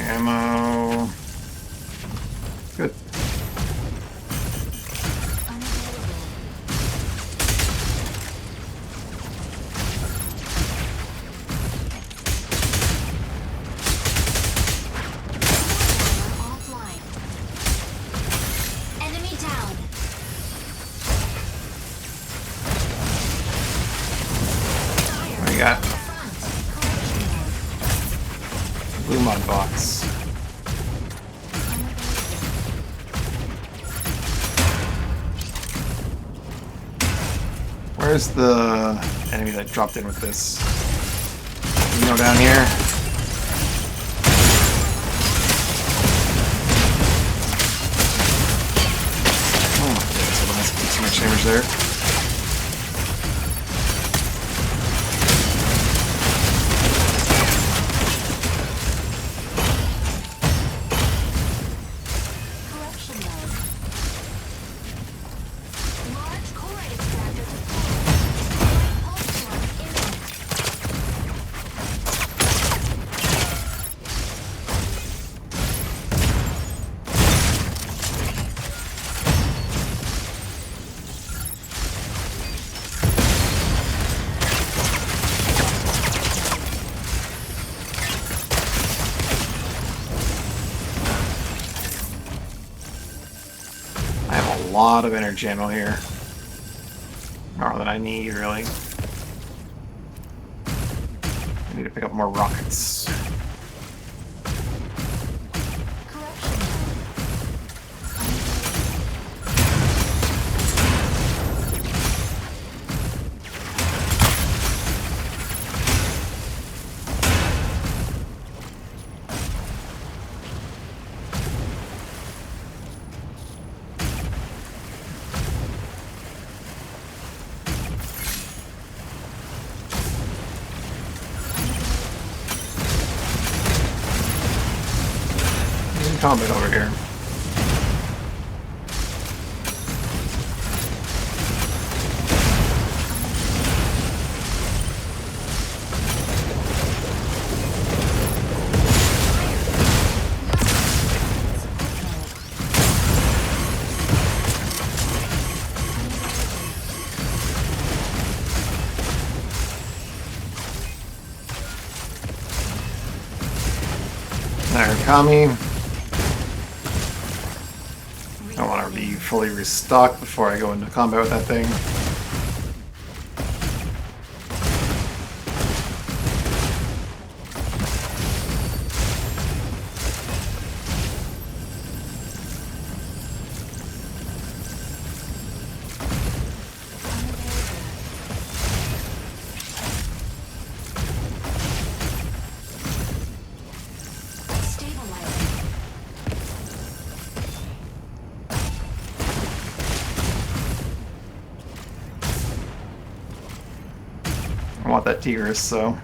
[SPEAKER 1] Ammo. Good.
[SPEAKER 2] Offline. Enemy down.
[SPEAKER 1] What do you got? Blue mod box. Where's the enemy that dropped in with this? You know, down here. Oh my goodness, hold on, let's get some extra damage there. I have a lot of energy ammo here. More than I need, really. I need to pick up more rockets. Combat over here. Narakami. I want to be fully restocked before I go into combat with that thing. I want that Tigris, so.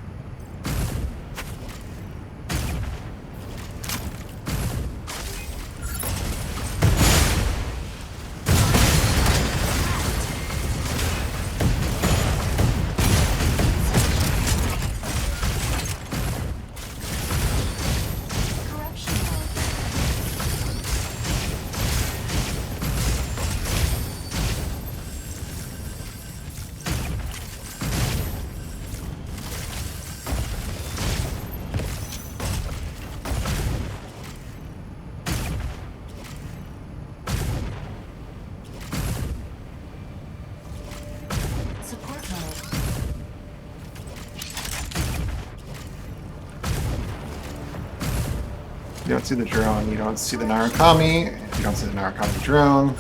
[SPEAKER 1] You don't see the drone, you don't see the Narakami, you don't see the Narakami drone.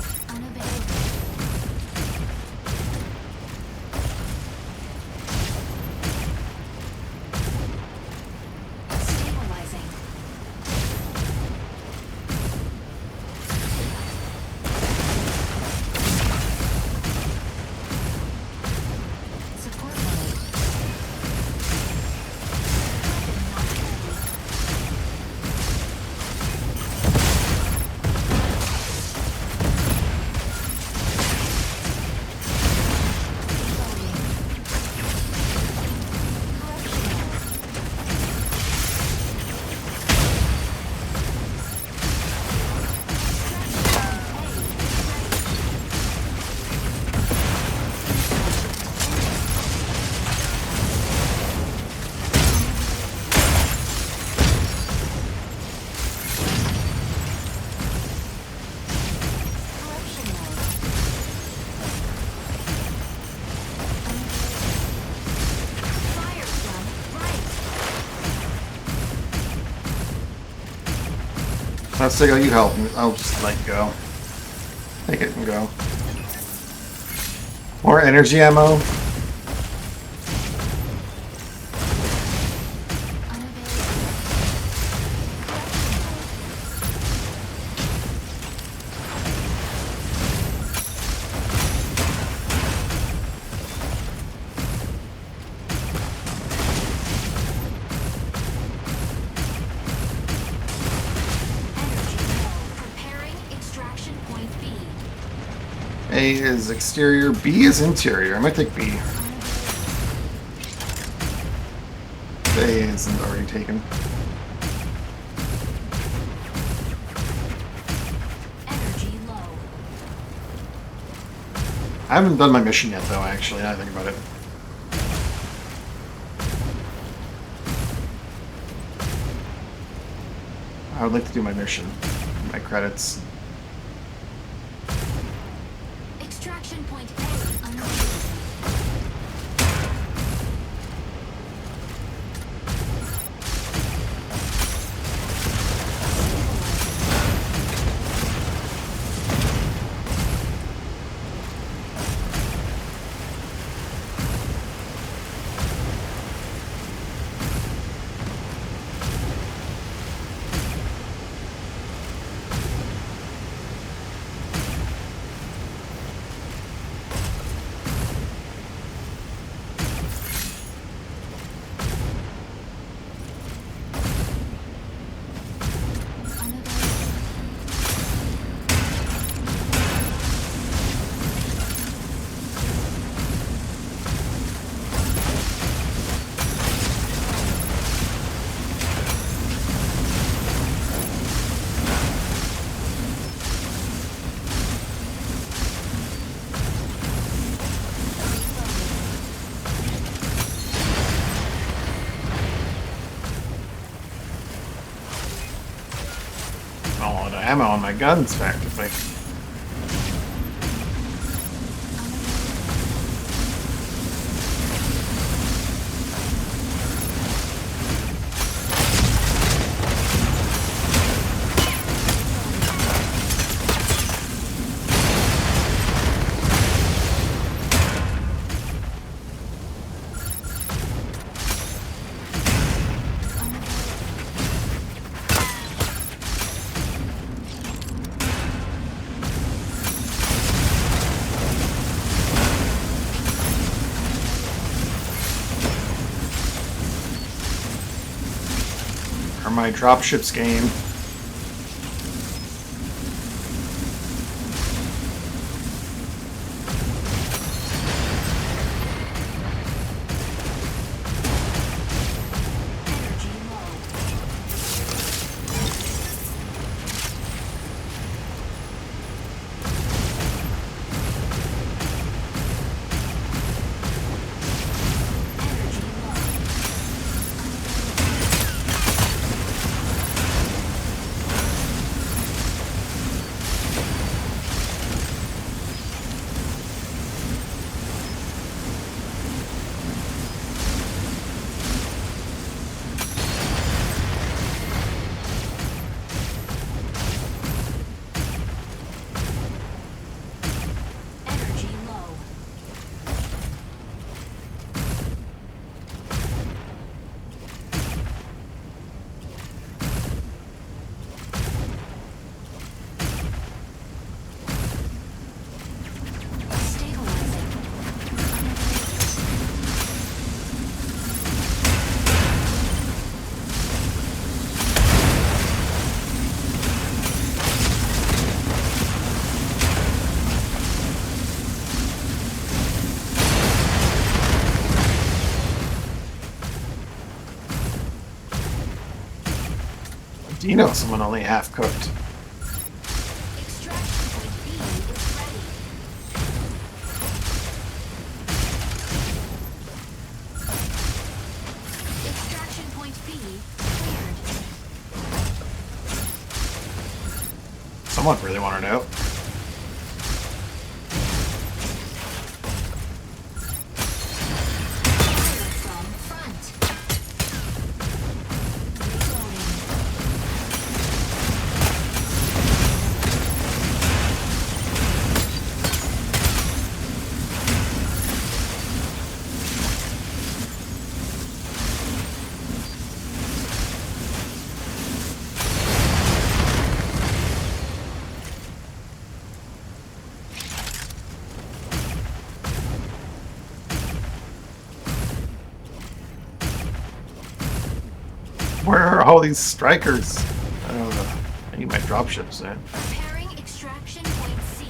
[SPEAKER 1] Let's see how you help me. I'll just let go. Take it and go. More energy ammo. A is exterior, B is interior. I might take B. A isn't already taken.
[SPEAKER 2] Energy low.
[SPEAKER 1] I haven't done my mission yet, though, actually, now I think about it. I would like to do my mission. My credits.
[SPEAKER 2] Extraction point A unlocked.
[SPEAKER 1] ammo on my guns effectively. Or my dropships game. Do you know someone only half cooked?
[SPEAKER 2] Extraction point B is ready. Extraction point B cleared.
[SPEAKER 1] Someone really want to know.
[SPEAKER 2] Fire from front. Reloading.
[SPEAKER 1] Where are all these strikers? I need my dropships, man.
[SPEAKER 2] Preparing extraction point C.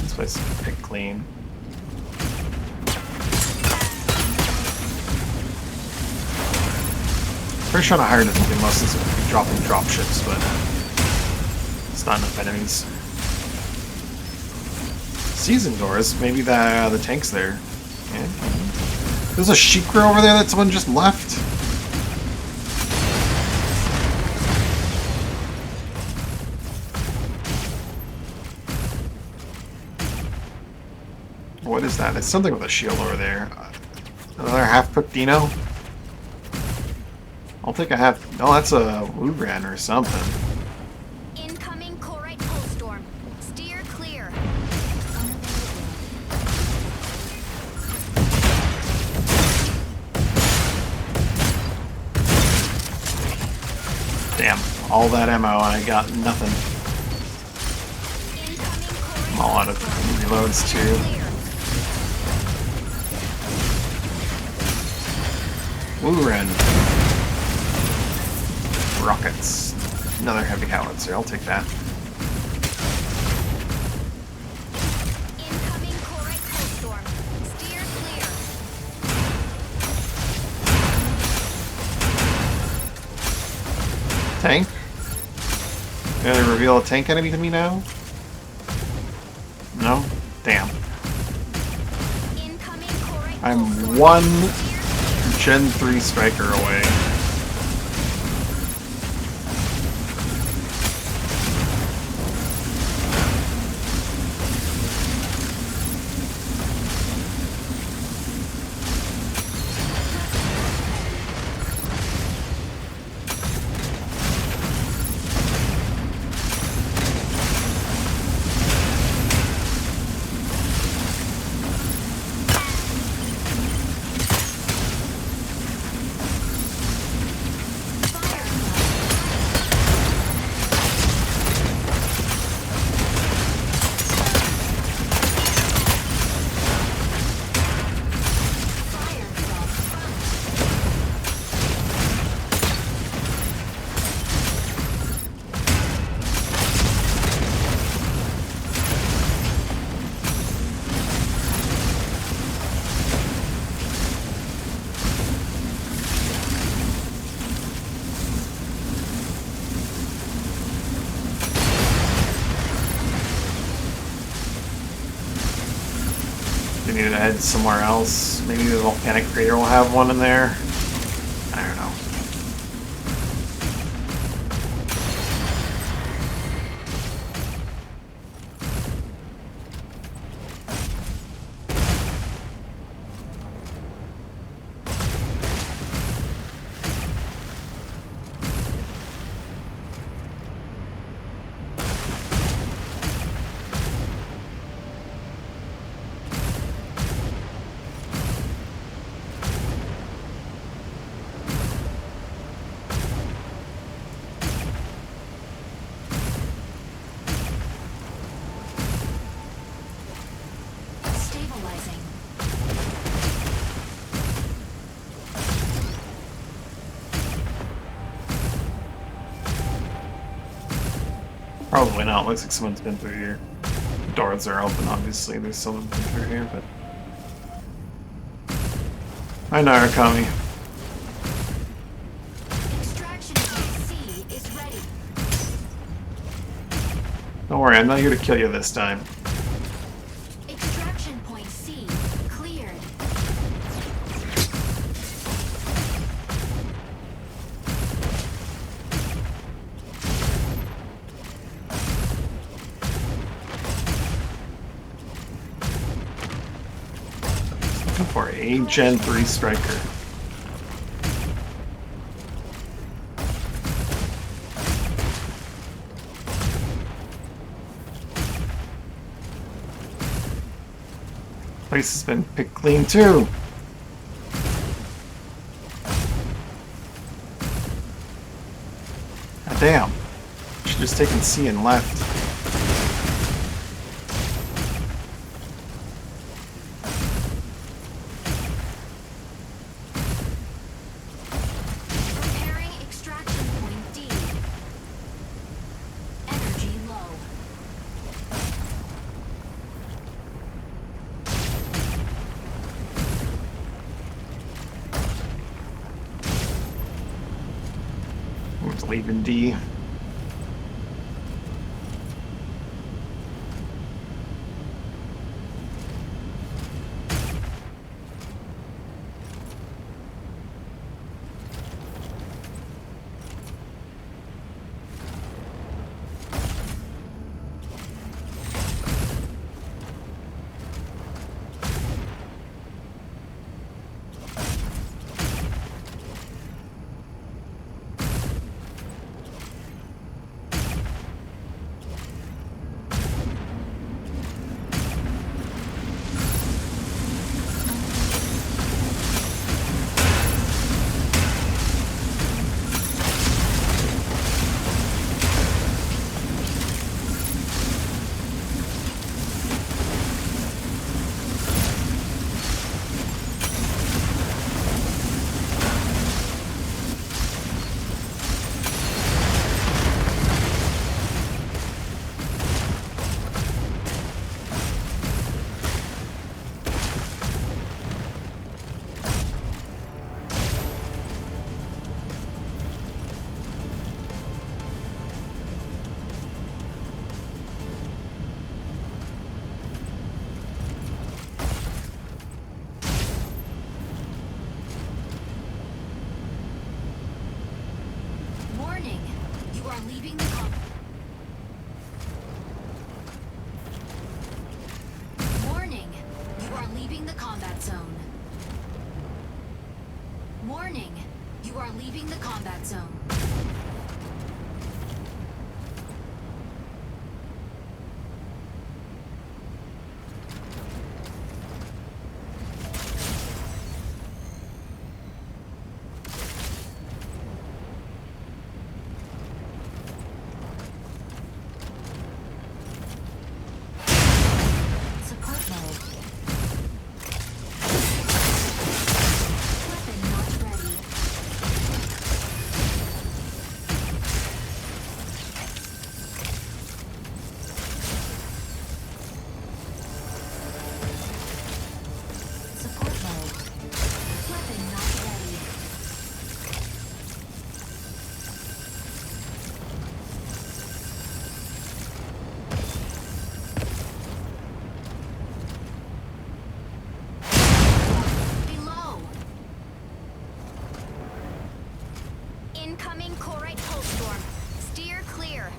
[SPEAKER 1] This place is pick clean. Pretty sure on a higher difficulty, most of this would be dropping dropships, but it's not enough enemies. Season doors, maybe the tank's there. Yeah. There's a Shikra over there that someone just left. What is that? It's something with a shield over there. Another half-cooked Dino? I don't think I have... No, that's a Wugran or something.
[SPEAKER 3] Incoming Corite pulse storm. Steer clear.
[SPEAKER 1] Damn, all that ammo and I got nothing.
[SPEAKER 3] Incoming Corite
[SPEAKER 1] I'm all out of reloads too. Wugran. Rockets. Another heavy howitzer, I'll take that.
[SPEAKER 3] Incoming Corite pulse storm. Steer clear.
[SPEAKER 1] Tank? Gonna reveal a tank enemy to me now? No? Damn.
[SPEAKER 3] Incoming Corite
[SPEAKER 1] I'm
[SPEAKER 3] pulse storm.
[SPEAKER 1] one Gen 3 striker away. They need to head somewhere else. Maybe the volcanic crater will have one in there. I don't know.
[SPEAKER 2] Stabilizing.
[SPEAKER 1] Probably not. Looks like someone's been through here. Doors are open, obviously. There's someone been through here, but... Hi, Narakami.
[SPEAKER 2] Extraction point C is ready.
[SPEAKER 1] Don't worry, I'm not here to kill you this time.
[SPEAKER 2] Extraction point C cleared.
[SPEAKER 1] Looking for a Gen 3 striker. Place has been picked clean too. God damn. Should just taken C and left.
[SPEAKER 2] Preparing extraction point D. Energy low.
[SPEAKER 1] Let's leave in D.
[SPEAKER 2] You are leaving the combat zone. Support mode. Weapon not ready. Support mode. Weapon not ready. Below.
[SPEAKER 3] Incoming Corite Pulse Storm. Steer clear.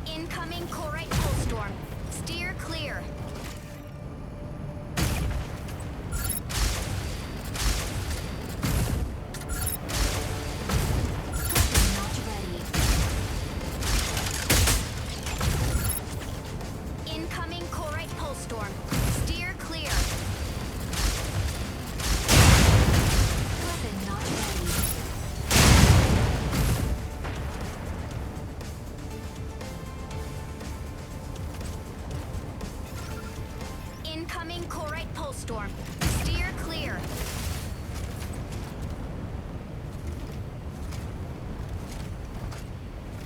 [SPEAKER 3] Incoming Corite Pulse Storm. Steer clear.
[SPEAKER 2] Weapon not ready.
[SPEAKER 3] Incoming Corite Pulse Storm. Steer clear.
[SPEAKER 2] Weapon not ready.
[SPEAKER 3] Incoming Corite Pulse Storm. Steer clear.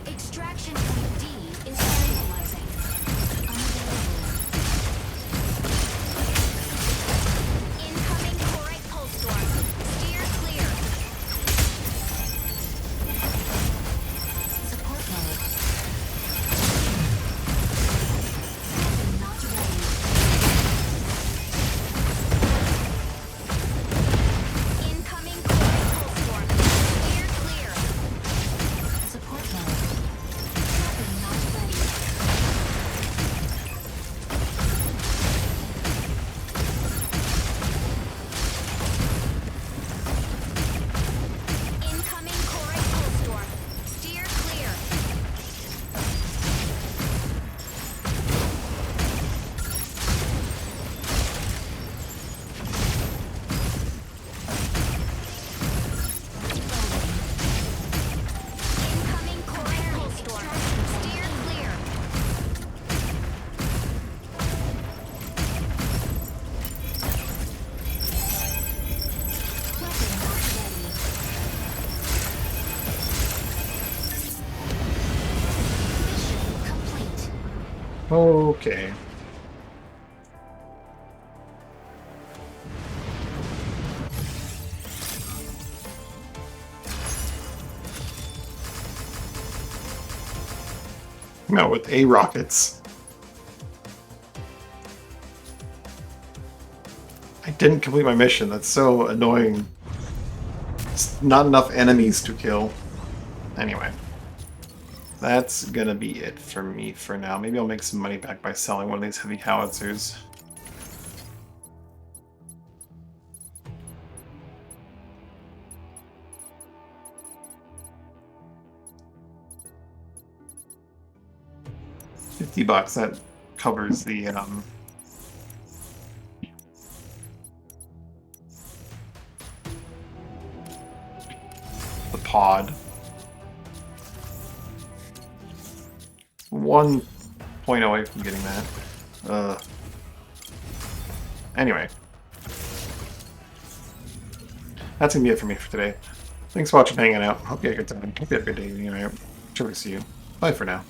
[SPEAKER 2] Extraction point D is stabilizing. Unavailable.
[SPEAKER 3] Incoming Corite Pulse Storm. Steer clear.
[SPEAKER 2] Support mode. Weapon not ready.
[SPEAKER 3] Incoming Corite Pulse Storm. Steer clear.
[SPEAKER 2] Support mode. Weapon not ready.
[SPEAKER 3] Incoming Corite Pulse Storm. Steer clear. Incoming Corite Pulse Storm. Steer clear.
[SPEAKER 2] Weapon not ready. Mission complete.
[SPEAKER 1] Okay. No, with A rockets. I didn't complete my mission. That's so annoying. It's not enough enemies to kill. Anyway. That's gonna be it for me for now. Maybe I'll make some money back by selling one of these heavy howitzers. $50, that covers the pod. 1 point away from getting that. Anyway. That's gonna be it for me for today. Thanks for watching and hanging out. Hope you had a good time. Hope you had a good day. Anyway, sure to see you. Bye for now.